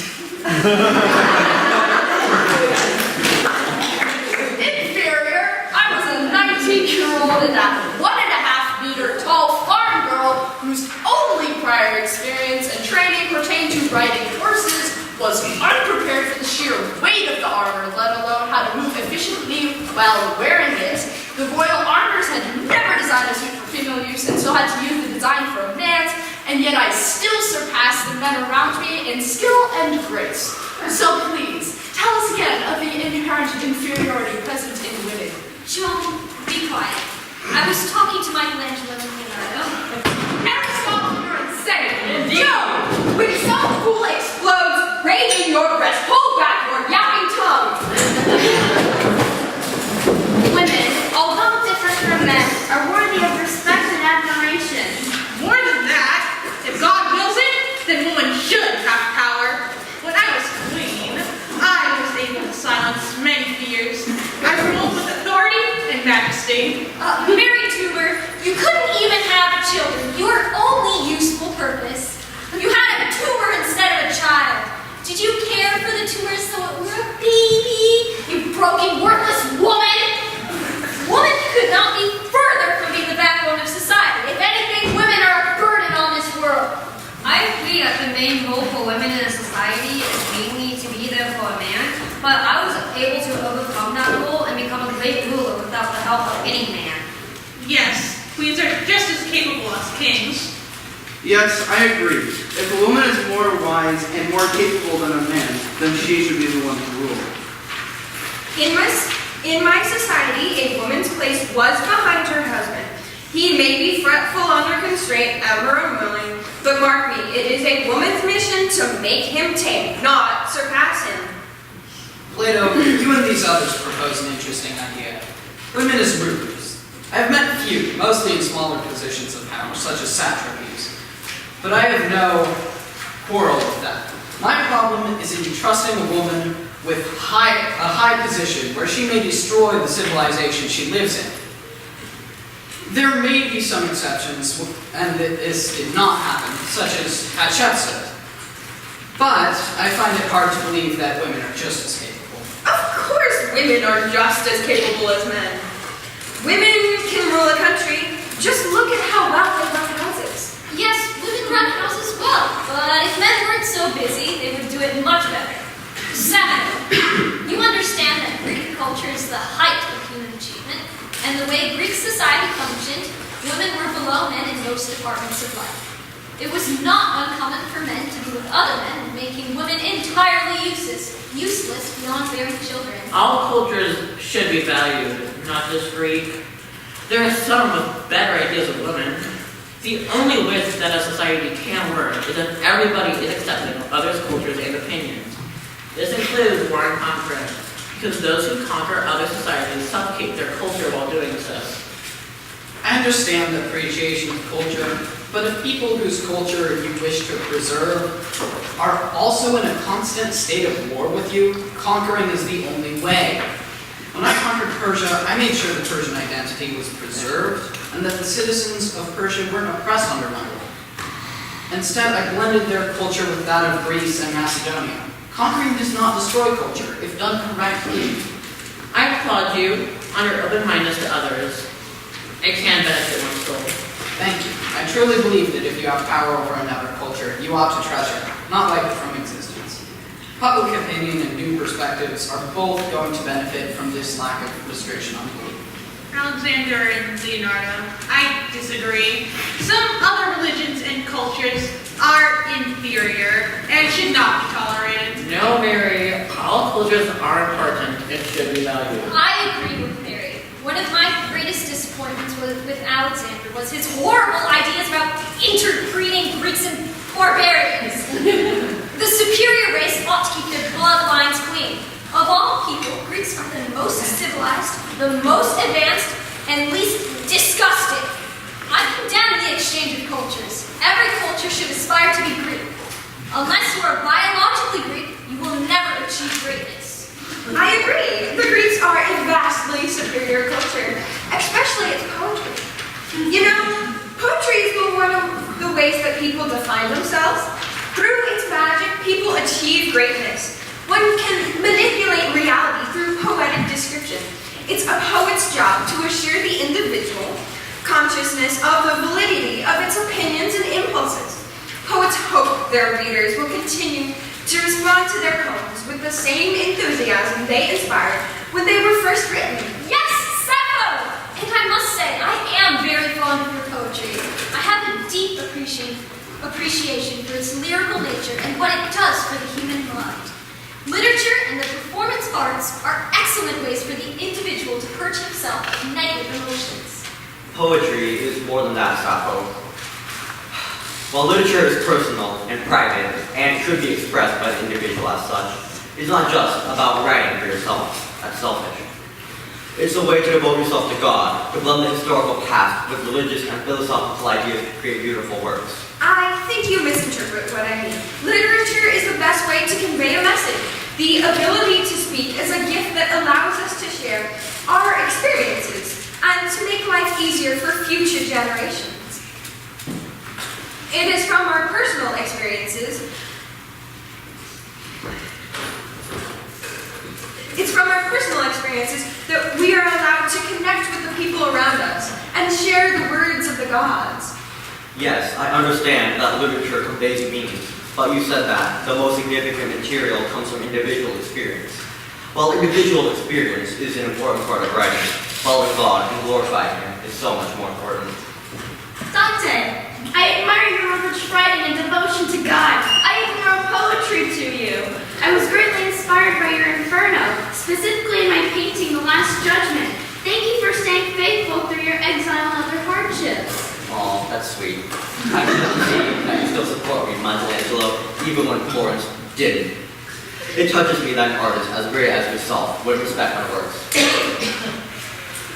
Inferior? I was a 19-year-old and a 1.5-meter tall farm girl whose only prior experience and training pertained to riding horses, was unprepared for the sheer weight of the armor, let alone how to move efficiently while wearing it. The royal armors had never designed a suit for female use and so had to use the design for a man's, and yet I still surpassed the men around me in skill and grace. So please, tell us again of the inherent inferiority present in women. Joan, be quiet. I was talking to Michelangelo and Leonardo. Aristotle, you're insane! Joe, when some fool explodes, rage in your breast, hold back your yapping tongue! Women, although different from men, are worthy of respect and admiration. More than that, if God wills it, then women should have power. When I was queen, I was able to silence many fears. I ruled with authority and majesty. Mary Tumor, you couldn't even have children. Your only useful purpose. You had a tumor instead of a child. Did you care for the tumor so it were a baby? You broken, worthless woman! Woman could not be further from being the backbone of society. If anything, women are a burden on this world. I agree that the main role for women in a society is mainly to be there for a man, but I was able to overcome that role and become a great ruler without the help of any man. Yes, queens are just as capable as kings. Yes, I agree. If a woman is more wise and more capable than a man, then she should be the one to rule. In my society, a woman's place was behind her husband. He may be fretful under constraint, ever unwilling, but mark me, it is a woman's mission to make him tame, not surpass him. Plato, you and these others propose an interesting idea. Women as rulers. I have met few, mostly in smaller positions of power, such as satrapies. But I have no quarrel with that. My problem is in trusting a woman with a high position where she may destroy the civilization she lives in. There may be some exceptions, and this did not happen, such as Hatshepsut. But I find it hard to believe that women are just as capable. Of course women are just as capable as men. Women can rule a country. Just look at how well they run houses. Yes, women run houses well, but if men weren't so busy, they would do it much better. Samuel, you understand that Greek culture is the height of human achievement, and the way Greek society functioned, women were below men in most departments of life. It was not uncommon for men to be with other men, making women entirely useless beyond bearing children. All cultures should be valued, not just Greek. There are some with better ideas of women. The only way that a society can work is if everybody is accepting of others' cultures and opinions. This includes war and conquering, because those who conquer other societies suffocate their culture while doing so. I understand the appreciation of culture, but if people whose culture you wish to preserve are also in a constant state of war with you, conquering is the only way. When I conquered Persia, I made sure the Persian identity was preserved and that the citizens of Persia weren't oppressed under my rule. Instead, I blended their culture with that of Greece and Macedonia. Conquering does not destroy culture, if done correctly. I applaud you on your open-mindedness to others. It can benefit one's soul. Thank you. I truly believe that if you have power over another culture, you ought to treasure it, not wipe it from existence. Public opinion and new perspectives are both going to benefit from this lack of restriction on belief. Alexander and Leonardo, I disagree. Some other religions and cultures are inferior and should not be tolerated. No, Mary. All cultures are important and should be valued. I agree with Mary. One of my greatest disappointments with Alexander was his horrible ideas about interbreeding Greeks and barbarians. The superior race ought to keep their bloodlines clean. A civilized, the most advanced, and least disgusting. I condemn the exchange of cultures. Every culture should aspire to be Greek. Unless you are biologically Greek, you will never achieve greatness. I agree. The Greeks are a vastly superior culture, especially its poetry. You know, poetry is one of the ways that people define themselves. Through its magic, people achieve greatness. One can manipulate reality through poetic description. It's a poet's job to assure the individual consciousness of the validity of its opinions and impulses. Poets hope their readers will continue to respond to their poems with the same enthusiasm they inspired when they were first written. Yes, Sappho! And I must say, I am very fond of your poetry. I have a deep appreciation for its lyrical nature and what it does for the human mind. Literature and the performance arts are excellent ways for the individual to purge himself of negative emotions. Poetry is more than that, Sappho. While literature is personal and private and should be expressed by the individual as such, it's not just about writing for yourself. That's selfish. It's a way to devote yourself to God, to blend the historical past with religious and philosophical ideas to create beautiful works. I think you misinterpret what I mean. Literature is the best way to convey a message. The ability to speak is a gift that allows us to share our experiences and to make life easier for future generations. It is from our personal experiences that we are allowed to connect with the people around us and share the words of the gods. Yes, I understand that literature conveys meaning, but you said that the most significant material comes from individual experience. While individual experience is an important part of writing, following God and glorifying Him is so much more important. Dante, I admire your rich writing and devotion to God. I even wrote poetry to you. I was greatly inspired by your Inferno, specifically in my painting, The Last Judgment. Thank you for staying faithful through your exile and other hardships. Aw, that's sweet. I can see that you still support me, Michelangelo, even when Florence didn't. It touches me that an artist as great as yourself would respect my works.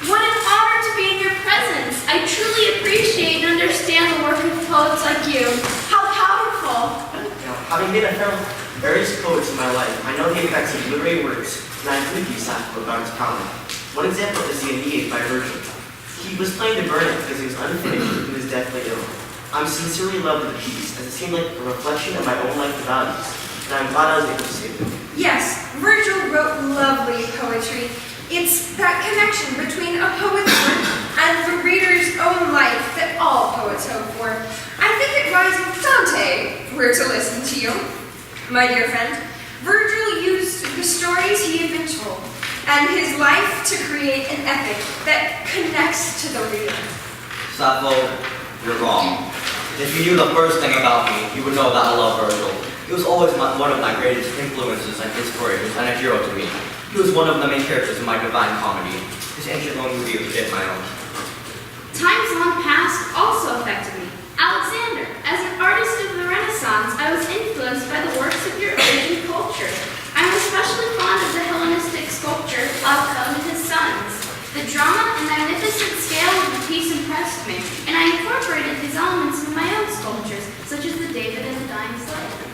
What an honor to be in your presence. I truly appreciate and understand the work of poets like you. How powerful. Having been a fan of various poets in my life, I know the effects of literary works, and I agree with you, Sappho, about its power. One example is the Aeneid by Virgil. He was planning to burn it because he was unfinished and he was deathly ill. I'm sincerely in love with the piece, as it seemed like a reflection of my own life and values, and I'm glad I was able to save it. Yes, Virgil wrote lovely poetry. It's that connection between a poet's work and the reader's own life that all poets hope for. I think it was Dante were to listen to you, my dear friend. Virgil used the stories he had been told and his life to create an epic that connects to the reader. Sappho, you're wrong. If you knew the first thing about me, you would know that I love Virgil. He was always one of my greatest influences and inspirations and a hero to me. He was one of the main characters in my Divine Comedy. His ancient Roman movie was my own. Times long past also affected me. Alexander, as an artist of the Renaissance, I was influenced by the works of your Asian culture. I'm especially fond of the Hellenistic sculpture Glaucon and his sons. The drama and magnificent scale of the piece impressed me, and I incorporated these elements in my own sculptures, such as the David and the Dying Slave.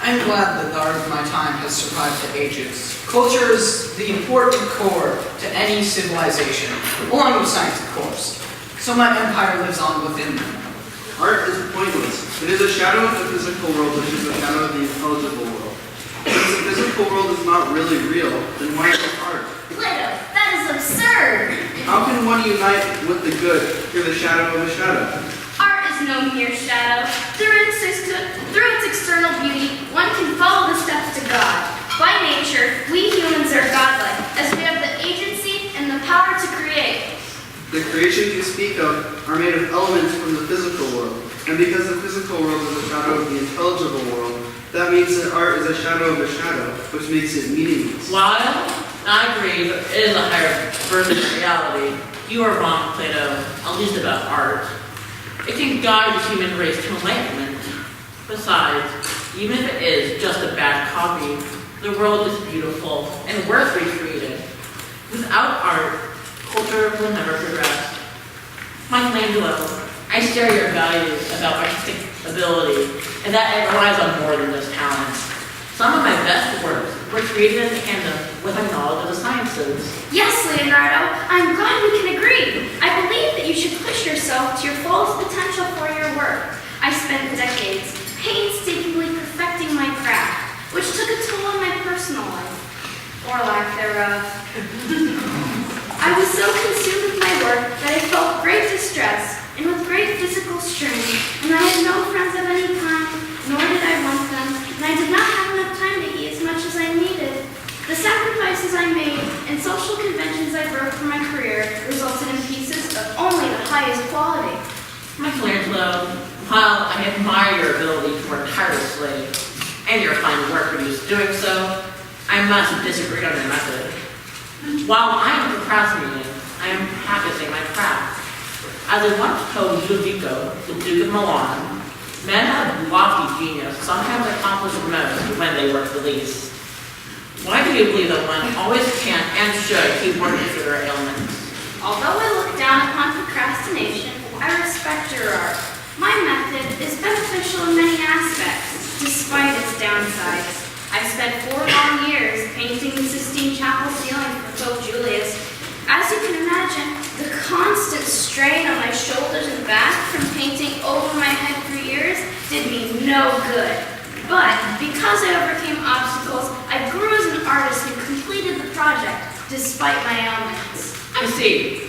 I'm glad that the art of my time has survived the ages. Culture is the important core to any civilization, along with science, of course. So my empire lives on within them. Art is pointless. It is a shadow of the physical world, which is a shadow of the intelligible world. Since the physical world is not really real, then why is it art? Plato, that is absurd! How can one unite with the good through the shadow of a shadow? Art is no mere shadow. Through its external beauty, one can follow the steps to God. By nature, we humans are godlike, as we have the agency and the power to create. The creations you speak of are made of elements from the physical world, and because the physical world is a shadow of the intelligible world, that means that art is a shadow of a shadow, which makes it meaningless. While I agree that it is a higher version of reality, you are wrong, Plato, at least about art. It can guide the human race to enlightenment. Besides, even if it is just a bad copy, the world is beautiful and worth recreating. Without art, culture will never progress. Michelangelo, I share your values about artistic ability and that it relies on more than just talent. Some of my best works were created in tandem with my knowledge of the sciences. Yes, Leonardo, I'm glad we can agree. I believe that you should push yourself to your fullest potential for your work. I spent decades painstakingly perfecting my craft, which took a toll on my personal life, or lack thereof. I was so consumed with my work that I felt great distress and with great physical strain, and I had no friends of any kind, nor did I want them, and I did not have enough time to eat as much as I needed. The sacrifices I made and social conventions I broke for my career resulted in pieces of only the highest quality. Michelangelo, while I admire your ability to work tirelessly and your fine work produced doing so, I must disagree on your method. While I am procrastinating, I am practicing my craft. As I once told Ludovico, the Duke of Milan, men of lofty genius sometimes accomplish the most when they work the least. Why do you believe that one always can and should keep working through their ailments? Although I look down upon procrastination, I respect your art. My method is beneficial in many aspects, despite its downsides. I spent 4 long years painting the Sistine Chapel ceiling for Pope Julius. As you can imagine, the constant strain on my shoulders and back from painting over my head for years did me no good. But because I overcame obstacles, I grew as an artist and completed the project, despite my ailments. I see.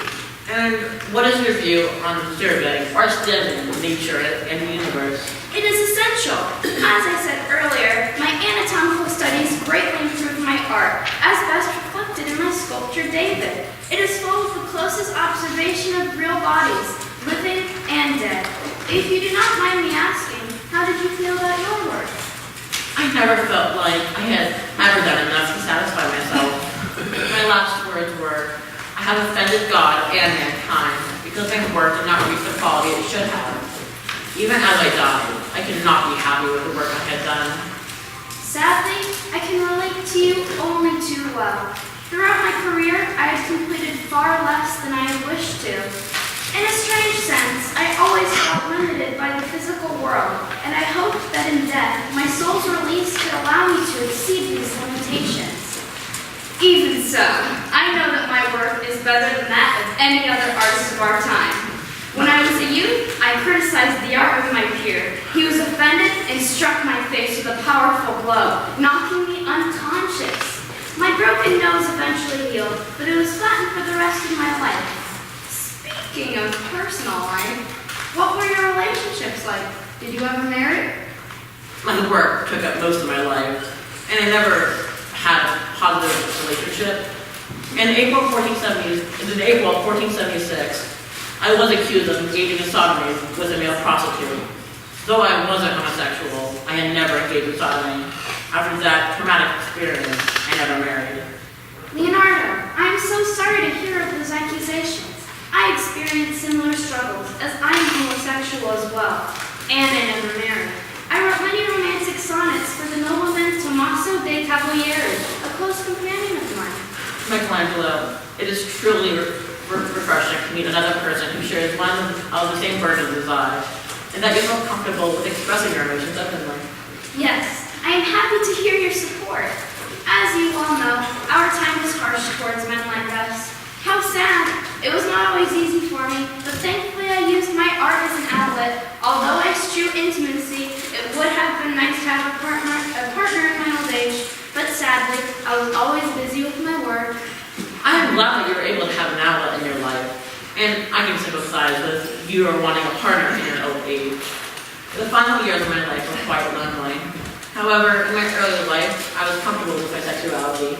And what is your view on surveying or studying nature and the universe? It is essential. As I said earlier, my anatomical studies greatly improved my art, as best reflected in my sculpture David. It is full of the closest observation of real bodies, living and dead. If you do not mind me asking, how did you feel about your work? I never felt like I had ever done enough to satisfy myself. My last words were, I have offended God and mankind because my work did not reach the quality it should have. Even as I died, I could not be happy with the work I had done. Sadly, I can relate to you only too well. Throughout my career, I had completed far less than I had wished to. In a strange sense, I always felt limited by the physical world, and I hoped that in death, my soul's release could allow me to exceed these limitations. Even so, I know that my work is better than that of any other artist of our time. When I was a youth, I criticized the art of my peer. He was offended and struck my face with a powerful blow, knocking me unconscious. My broken nose eventually healed, but it was flattened for the rest of my life. Speaking of personal life, what were your relationships like? Did you ever marry? My work took up most of my life, and I never had a positive relationship. In April of 1476, I was accused of engaging in sodomy with a male prostitute. Though I wasn't homosexual, I had never engaged in sodomy. After that traumatic experience, I never married. Leonardo, I am so sorry to hear of those accusations. I experienced similar struggles, as I am homosexual as well, and I never married. I wrote many romantic sonnets for the nobleman Tommaso dei Cavalieri, a close companion of mine. Michelangelo, it is truly refreshing to meet another person who shares one of the same burdens as I, and that you feel comfortable with expressing your emotions openly. Yes, I am happy to hear your support. As you all know, our time was harsh towards men like us. How sad. It was not always easy for me, but thankfully I used my art as an outlet. Although I eschew intimacy, it would have been nice to have a partner in my old age, but sadly, I was always busy with my work. I am glad that you were able to have an outlet in your life, and I can sympathize with you are wanting a partner in your old age. The final years of my life were quite lonely. However, in my earlier life, I was comfortable with my sexuality.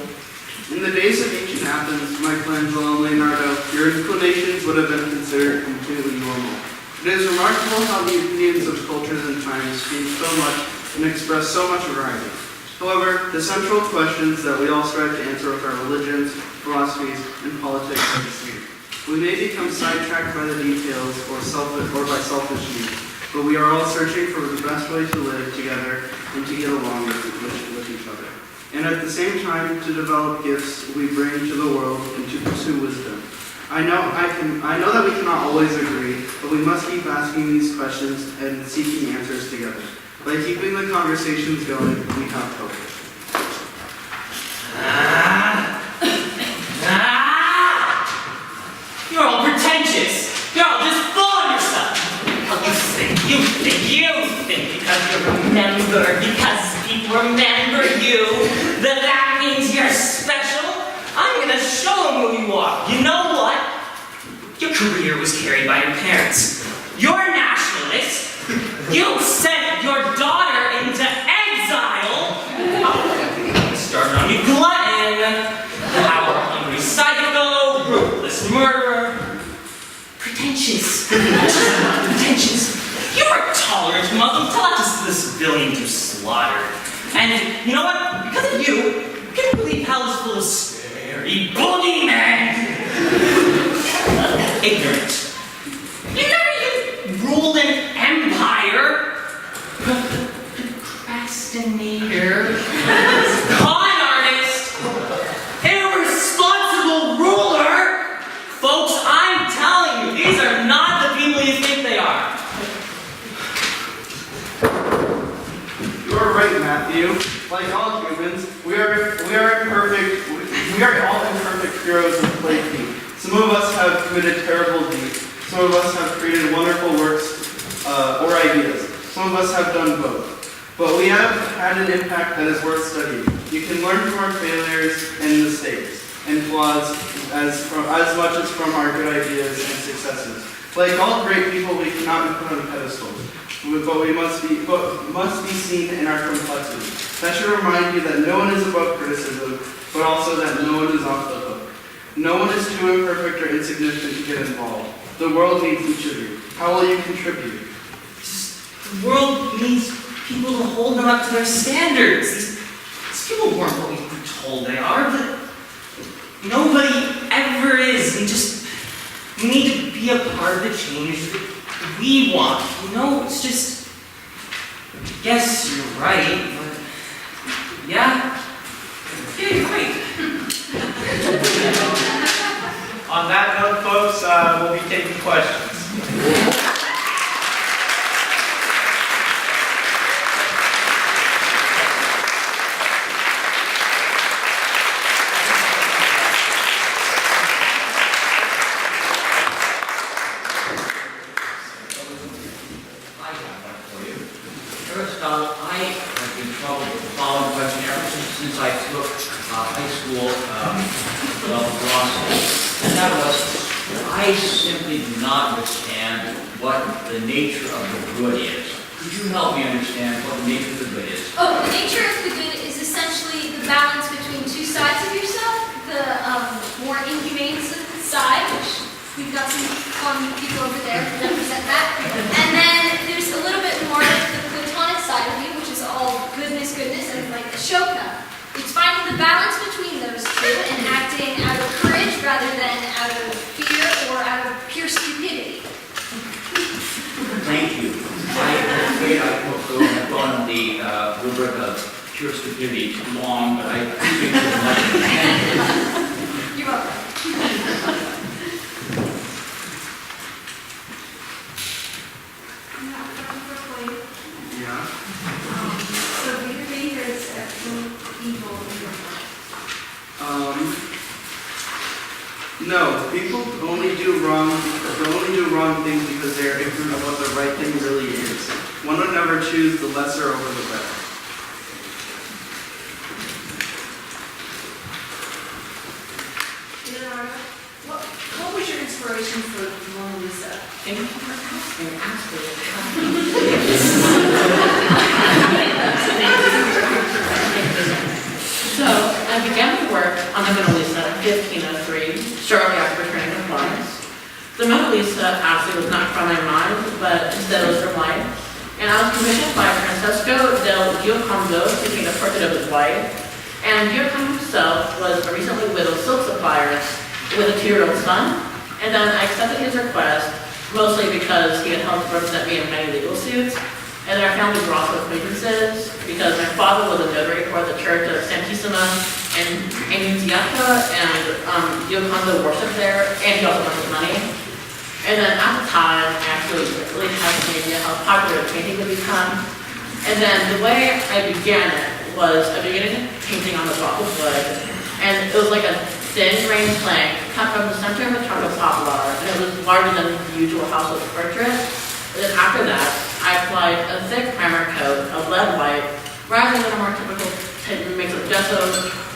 In the days of ancient Athens, Michelangelo and Leonardo, your inclinations would have been considered completely normal. It is remarkable how the opinions of cultures and times change so much and express so much variety. However, the central questions that we all strive to answer with our religions, philosophies, and politics are the same. We may become sidetracked by the details or by selfish needs, but we are all searching for the best way to live together and to get along with each other. and at the same time to develop gifts we bring to the world and to pursue wisdom. I know that we cannot always agree, but we must keep asking these questions and seeking answers together. By keeping the conversations going, we have hope. You're all pretentious. You're all just full of yourself. You think because people remember you, that means you're special? I'm gonna show them who you are. You know what? Your career was carried by your parents. You're a nationalist. You sent your daughter into exile. Started on you glutton, power-hungry psycho, ruthless murderer. Pretentious. Pretentious. You're a tolerant Muslim. Taught us the civilians you slaughtered. And you know what? Because of you, I can't believe hell is full of scary boogeymen. Ignorant. You never even ruled an empire. Procrastinator. Con artist. Irresponsible ruler. Folks, I'm telling you, these are not the people you think they are. You're right, Matthew. Like all humans, we are all imperfect heroes of play feet. Some of us have committed terrible deeds. Some of us have created wonderful works or ideas. Some of us have done both. But we have had an impact that is worth studying. You can learn from our failures and mistakes and flaws as much as from our good ideas and successes. Like all great people, we cannot be put on pedestals, but we must be seen in our complexity. That should remind you that no one is above criticism, but also that no one is off the hook. No one is too imperfect or insignificant to get involved. The world needs each of you. How will you contribute? The world needs people to hold them up to their standards. These people weren't what we were told they are, but nobody ever is. We need to be a part of the change that we want. You know, it's just, yes, you're right, but yeah, you're right. On that note, folks, we'll be taking questions. First, I have been troubled with the following question ever since I took high school philosophy. And that was, I simply do not understand what the nature of the good is. Could you help me understand what the nature of the good is? Oh, the nature of the good is essentially the balance between two sides of yourself. The more inhumane side, which we've got some fun people over there who represent that. And then there's a little bit more of the platonic side of you, which is all goodness, and like a Sokka. It's finding the balance between those two and acting out of courage rather than out of fear or out of pure stupidity. Thank you. I'm afraid I've gone on the rubric of pure stupidity too long, but I appreciate it much. You're welcome. Yeah. So do you think there's evil in your life? No. People only do wrong things because they are ignorant of what the right thing really is. One would never choose the lesser over the better. What was your inspiration for Mona Lisa? So, I began to work on the Mona Lisa in 1503, shortly after returning to Florence. The Mona Lisa actually was not from my mind, but instead it was from life. And I was commissioned by Francesco del Giocondo to paint a portrait of his wife. And Giocondo himself was a recently widowed silk supplier with a 2-year-old son. And then I accepted his request, mostly because he had helped represent me in many legal suits. And then our families were also acquaintances because my father was a notary for the Church of Santissima and Annunziata, and Giocondo worshipped there, and he also lent us money. And then at the time, I actually really had an idea how popular painting would become. And then the way I began it was I began painting on the block of wood, and it was like a thin grain plank cut from the center of a trunk of poplar, and it was larger than the usual household portrait. And then after that, I applied a thick primer coat of lead white rather than a more typical mix of gesso,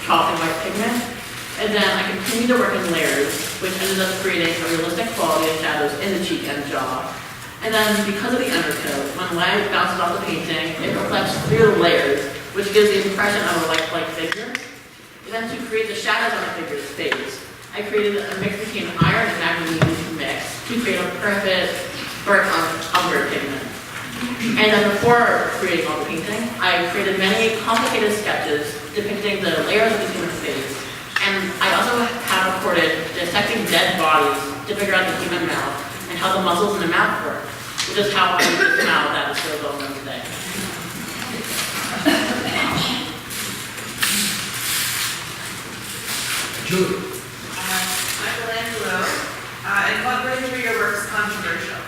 chalk, and white pigment. And then I continued to work in layers, which ended up creating a realistic quality of shadows in the cheek and jaw. And then because of the undercoat, when light bounces off the painting, it reflects through the layers, which gives the impression of a lifelike figure. And then to create the shadows on the figure's face, I created a mix between iron and manganese mix to create a perfect burnt umber pigment. And then before creating all the painting, I created many complicated sketches depicting the layers of the human face. And I also have recorded dissecting dead bodies to figure out the human mouth and how the muscles in the mouth work, which is how I use the smile that is so well known today. Julie. Michelangelo, in what ways were your works controversial?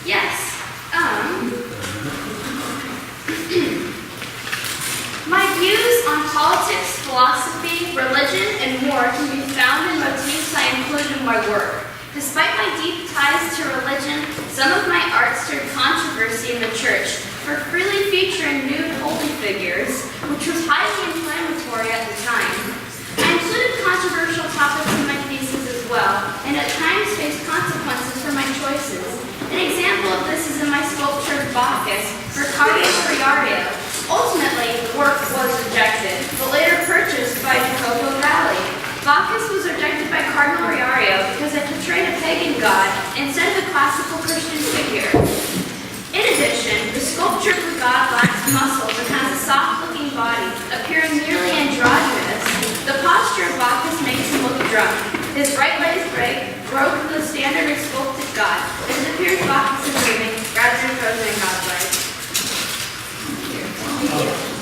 Yes. My views on politics, philosophy, religion, and more can be found in motifs I include in my work. Despite my deep ties to religion, some of my art stirred controversy in the church for freely featuring nude holy figures, which was highly inflammatory at the time. I included controversial topics in my thesis as well, and at times faced consequences for my choices. An example of this is in my sculpture of Bacchus for Cardinal Riario. Ultimately, the work was rejected, but later purchased by Jacopo Ralli. Bacchus was rejected by Cardinal Riario because it portrayed a pagan god instead of a classical Christian figure. In addition, the sculpture of the god lacks muscles and has a soft-looking body, appearing nearly androgynous. The posture of Bacchus makes him look drunk. His right leg broke the standard of sculpted god. It appears Bacchus is moving rather than frozen in God's legs.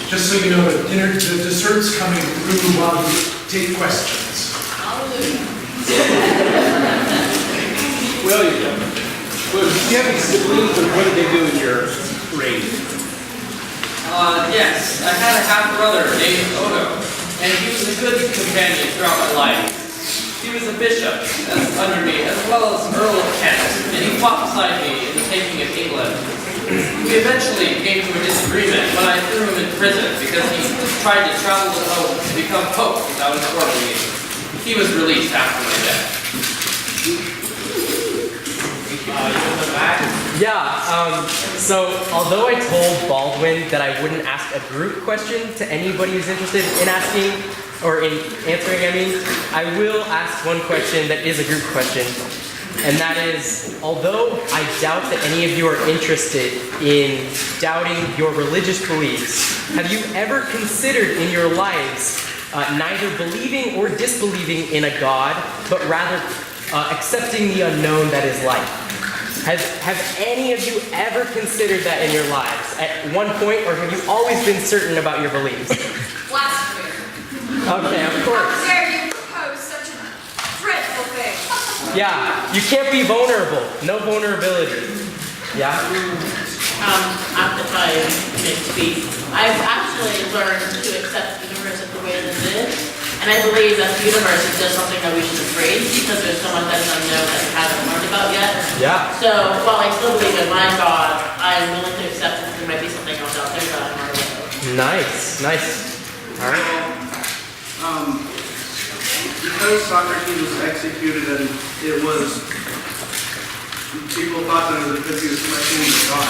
Just so you know, the dessert's coming through while you take questions. William, do you have any siblings, or what did they do in your grade? Yes, I had a half-brother named Odo, and he was a good companion throughout my life. He was a bishop under me, as well as Earl of Kent, and he fought beside me in the taking of England. We eventually came to a disagreement when I threw him in prison because he tried to travel to Rome to become pope without informing me. He was released after my death. So although I told Baldwin that I wouldn't ask a group question to anybody who's interested in asking, or in answering, I will ask one question that is a group question. And that is, although I doubt that any of you are interested in doubting your religious beliefs, have you ever considered in your lives neither believing or disbelieving in a God, but rather accepting the unknown that is life? Have any of you ever considered that in your lives at one point, or have you always been certain about your beliefs? Blasphemy. Okay, of course. How dare you propose such a dreadful thing? Yeah, you can't be vulnerable. No vulnerability. Yeah? If I may speak, I've actually learned to accept the universe the way that it is, and I believe that the universe is just something that we should embrace because there's so much that's unknown that we haven't learned about yet. Yeah. So while I still believe in my God, I'm willing to accept that there might be something else out there that I'm not aware of. Nice. All right. Because Socrates was executed and it was, people thought that it was because he was questioning the God.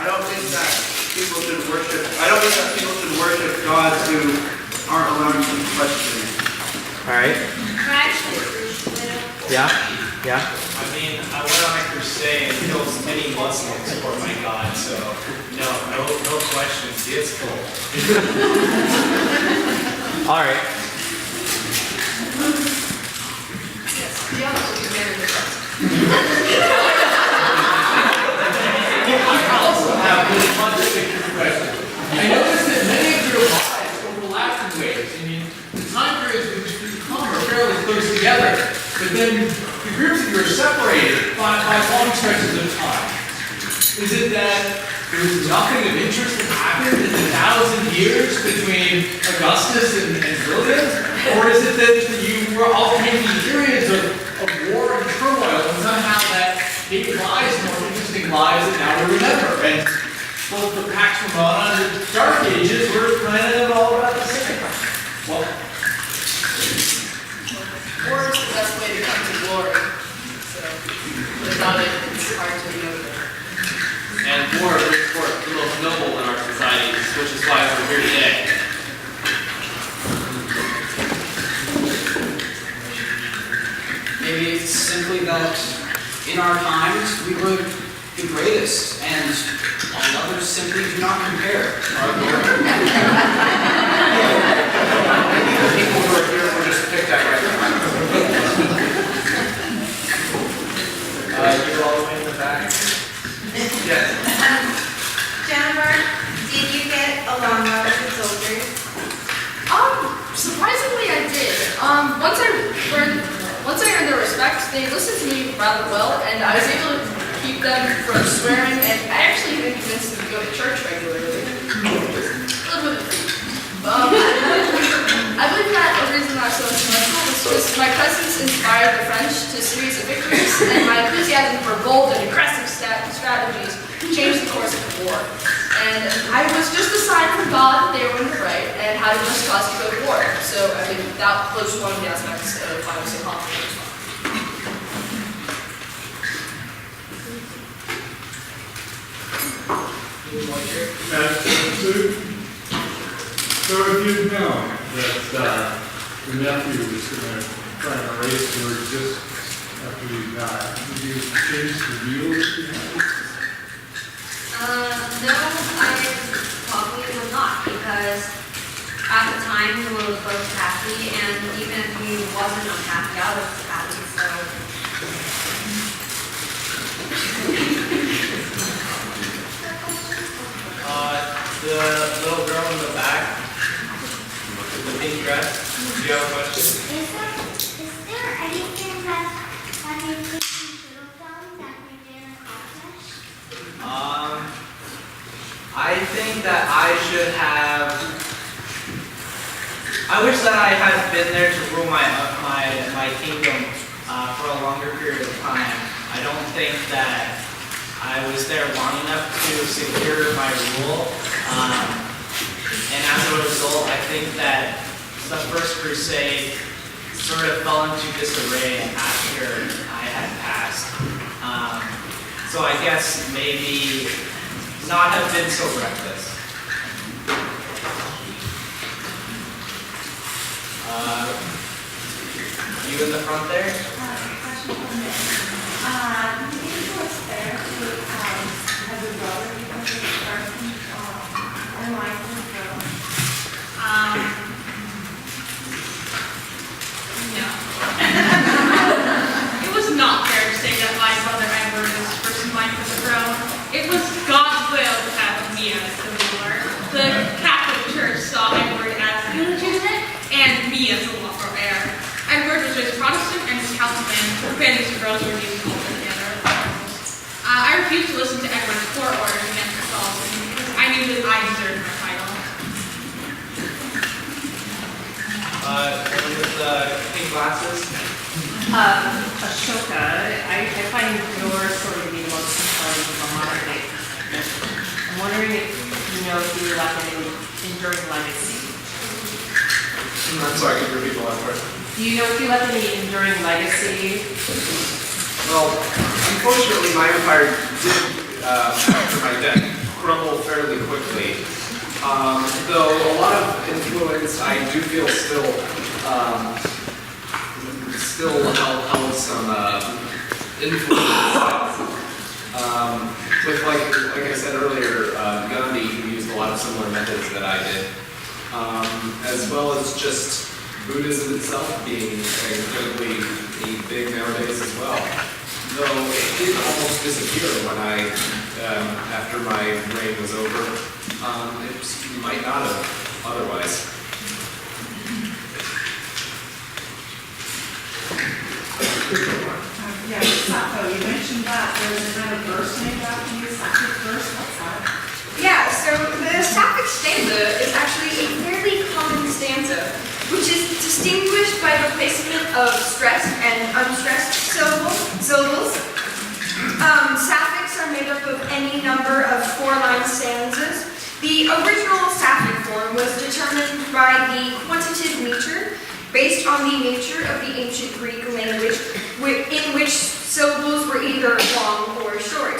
I don't think that people should worship gods who aren't allowed to question. All right. Yeah. I mean, I went on a crusade and killed many Muslims for my God, so no questions. It's cool. All right. I also have really fun but then the groups of you are separated by long stretches of time. Is it that there was nothing of interest that happened in the 1,000 years between Augustus and Julian? Or is it that you were all taking periods of war and turmoil, and somehow that gave lives more interesting lives that now we remember? And both the Pax Romana and the Dark Ages were kind of all about the same. Well, War is the best way to come to glory. So, without it, it's hard to know that. And war brings forth the most noble in our societies, which is why we're here today. Maybe it's simply that in our times we were the greatest, and all others simply do not compare. The people who are here were just picked at right you all the way in the back. Yes. Jennifer, did you get along well with the soldiers? Surprisingly I did. Once I earned their respect, they listened to me rather well, and I was able to keep them from swearing, and I actually even convinced them to go to church regularly. I believe that the reason I was so influential was because my presence inspired the French to a series of victories, and my enthusiasm for bold and aggressive strategies changed the course of the war. And I was just a sign from God that they were in the right and had a just cause to go to war. So, I mean, that was one of the aspects of why I was so confident as well. So if you'd known that the nephew was going to try and erase your existence after you died, would you change the view? No, I probably would not, because at the time we were both happy, and even if we wasn't unhappy, I was happy, so. The little girl in the back with the pink dress, do you have a question? Is there anything that you think you should have done that you didn't accomplish? I think that I should have. I wish that I had been there to rule my kingdom for a longer period of time. I don't think that I was there long enough to secure my rule. And as a result, I think that the First Crusade sort of fell into disarray after I had passed. So I guess maybe not have been so reckless. You in the front there? Question from there. Do you think it was fair to have a brother because of the person unlike his girl? No. It was not fair to say that my brother Edward was first in line for the throne. It was God's will to have me as the ruler. The Catholic Church saw Edward as illegitimate and me as the lawful heir. Edward was raised Protestant and his councilman forbade these girls who were being called together. I refused to listen to Edward's court orders against Catholicism because I knew that I deserved my title. With the pink glasses? Ashoka, I find your story to be the most compelling of the modern day. I'm wondering if you know if you left any enduring legacy. I'm sorry, could you repeat the last part? Do you know if you left any enduring legacy? Well, unfortunately, my empire did, after my death, crumble fairly quickly. Though a lot of influence, I do feel still held some influence. With like I said earlier, Gandhi used a lot of similar methods that I did, as well as just Buddhism itself being incredibly big nowadays as well. Though it did almost disappear when after my reign was over. It might not have otherwise. Yeah, Sappho, you mentioned that there's another verse named after you, Sapphic verse, what's that? Yeah, so the Sapphic stanza is actually a fairly common stanza, which is distinguished by the placement of stressed and unstressed syllables. Sapphics are made up of any number of four-line stanzas. The original Sapphic form was determined by the quantitative meter, based on the nature of the ancient Greek language, in which syllables were either long or short,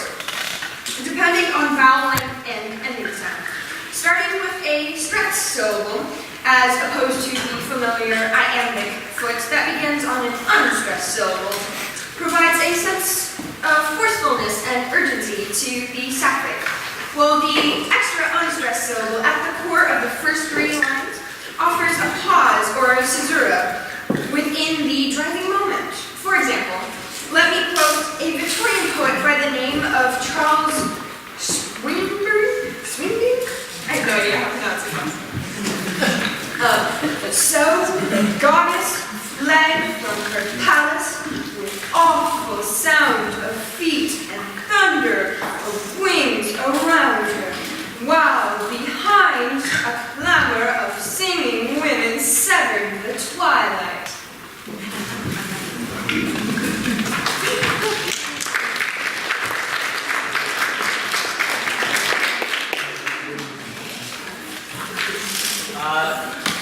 depending on vowel length and ending sound. Starting with a stressed syllable, as opposed to the familiar iambic foot that begins on an unstressed syllable, provides a sense of forcefulness and urgency to the Sapphic, while the extra unstressed syllable at the core of the first three lines offers a pause or a caesura within the driving moment. For example, let me quote a Victorian poet by the name of Charles Swinburne? I have no idea how to pronounce it. So the goddess fled from her palace with awful sound of feet and thunder of wings around her, while behind a clamor of singing women severed the twilight.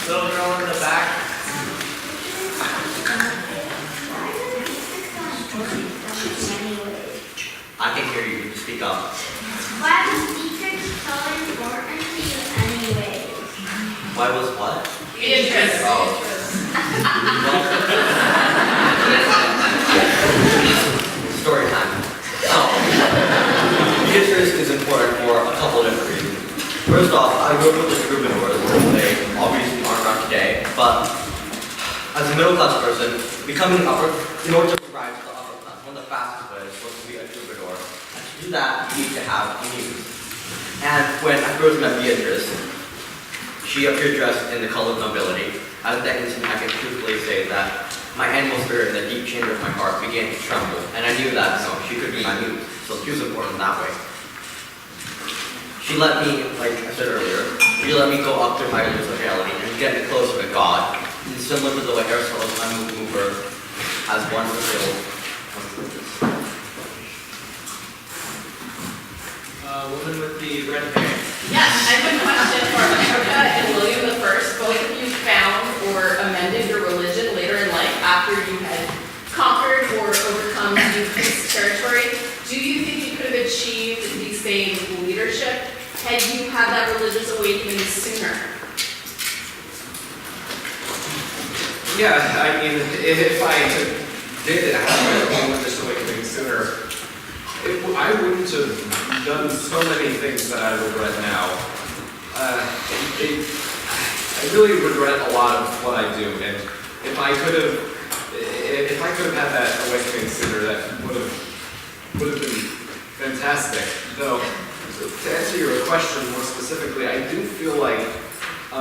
Little girl in the back. I can hear you. Speak up. Why was Beatrix so important to you anyway? Why was what? Beatrix. Oh. Story time. So, Beatrix is important for a couple of different reasons. First off, I grew up with the troubadours, they obviously aren't around today, but as a middle class person, becoming in order to rise to the upper class, one of the fastest ways was to be a troubadour. And to do that, you need to have a muse. And when I first met Beatrice, she appeared dressed in the color of nobility. At that instant, I can truthfully say that my animal spirit in the deep chamber of my heart began to tremble, and I knew that she could be my muse. So she was important that way. She let me, like I said earlier, she let me go up to higher levels of reality and get me closer to God. And similar to the way Aristotle's unmoved mover has one fulfilled. Woman with the red hair. Yes, I have a question for Sokka and William I. Both of you found or amended your religion later in life after you had conquered or overcome this territory. Do you think you could have achieved the same leadership had you had that religious awakening sooner? Yeah, I mean, if I did have my religious awakening sooner, I wouldn't have done so many things that I regret now. I really regret a lot of what I do, and if I could have had that awakening sooner, that would have been fantastic. Though, to answer your question more specifically, I do feel like I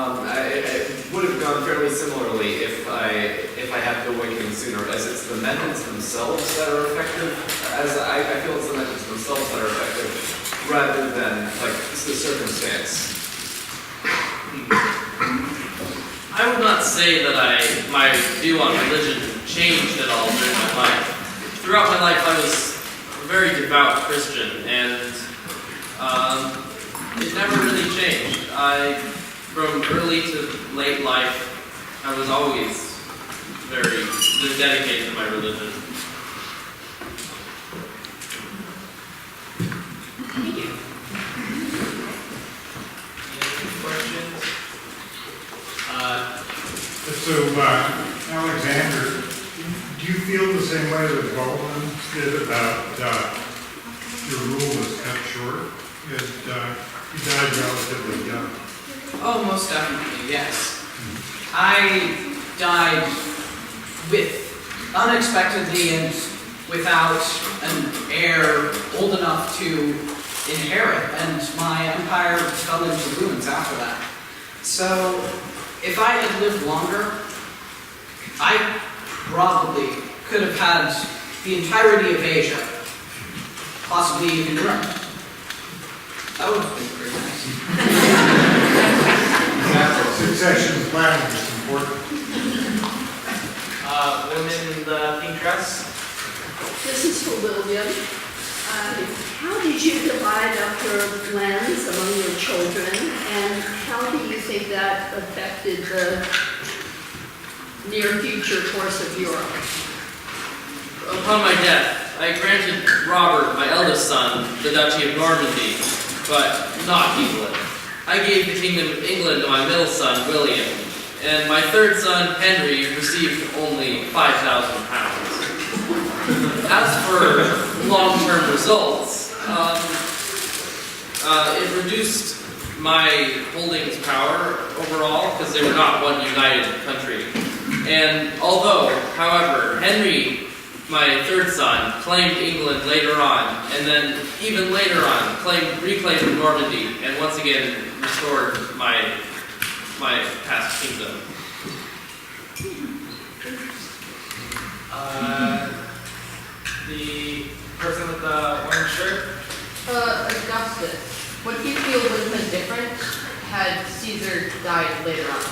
would have gone fairly similarly if I had the awakening sooner, as it's the methods themselves that are effective. As I feel it's the methods themselves that are effective, rather than like the circumstance. I would not say that my view on religion changed at all during my life. Throughout my life, I was a very devout Christian, and it never really changed. From early to late life, I was always very dedicated to my religion. Thank you. Any questions? Alexander, do you feel the same way that Baldwin did about your rule was cut short? You died relatively young. Oh, most definitely, yes. I died unexpectedly and without an heir old enough to inherit, and my empire fell into ruins after that. So, if I had lived longer, I probably could have had the entirety of Asia, possibly even Europe. That would have been pretty nice. Succession planning is important. Women in the pink dress. This is for William. How did you divide up your lands among your children, and how do you think that affected the near future course of Europe? Upon my death, I granted Robert, my eldest son, the Duchy of Normandy, but not England. I gave the Kingdom of England to my middle son, William, and my third son, Henry, received only 5,000 pounds. As for long-term results, it reduced my holdings power overall because they were not one united country. And although, however, Henry, my third son, claimed England later on, and then even later on reclaimed Normandy, and once again restored my past kingdom. The person with the orange shirt. Augustus, what do you feel would have been different had Caesar died later on?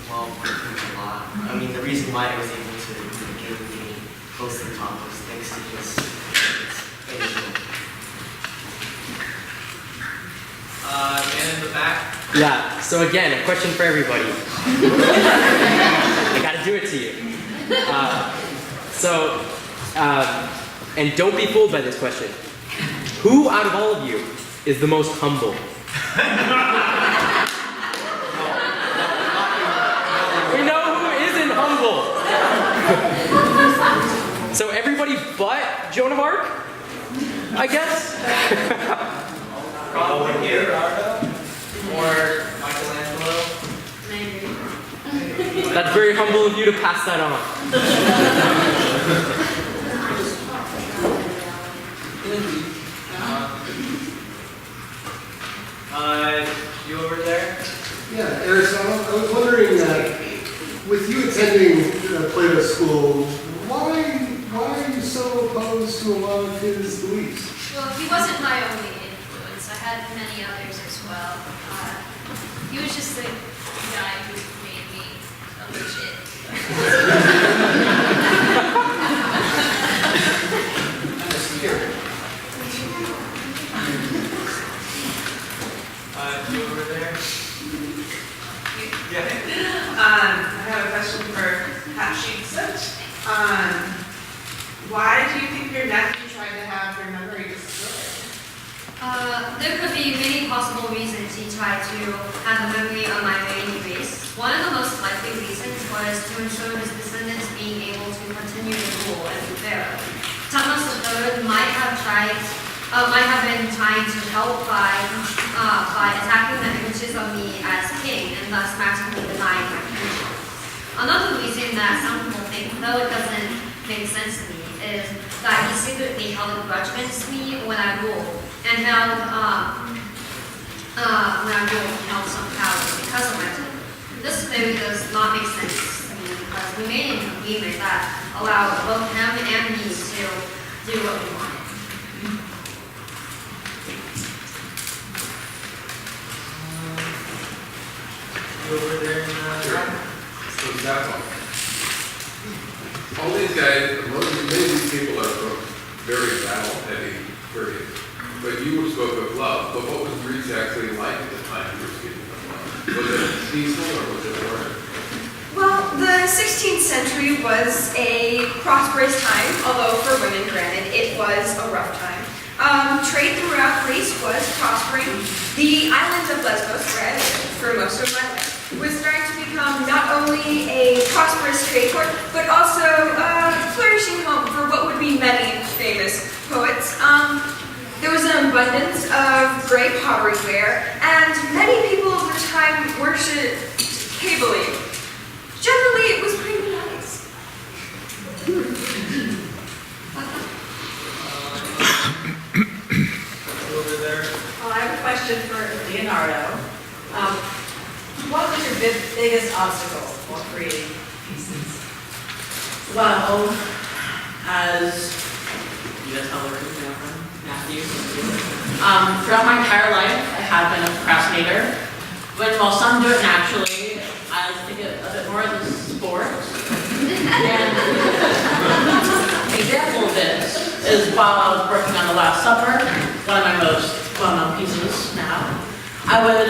Well, there's a lot. I mean, the reason why I was able to gain the close to the top was thanks to his finishing. Man in the back. Yeah, so again, a question for everybody. I gotta do it to you. And don't be fooled by this question. Who out of all of you is the most humble? We know who isn't humble. So everybody but Joan of Arc? I guess? Probably Leonardo or Michelangelo. Maybe. That's very humble of you to pass that on. You over there? Yeah, Aristotle, I was wondering, with you attending Plato's school, why are you so opposed to a lot of his beliefs? Well, he wasn't my only influence. I had many others as well. He was just the guy who made me a legit. You over there? Yeah. I have a question for Hatshepsut. Why do you think your nephew tried to have your memory destroyed? There could be many possible reasons he tried to have the memory of my main race. One of the most likely reasons was to ensure his descendants being able to continue to rule as a pharaoh. Thomas III might have been trying to help by attacking the images of me as king and thus magically denying my kingship. Another reason that some people think, though it doesn't make sense to me, is that he secretly held a grudge against me when I ruled and held some power because of my rule. This theory does not make sense to me because we made an agreement that allowed both him and me to do what we wanted. Over there in the back. So exactly. All these guys, many of these people are from very battle-heavy periods. But you spoke of love. But what was Greece actually like at the time you were speaking of love? Was it peaceful or was it war? Well, the 16th century was a prosperous time, although for women, granted, it was a rough time. Trade throughout Greece was prospering. The island of Lesbos, where I lived for most of my life, was starting to become not only a prosperous trade port, but also a flourishing home for what would be many famous poets. There was an abundance of great pottery ware, and many people of the time worshipped cabally. Generally, it was pretty nice. Over there. I have a question for Leonardo. What was your biggest obstacle while creating pieces? Well, as you guys know where I'm from, Matthew. Throughout my entire life, I have been a procrastinator. While some do it naturally, I like to think of it more as a sport. And an example of this is while I was working on The Last Supper, one of my most well-known pieces now. I would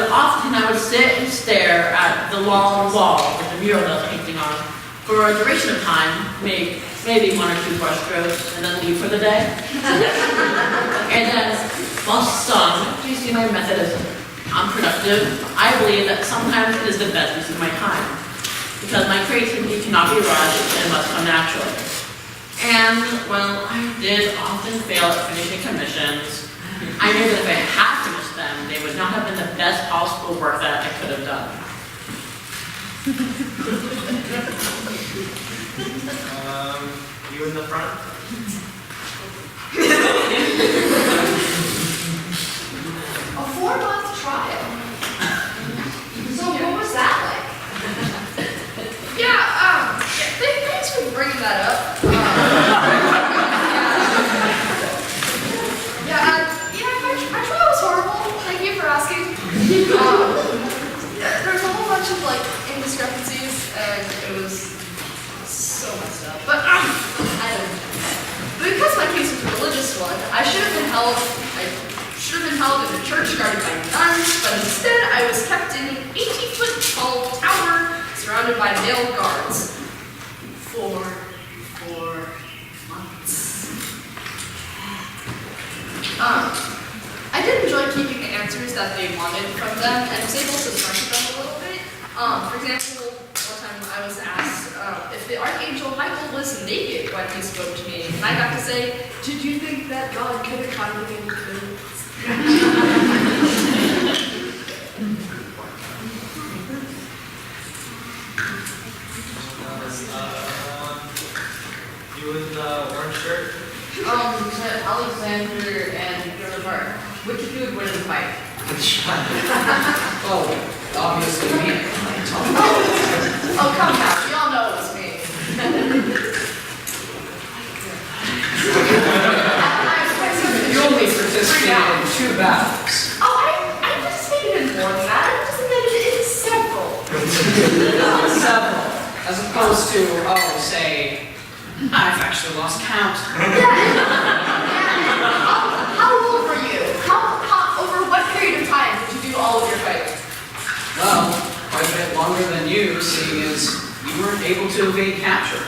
sit and stare at the long wall with the mural that I was painting on for a duration of time, maybe 1 or 2 brush strokes, and then leave for the day. And then, while some do see my method as unproductive, I believe that sometimes it is the best use of my time, because my creativity cannot be rushed and must come naturally. And, well, I did often fail at finishing commissions. I knew that if I had finished them, they would not have been the best possible work that I could have done. You in the front? A 4-month trial. So what was that like? Yeah, thanks for bringing that up. My trial was horrible. Thank you for asking. There's a whole bunch of indiscrepancies, and it was so messed up. But I don't know. Because my case was a religious one, I should have been held in a church guarded by nuns, but instead I was kept in an 80-foot tall tower surrounded by male guards for 4 months. I did enjoy keeping the answers that they wanted from them and was able to structure them a little bit. For example, one time I was asked if the Archangel Michael was naked when he spoke to me, and I got to say, did you think that God could have gotten any clothes? You in the orange shirt? Alexander and Gilbert. Which dude win in the fight? Oh, obviously me. Oh, come now. We all know it was me. You only participated in 2 battles. Oh, I participated in more than that. I participated in several. Several. As opposed to, say, I've actually lost count. How old were you? Over what period of time did you do all of your fighting? Well, quite a bit longer than you, seeing as you weren't able to evade capture.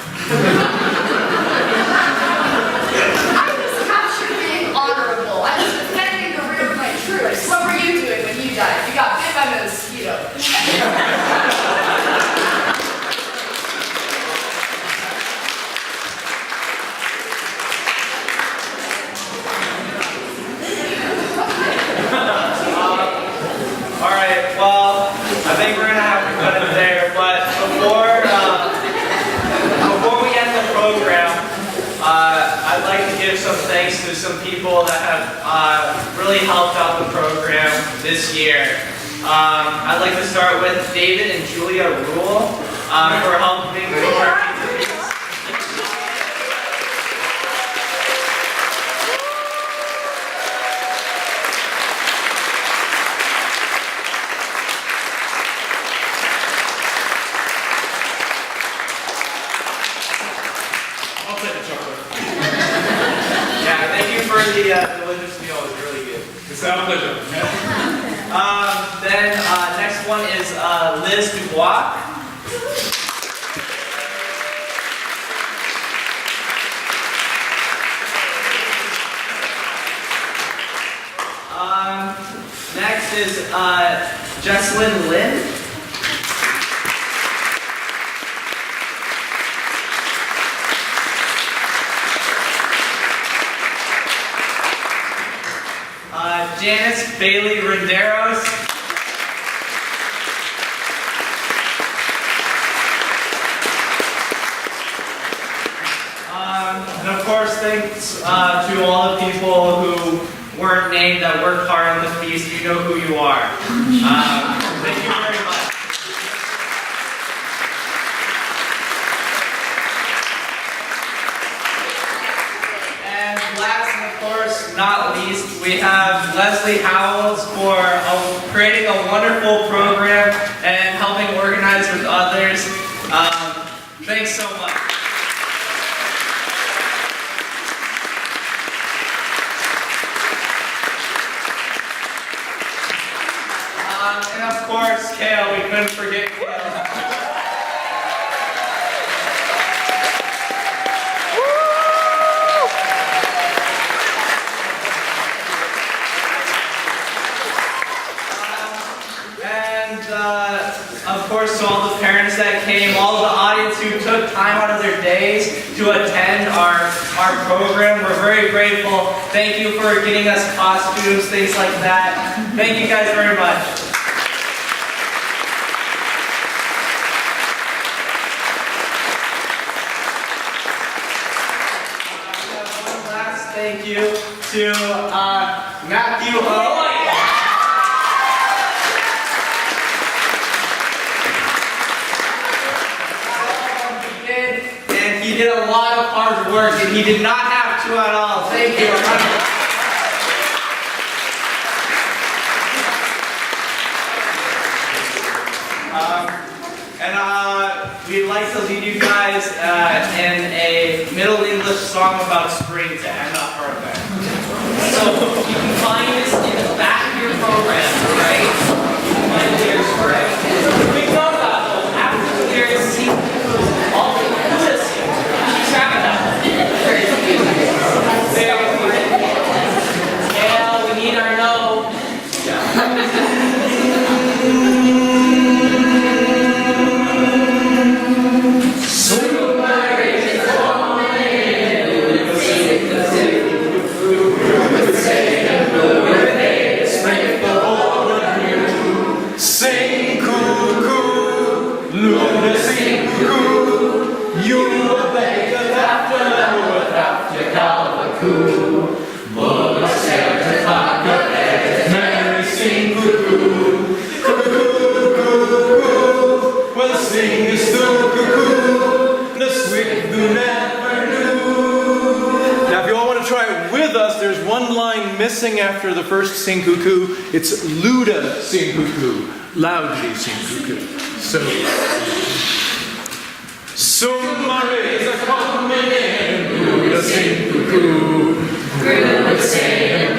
I was captured being honorable. I was defending the rear of my troops. What were you doing when you died? You got bit by a mosquito. Alright, well, I think we're gonna have to cut it there, but before we end the program, I'd like to give some thanks to some people that have really helped out the program this year. I'd like to start with David and Julia Rule for helping with our the delicious meal. It was really good. It's our pleasure. Then next one is Liz Dubois. Next is Jesslyn Lynn. Janice Bailey Renderos. And of course, thanks to all the people who weren't named that worked hard on this piece. You know who you are. Thank you very much. course, not least, we have Leslie Howells for creating a wonderful program and helping organize with others. Thanks so much. And of course, Kale, we couldn't forget Kale. Of course, to all the parents that came, all the audience who took time out of their days to attend our program, we're very grateful. Thank you for getting us costumes, things like that. Thank you guys very much. One last thank you to Matthew Ho. He did a lot of hard work, and he did not have to at all. Thank you. We'd like to lead you guys in a Middle English song about spring to end off our event. So you can find this in the back of your program, right? You can find the lyrics for it. We know about those after the lyrics, see all the lyrics. Keep track of that. Yeah, we need our no. Missing after the first sing cuckoo, it's Luda sing cuckoo, loudly sing cuckoo. So Mary's a coming in, Luda sing cuckoo, good sing.